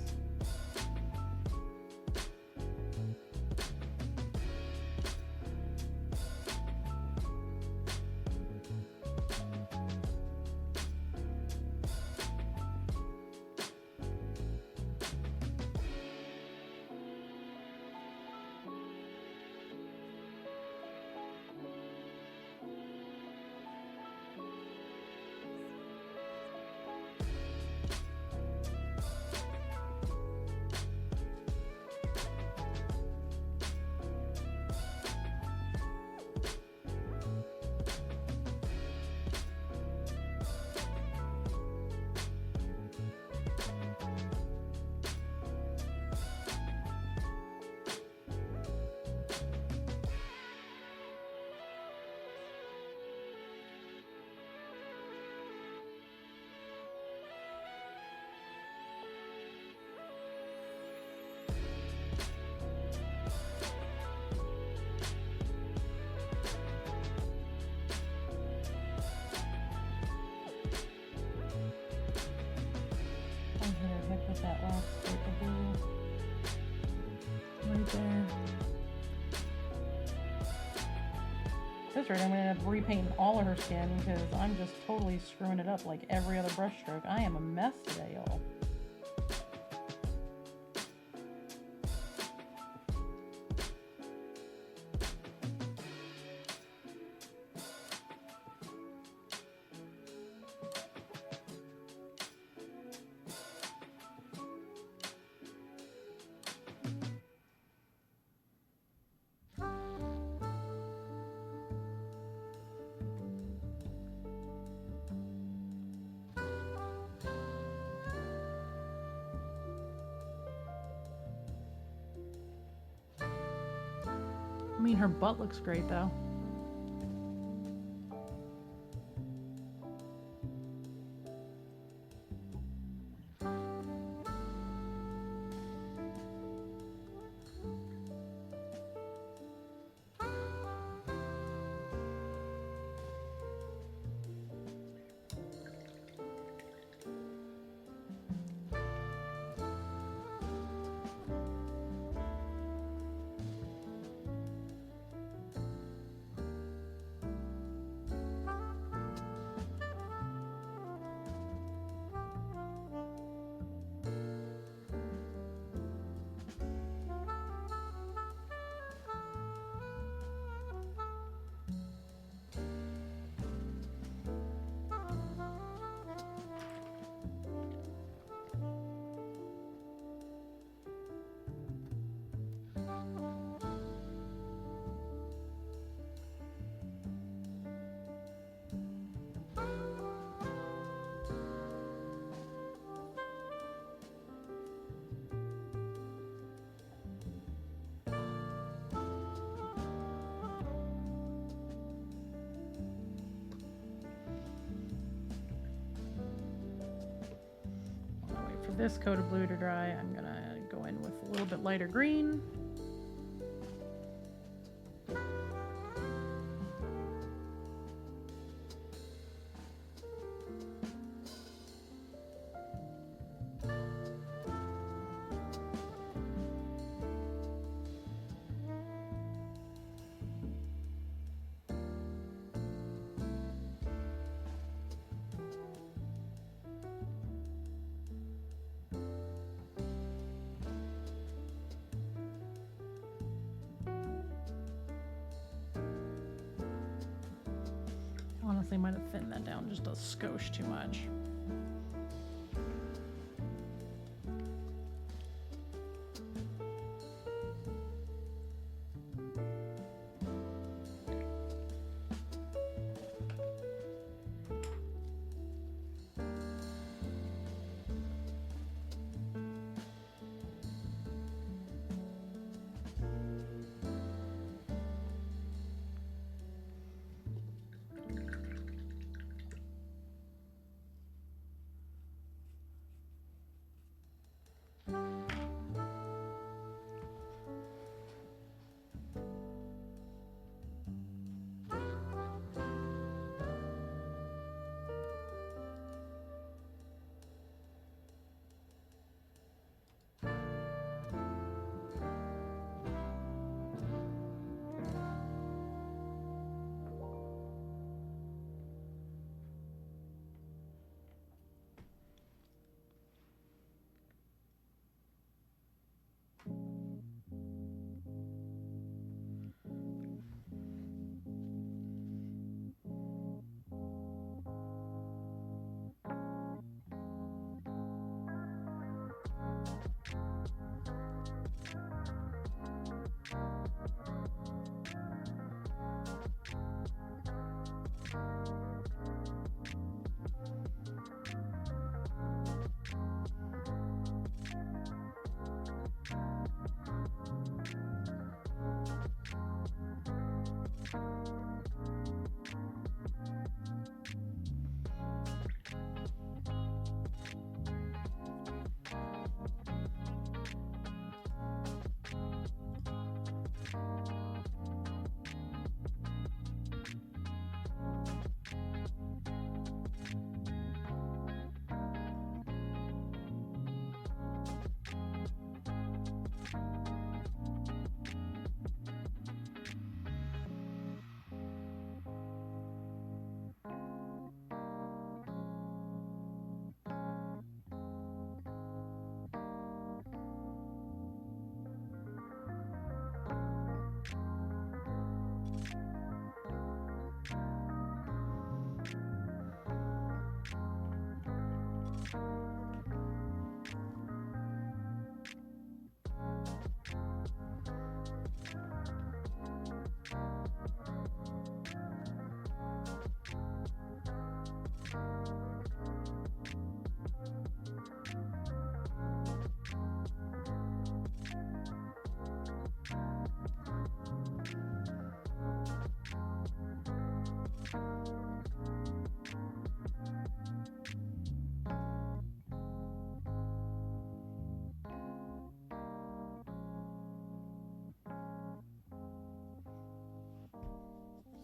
With that last stripe of blue right there. That's right, I'm going to end up repainting all of her skin because I'm just totally screwing it up like every other brush stroke. I am a mess today, y'all. I mean, her butt looks great, though. For this coat of blue to dry, I'm gonna go in with a little bit lighter green. Honestly, might have thinned that down just a skosh too much.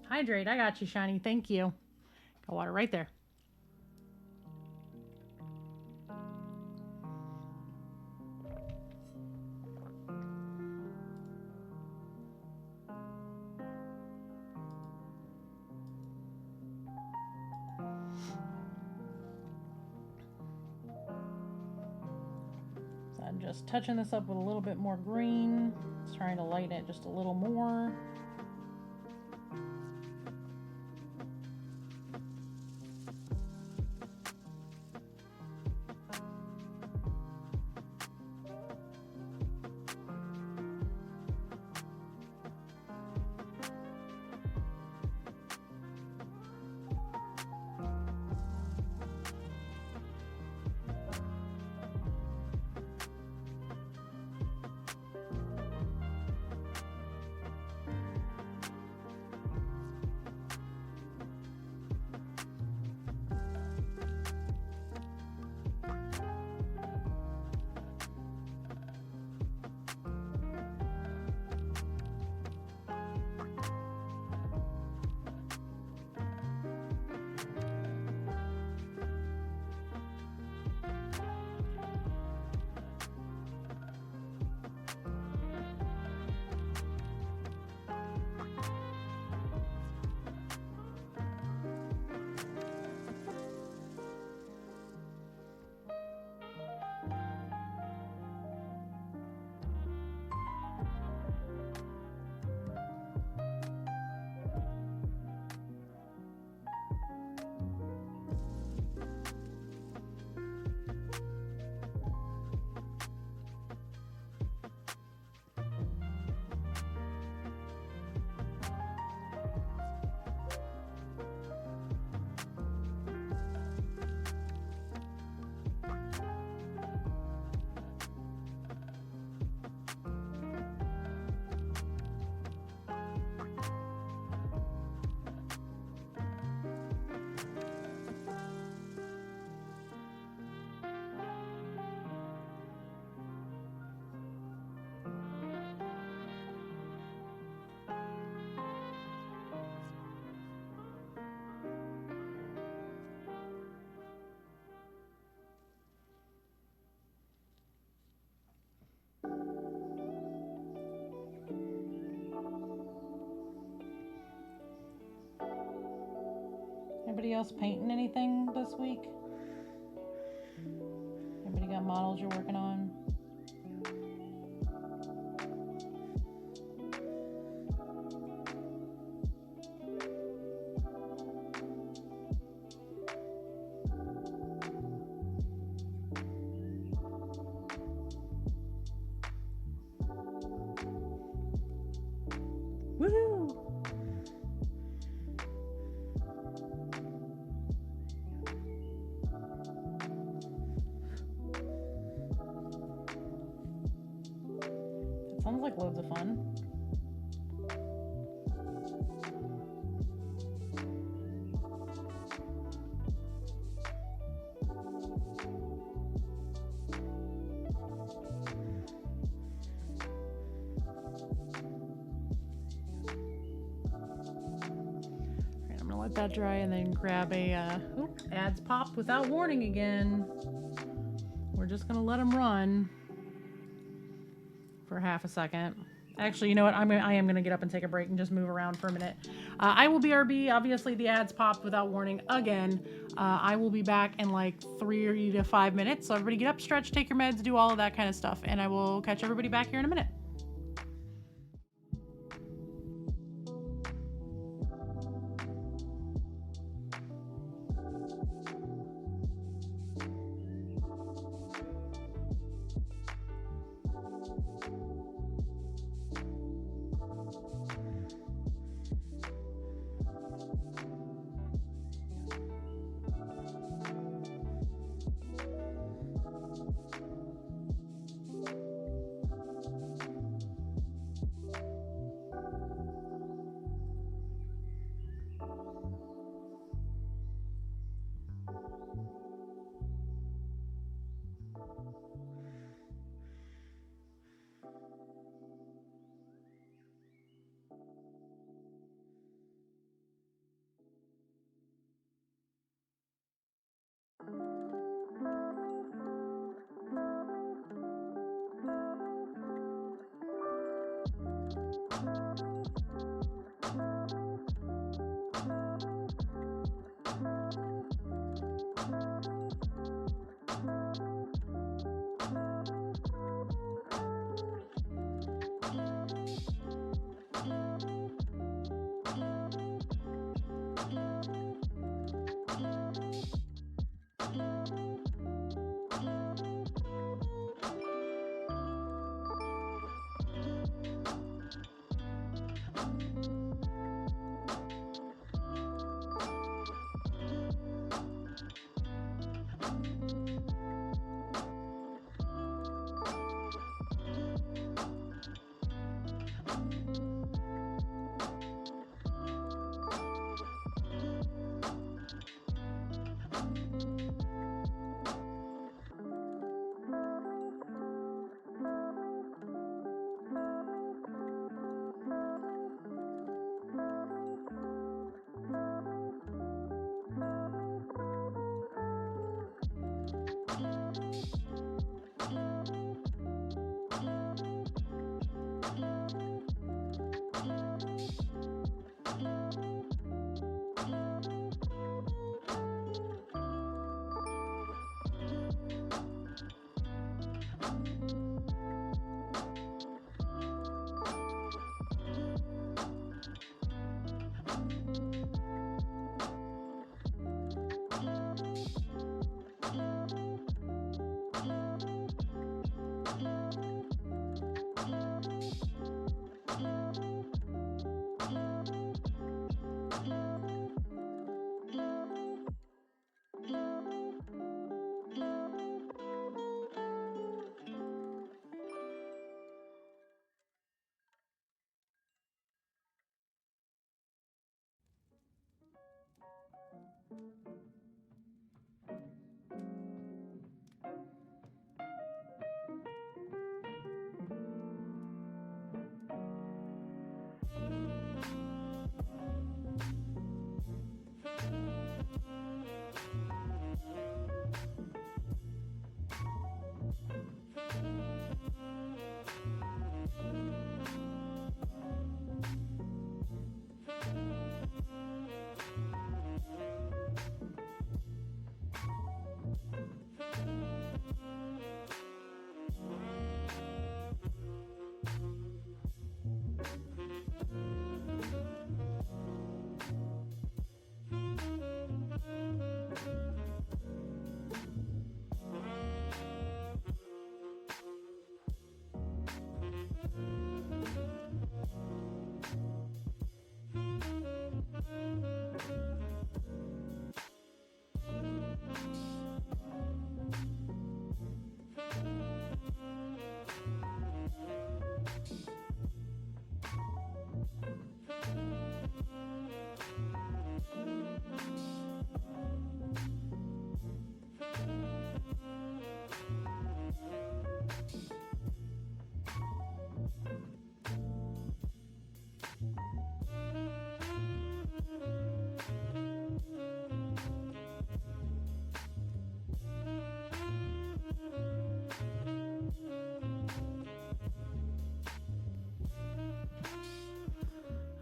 Hydrate. I got you, Shiny. Thank you. Got water right there. So I'm just touching this up with a little bit more green. Just trying to lighten it just a little more. Anybody else painting anything this week? Anybody got models you're working on? Sounds like loads of fun. Let that dry and then grab a ads pop without warning again. We're just gonna let them run for half a second. Actually, you know what? I am gonna get up and take a break and just move around for a minute. I will BRB. Obviously, the ads popped without warning again. I will be back in like 3 to 5 minutes. So everybody get up, stretch, take your meds, do all of that kind of stuff, and I will catch everybody back here in a minute.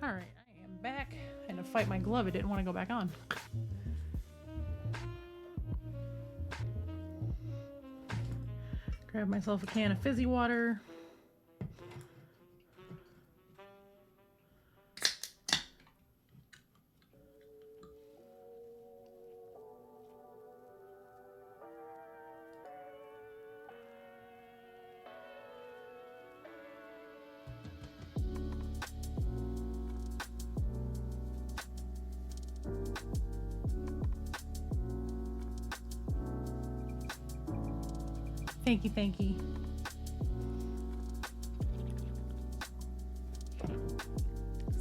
All right, I am back. I had to fight my glove. It didn't want to go back on. Grab myself a can of fizzy water. Thank you, thank you.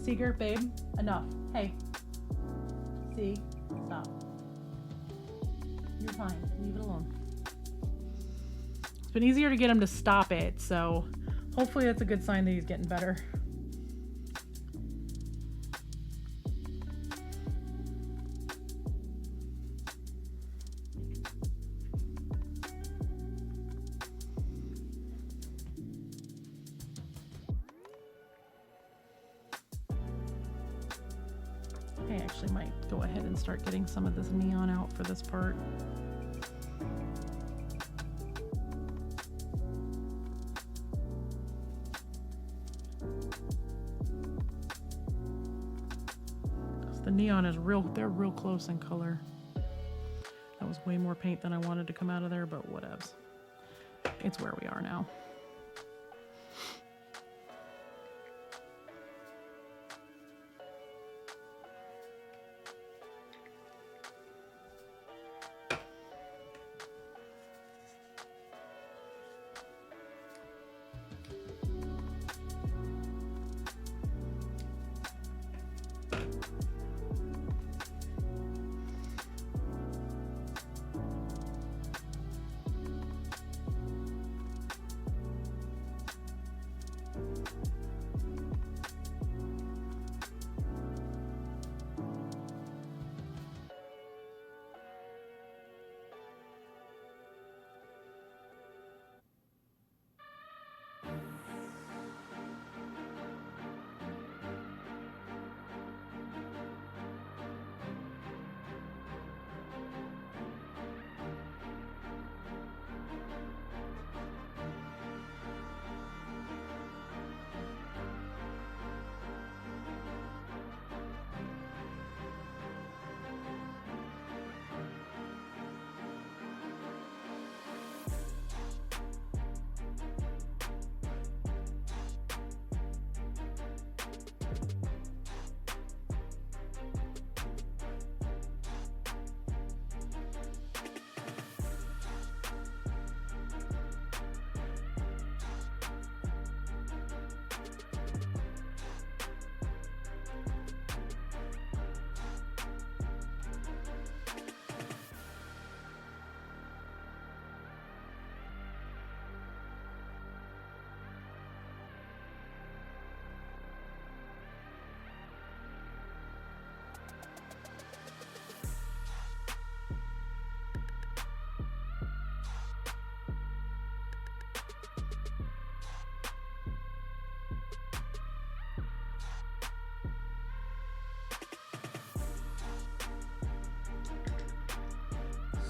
Seeger, babe, enough. Hey. See? Stop. You're fine. Leave it alone. It's been easier to get him to stop it, so hopefully that's a good sign that he's getting better. I actually might go ahead and start getting some of this neon out for this part. The neon is they're real close in color. That was way more paint than I wanted to come out of there, but whatevs. It's where we are now.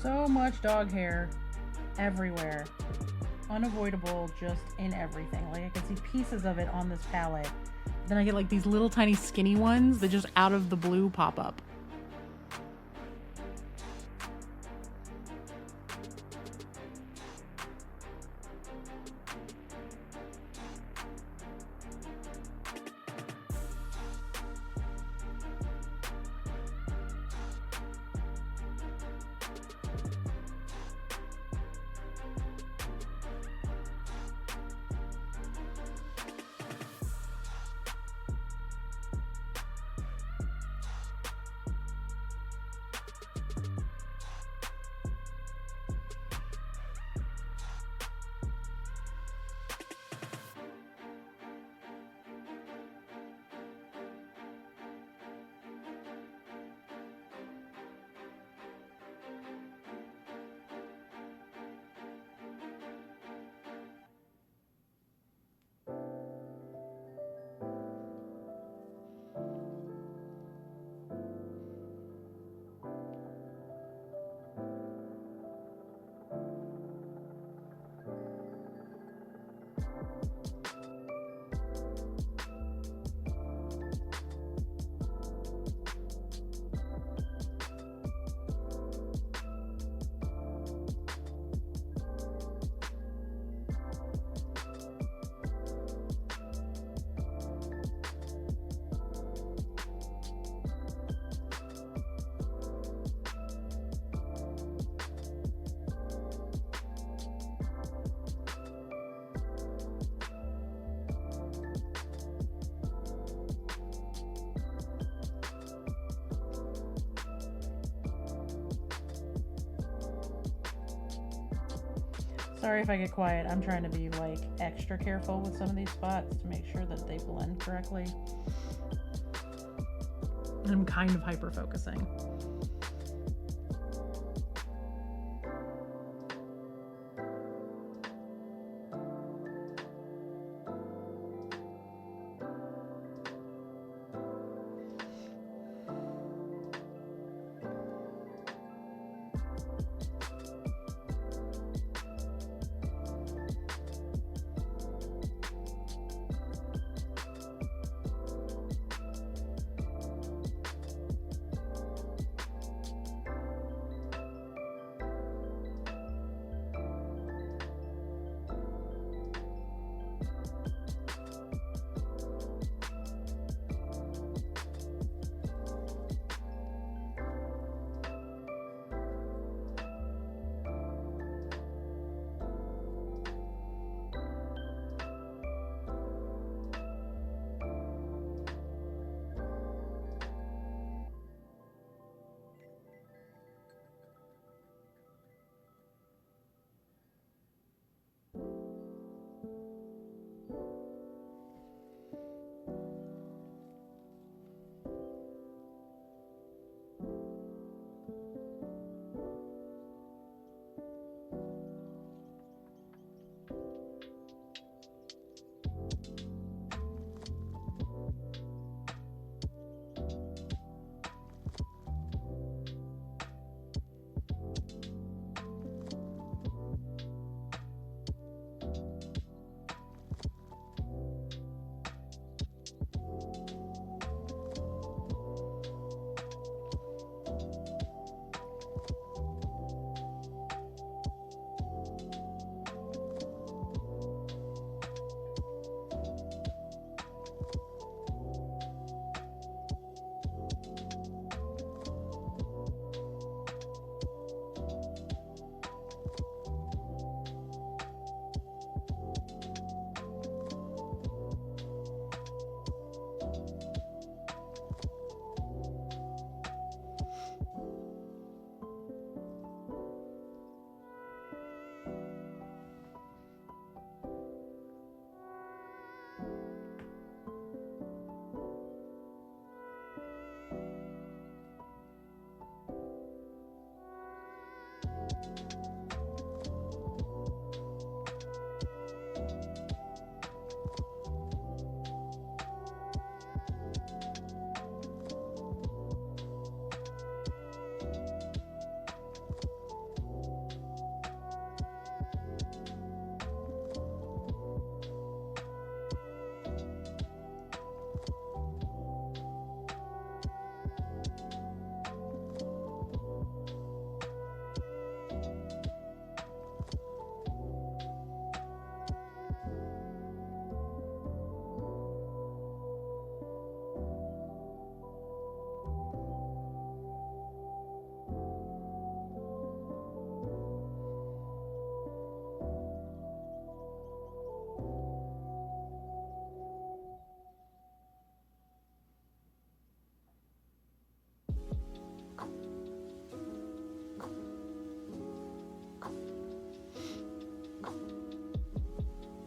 So much dog hair everywhere. Unavoidable, just in everything. Like I can see pieces of it on this palette. Then I get like these little tiny skinny ones that just out of the blue pop up. Sorry if I get quiet. I'm trying to be like extra careful with some of these spots to make sure that they blend correctly. And I'm kind of hyper focusing.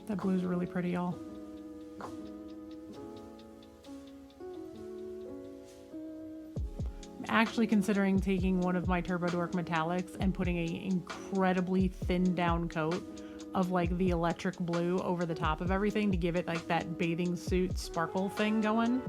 That blue's really pretty, y'all. I'm actually considering taking one of my Turbo Dork metallics and putting an incredibly thinned down coat of like the electric blue over the top of everything to give it like that bathing suit sparkle thing going.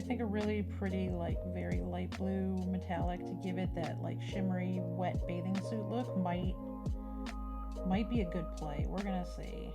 think a really pretty, like very light blue metallic to give it that like shimmery wet bathing suit look might be a good play. We're gonna see.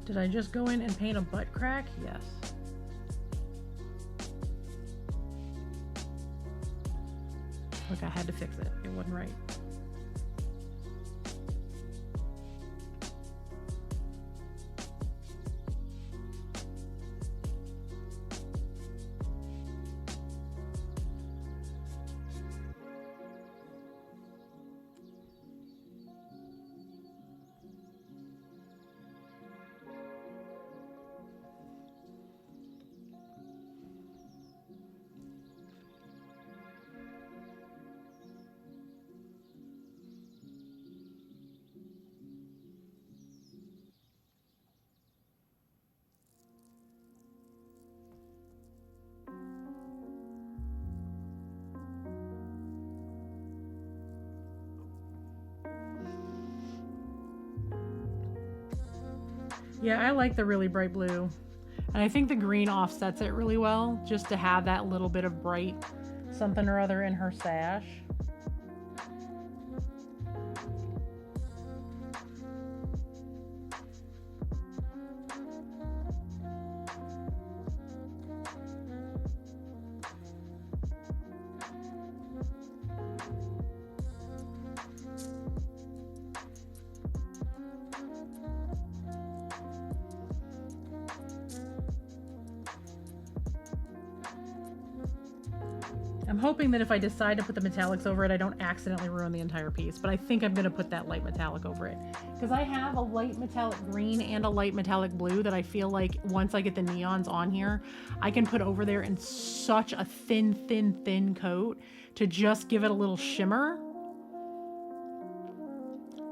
Did I just go in and paint a butt crack? Yes. Look, I had to fix it. It wasn't right. Yeah, I like the really bright blue. And I think the green offsets it really well, just to have that little bit of bright something or other in her sash. I'm hoping that if I decide to put the metallics over it, I don't accidentally ruin the entire piece, but I think I'm going to put that light metallic over it. Because I have a light metallic green and a light metallic blue that I feel like once I get the neons on here, I can put over there in such a thin coat to just give it a little shimmer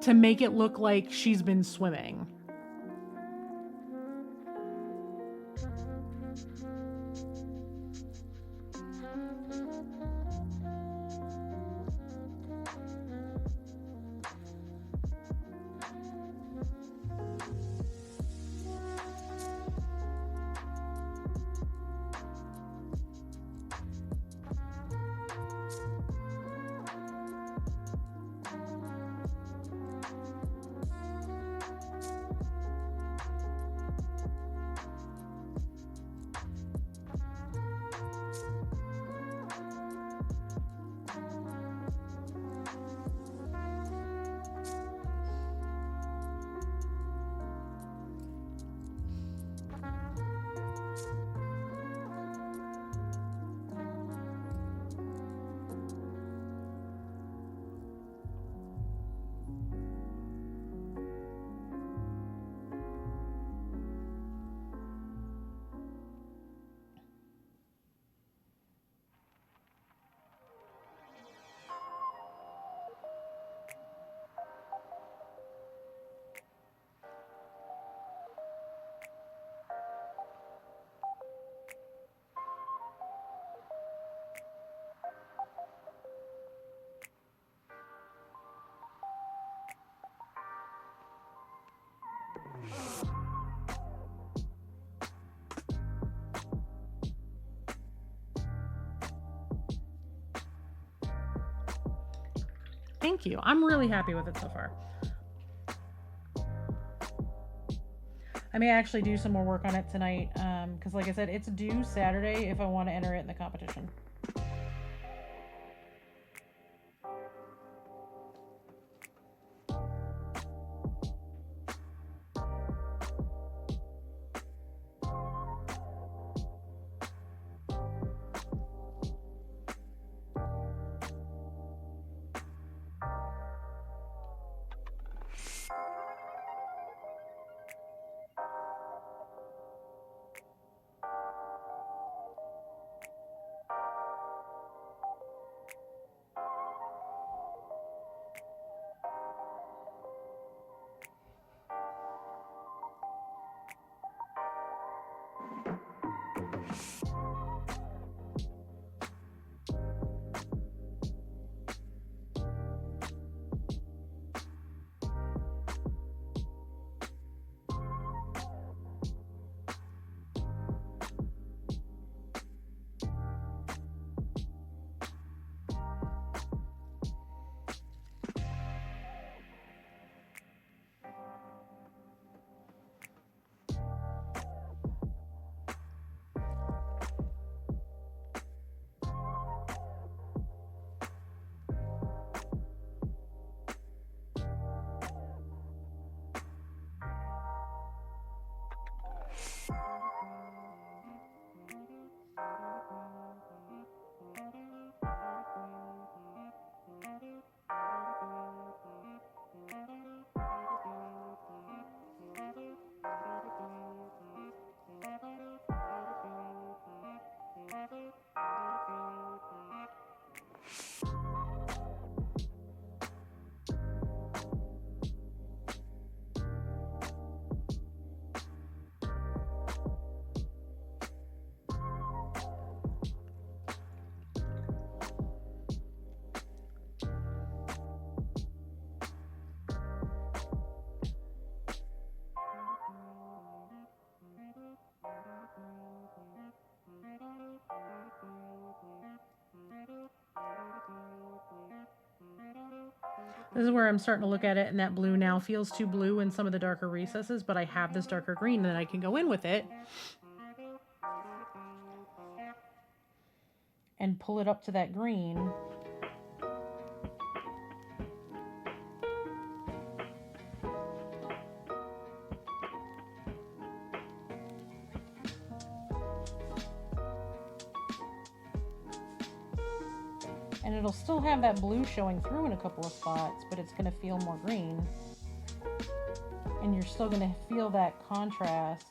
to make it look like she's been swimming. Thank you. I'm really happy with it so far. I may actually do some more work on it tonight because like I said, it's due Saturday if I want to enter it in the competition. This is where I'm starting to look at it, and that blue now feels too blue in some of the darker recesses, but I have this darker green that I can go in with it and pull it up to that green. And it'll still have that blue showing through in a couple of spots, but it's going to feel more green. And you're still going to feel that contrast.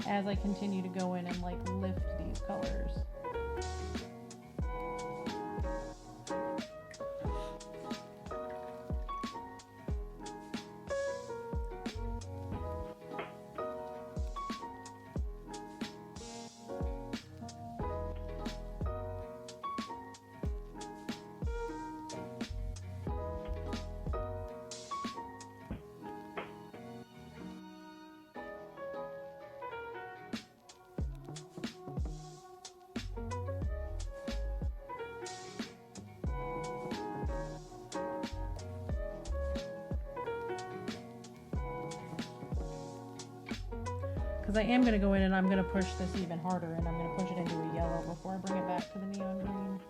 As I continue to go in and like lift these colors. Because I am going to go in and I'm going to push this even harder, and I'm going to push it into a yellow before I bring it back to the neon green.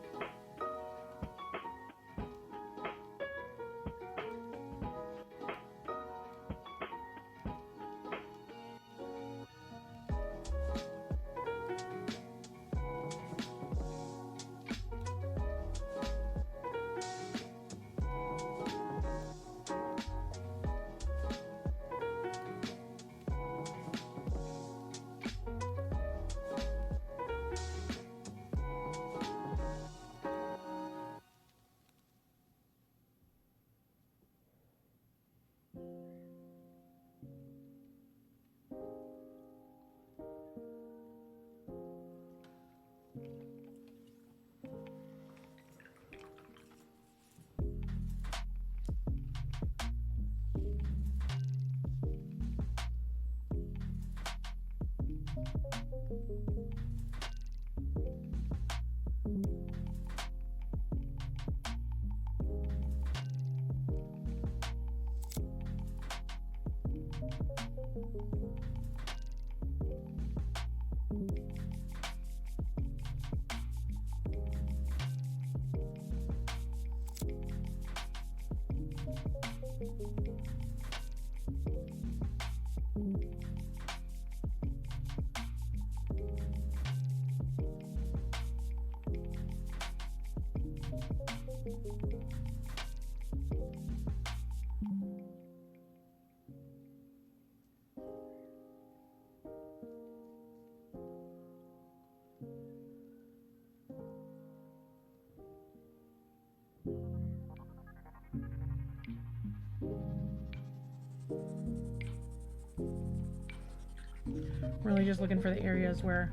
Really just looking for the areas where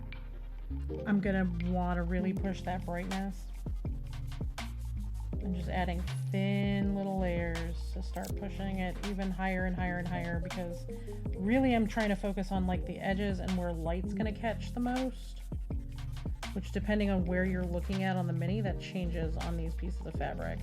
I'm gonna want to really push that brightness. And just adding thin little layers to start pushing it even higher and higher and higher, because really I'm trying to focus on like the edges and where light's gonna catch the most, which depending on where you're looking at on the mini, that changes on these pieces of fabric.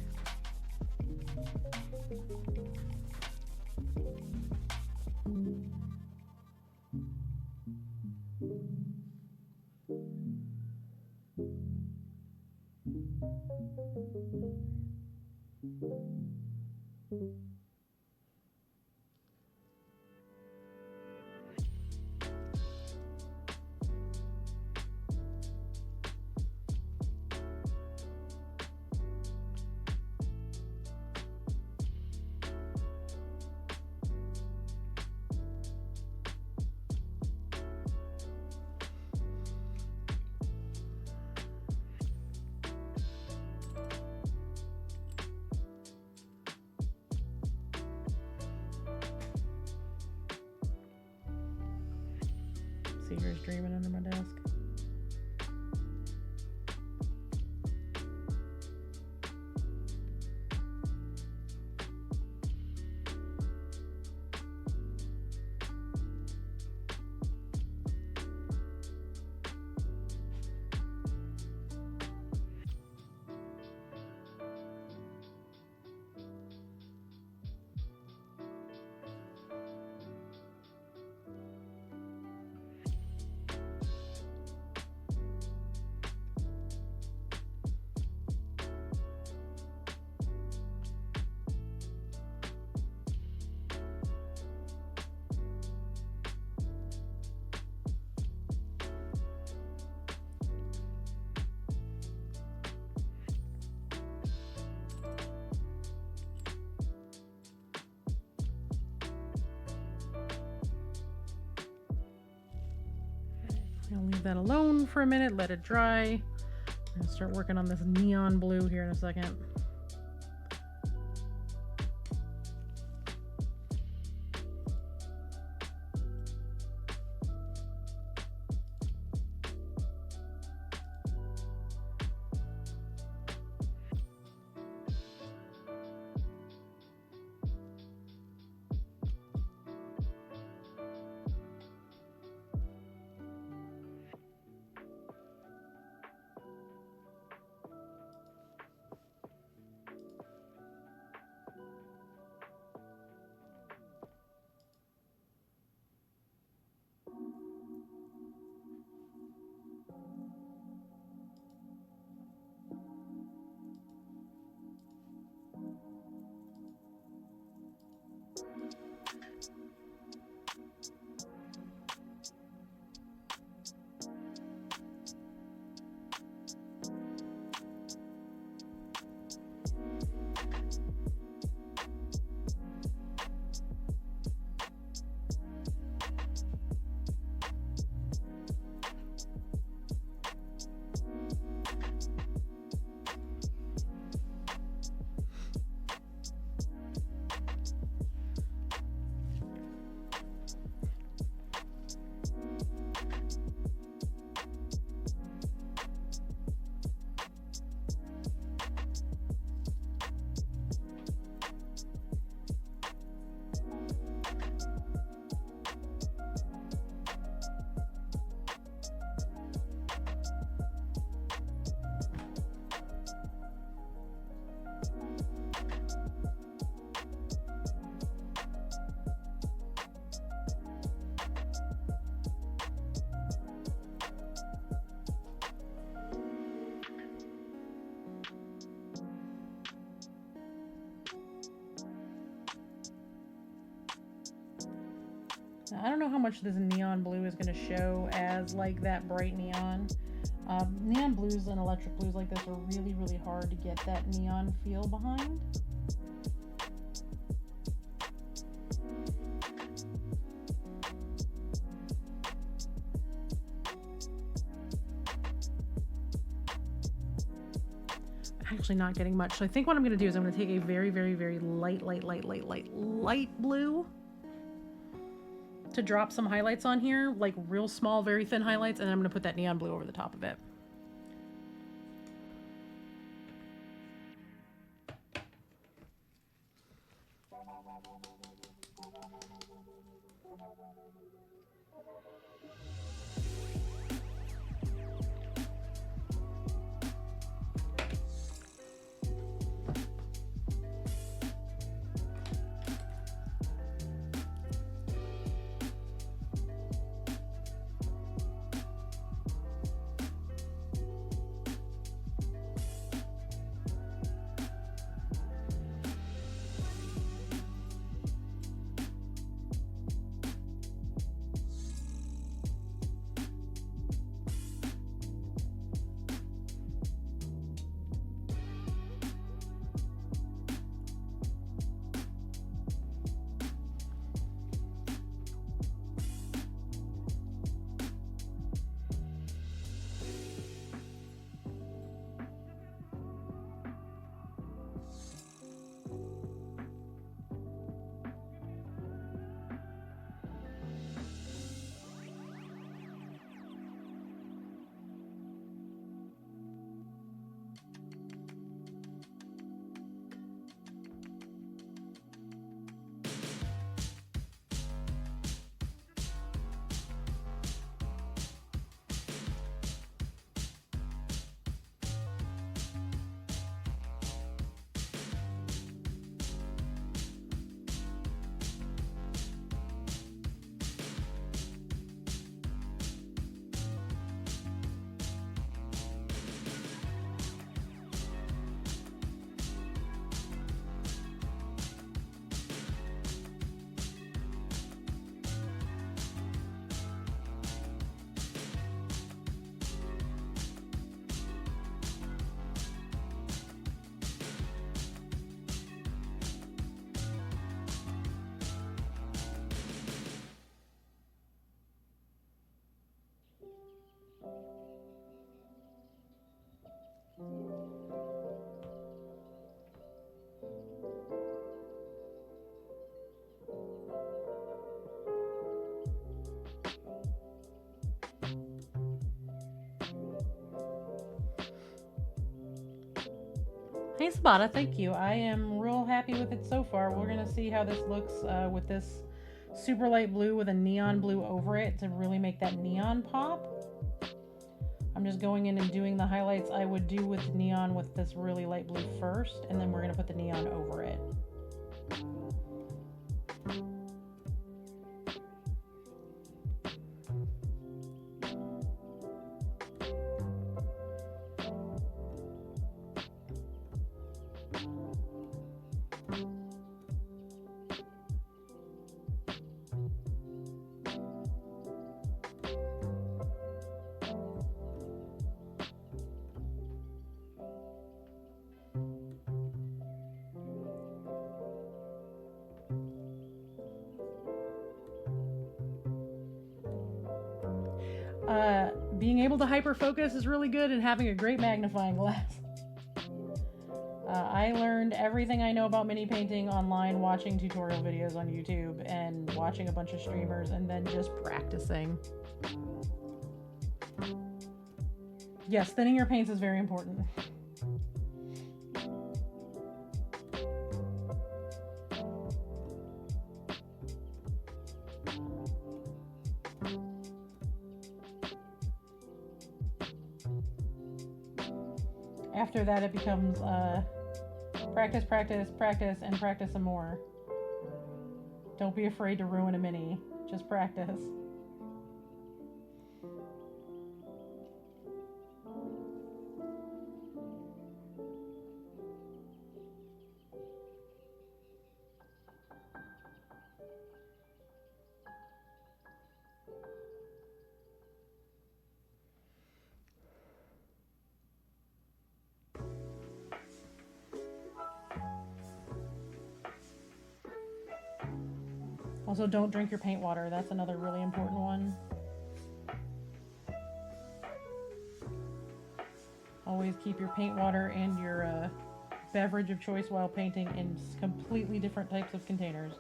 Seeger's dreaming under my desk. I'll leave that alone for a minute, let it dry. I'll start working on this neon blue here in a second. I don't know how much this neon blue is going to show as like that bright neon. Neon blues and electric blues like this are really, really hard to get that neon feel behind. Actually not getting much. So I think what I'm going to do is I'm going to take a very, very, very light blue to drop some highlights on here, like real small, very thin highlights, and then I'm going to put that neon blue over the top of it. Hey Sabata, thank you. I am real happy with it so far. We're gonna see how this looks with this super light blue with a neon blue over it to really make that neon pop. I'm just going in and doing the highlights I would do with neon with this really light blue first, and then we're gonna put the neon over it. Being able to hyper focus is really good, and having a great magnifying glass. I learned everything I know about mini painting online, watching tutorial videos on YouTube and watching a bunch of streamers, and then just practicing. Yes, thinning your paints is very important. After that, it becomes practice, practice, practice, and practice some more. Don't be afraid to ruin a mini. Just practice. Also, don't drink your paint water. That's another really important one. Always keep your paint water and your beverage of choice while painting in completely different types of containers.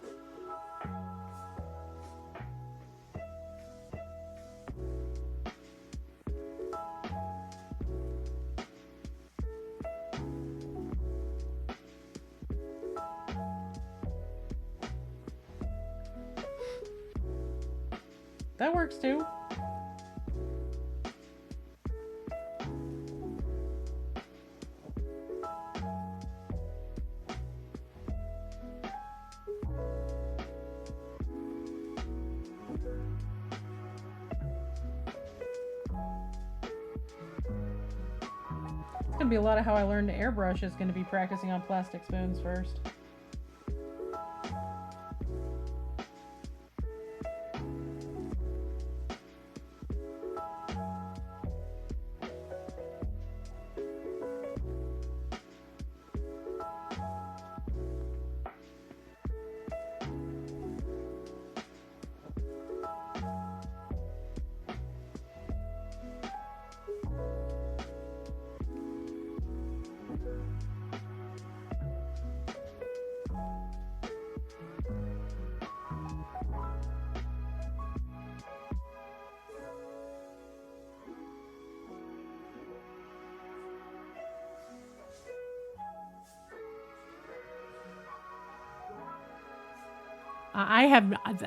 That works too. It's gonna be a lot of how I learned to airbrush is gonna be practicing on plastic spoons first.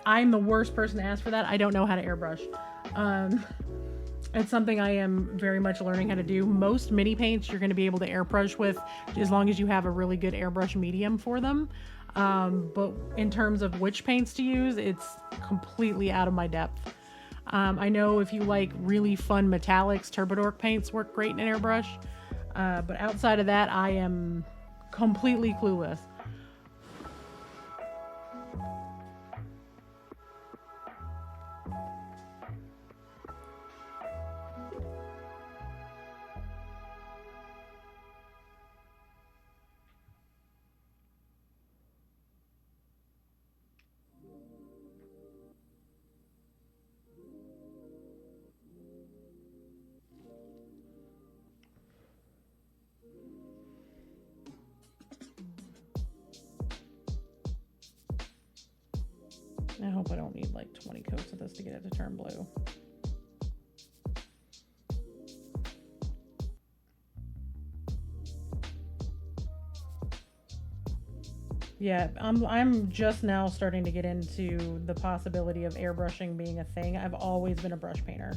I'm the worst person to ask for that. I don't know how to airbrush. It's something I am very much learning how to do. Most mini paints you're going to be able to airbrush with as long as you have a really good airbrush medium for them. But in terms of which paints to use, it's completely out of my depth. I know if you like really fun metallics, Turbodork paints work great in an airbrush. But outside of that, I am completely clueless. I hope I don't need like 20 coats of this to get it to turn blue. Yeah, I'm just now starting to get into the possibility of airbrushing being a thing. I've always been a brush painter.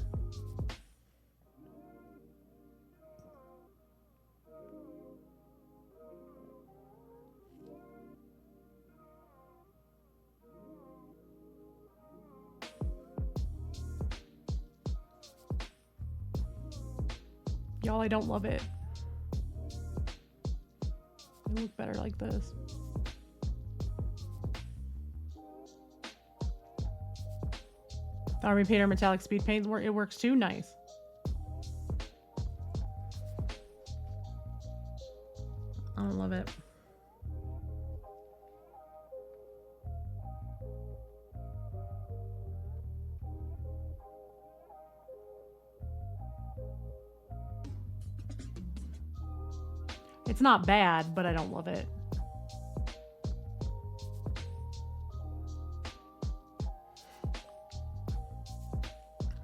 Y'all, I don't love it. It look better like this. Army Painter Metallic Speed Paint, it works too. Nice. I don't love it. It's not bad, but I don't love it.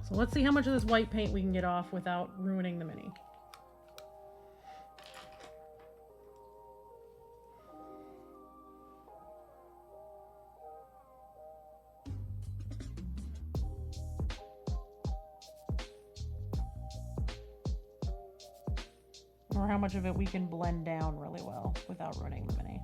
So let's see how much of this white paint we can get off without ruining the mini. Or how much of it we can blend down really well without ruining the mini.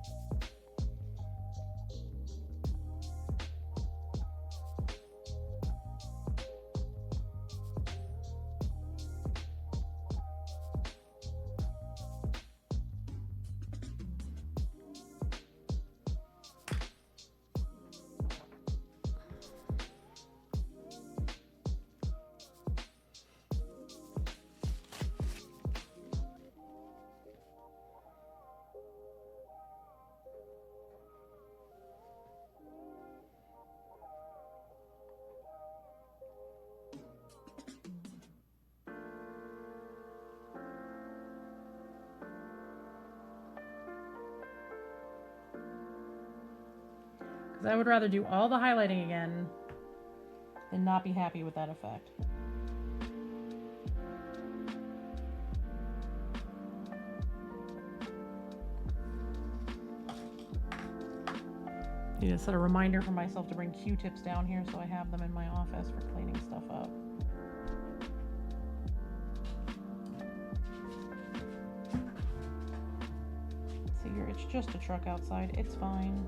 I would rather do all the highlighting again than not be happy with that effect. Need to set a reminder for myself to bring Q-tips down here so I have them in my office for cleaning stuff up. See here, it's just a truck outside. It's fine.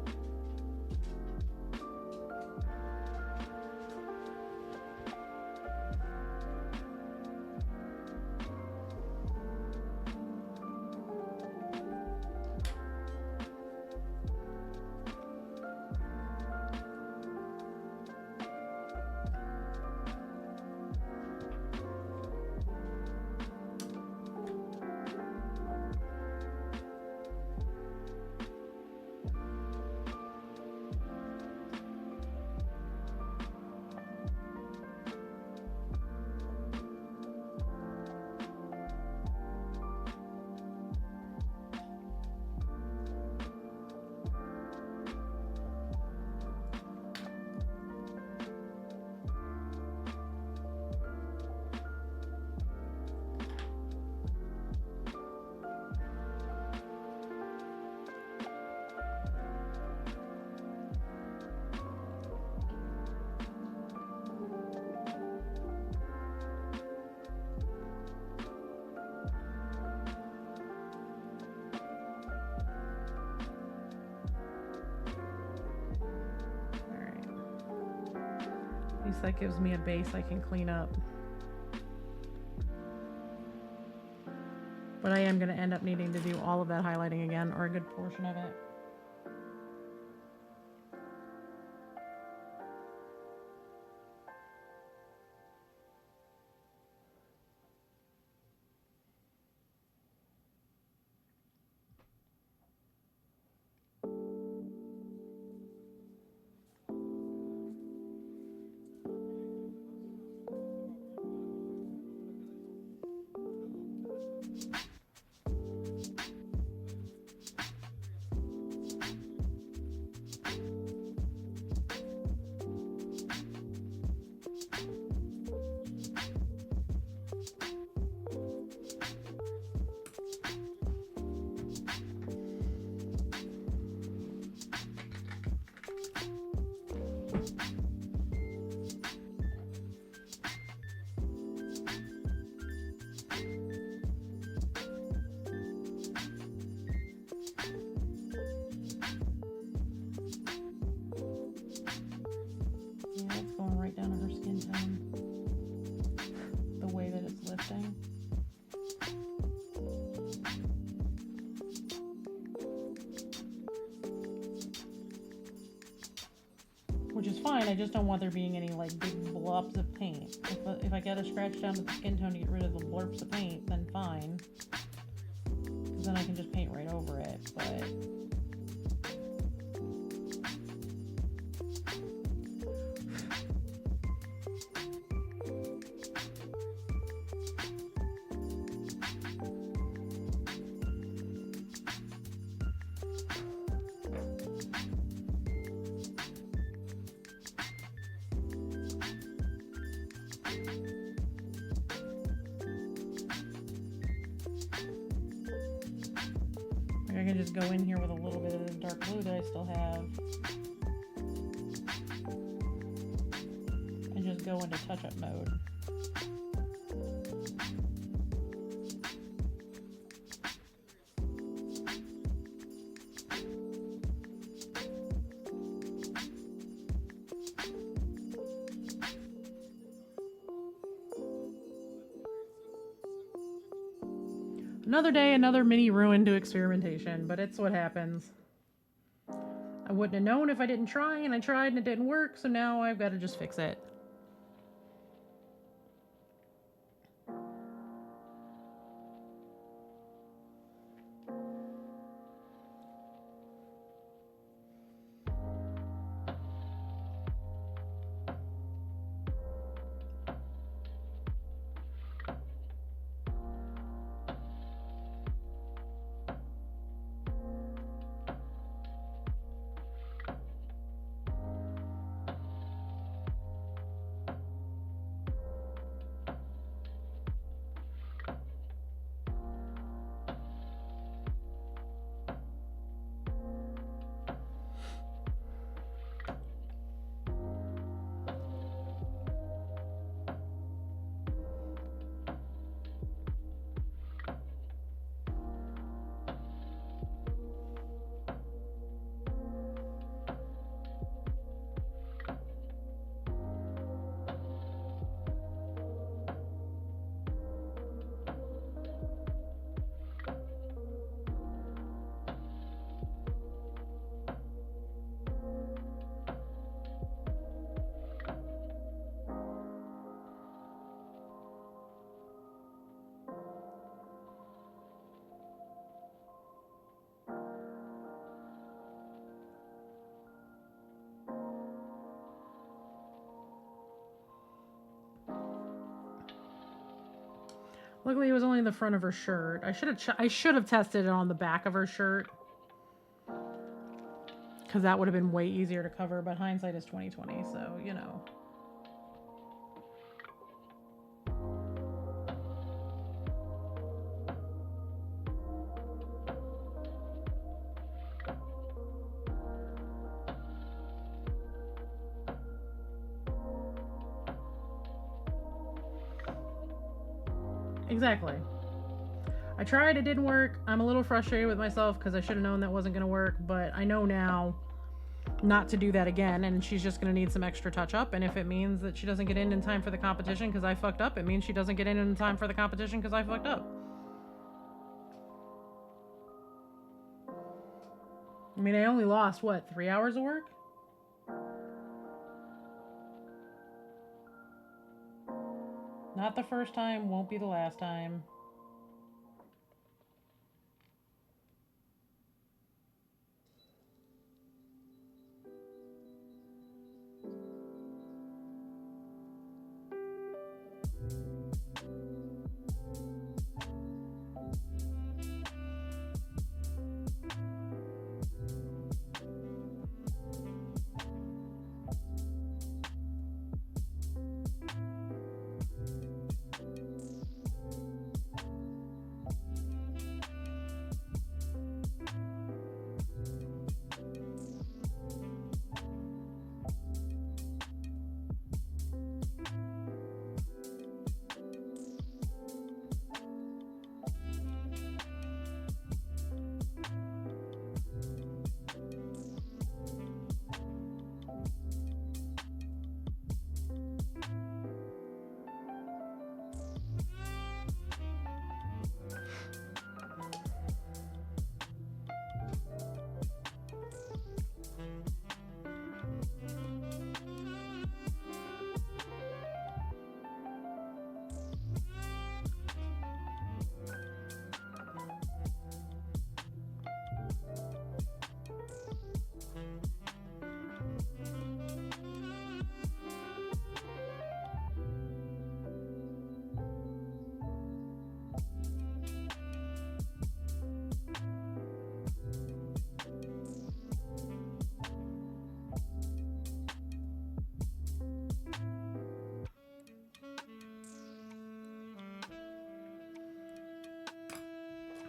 At least that gives me a base I can clean up. But I am going to end up needing to do all of that highlighting again, or a good portion of it. interesting. Which is fine, I just don't want there being any like big blobs of paint. If I gotta scratch down to the skin tone to get rid of the blurps of paint, then fine. Because then I can just paint right over it, but... I can just go in here with a little bit of the dark blue that I still have and just go into touch-up mode. Another day, another mini ruin to experimentation, but it's what happens. I wouldn't have known if I didn't try, and I tried and it didn't work, so now I've got to just fix it. Luckily, it was only in the front of her shirt. I should have tested it on the back of her shirt, because that would have been way easier to cover. But hindsight is 20/20, so you know. Exactly. I tried, it didn't work. I'm a little frustrated with myself because I should have known that wasn't going to work, but I know now not to do that again, and she's just going to need some extra touch up. And if it means that she doesn't get in time for the competition because I fucked up, it means she doesn't get in time for the competition because I fucked up. I mean, I only lost, what, 3 hours of work? Not the first time, won't be the last time.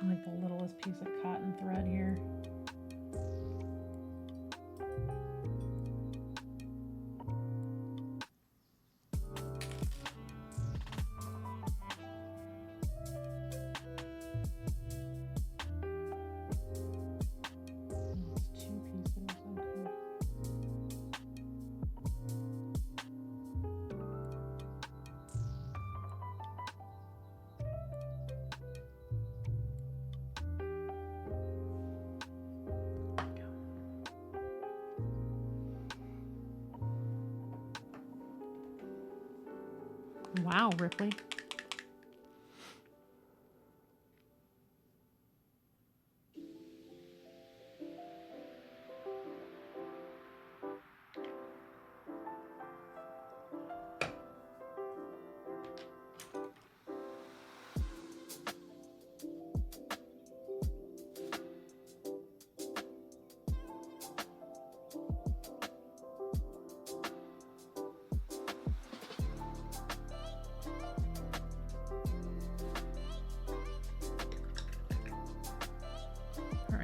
I like the littlest piece of cotton thread here. Wow, Ripley.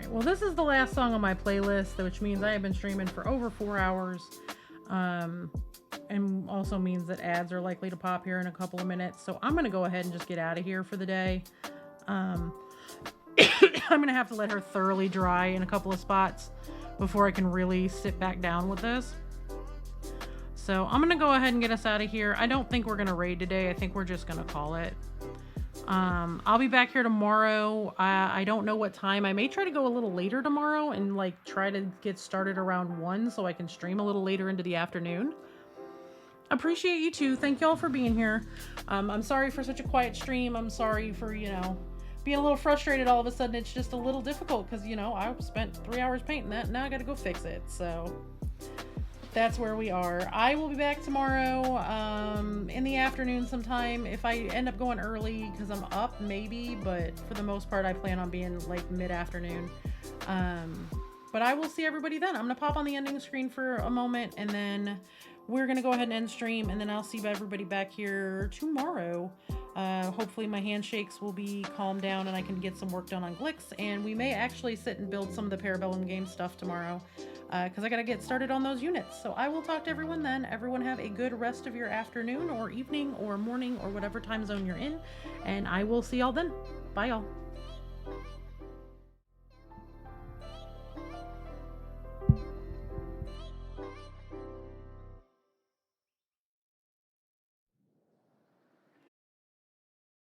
Well, this is the last song on my playlist, which means I have been streaming for over 4 hours. And also means that ads are likely to pop here in a couple of minutes. So I'm going to go ahead and just get out of here for the day. I'm going to have to let her thoroughly dry in a couple of spots before I can really sit back down with this. So I'm going to go ahead and get us out of here. I don't think we're going to raid today. I think we're just going to call it. I'll be back here tomorrow. I don't know what time. I may try to go a little later tomorrow and like try to get started around 1 so I can stream a little later into the afternoon. Appreciate you too. Thank y'all for being here. I'm sorry for such a quiet stream. I'm sorry for, you know, being a little frustrated all of a sudden. It's just a little difficult because, you know, I spent 3 hours painting that. Now I got to go fix it. So that's where we are. I will be back tomorrow in the afternoon sometime. If I end up going early because I'm up, maybe, but for the most part I plan on being like mid-afternoon. But I will see everybody then. I'm gonna pop on the ending screen for a moment and then we're gonna go ahead and end stream, and then I'll see everybody back here tomorrow. Hopefully my handshakes will be calmed down and I can get some work done on Glicks, and we may actually sit and build some of the Parabellum game stuff tomorrow because I gotta get started on those units. So I will talk to everyone then. Everyone have a good rest of your afternoon or evening or morning or whatever time zone you're in, and I will see y'all then. Bye y'all.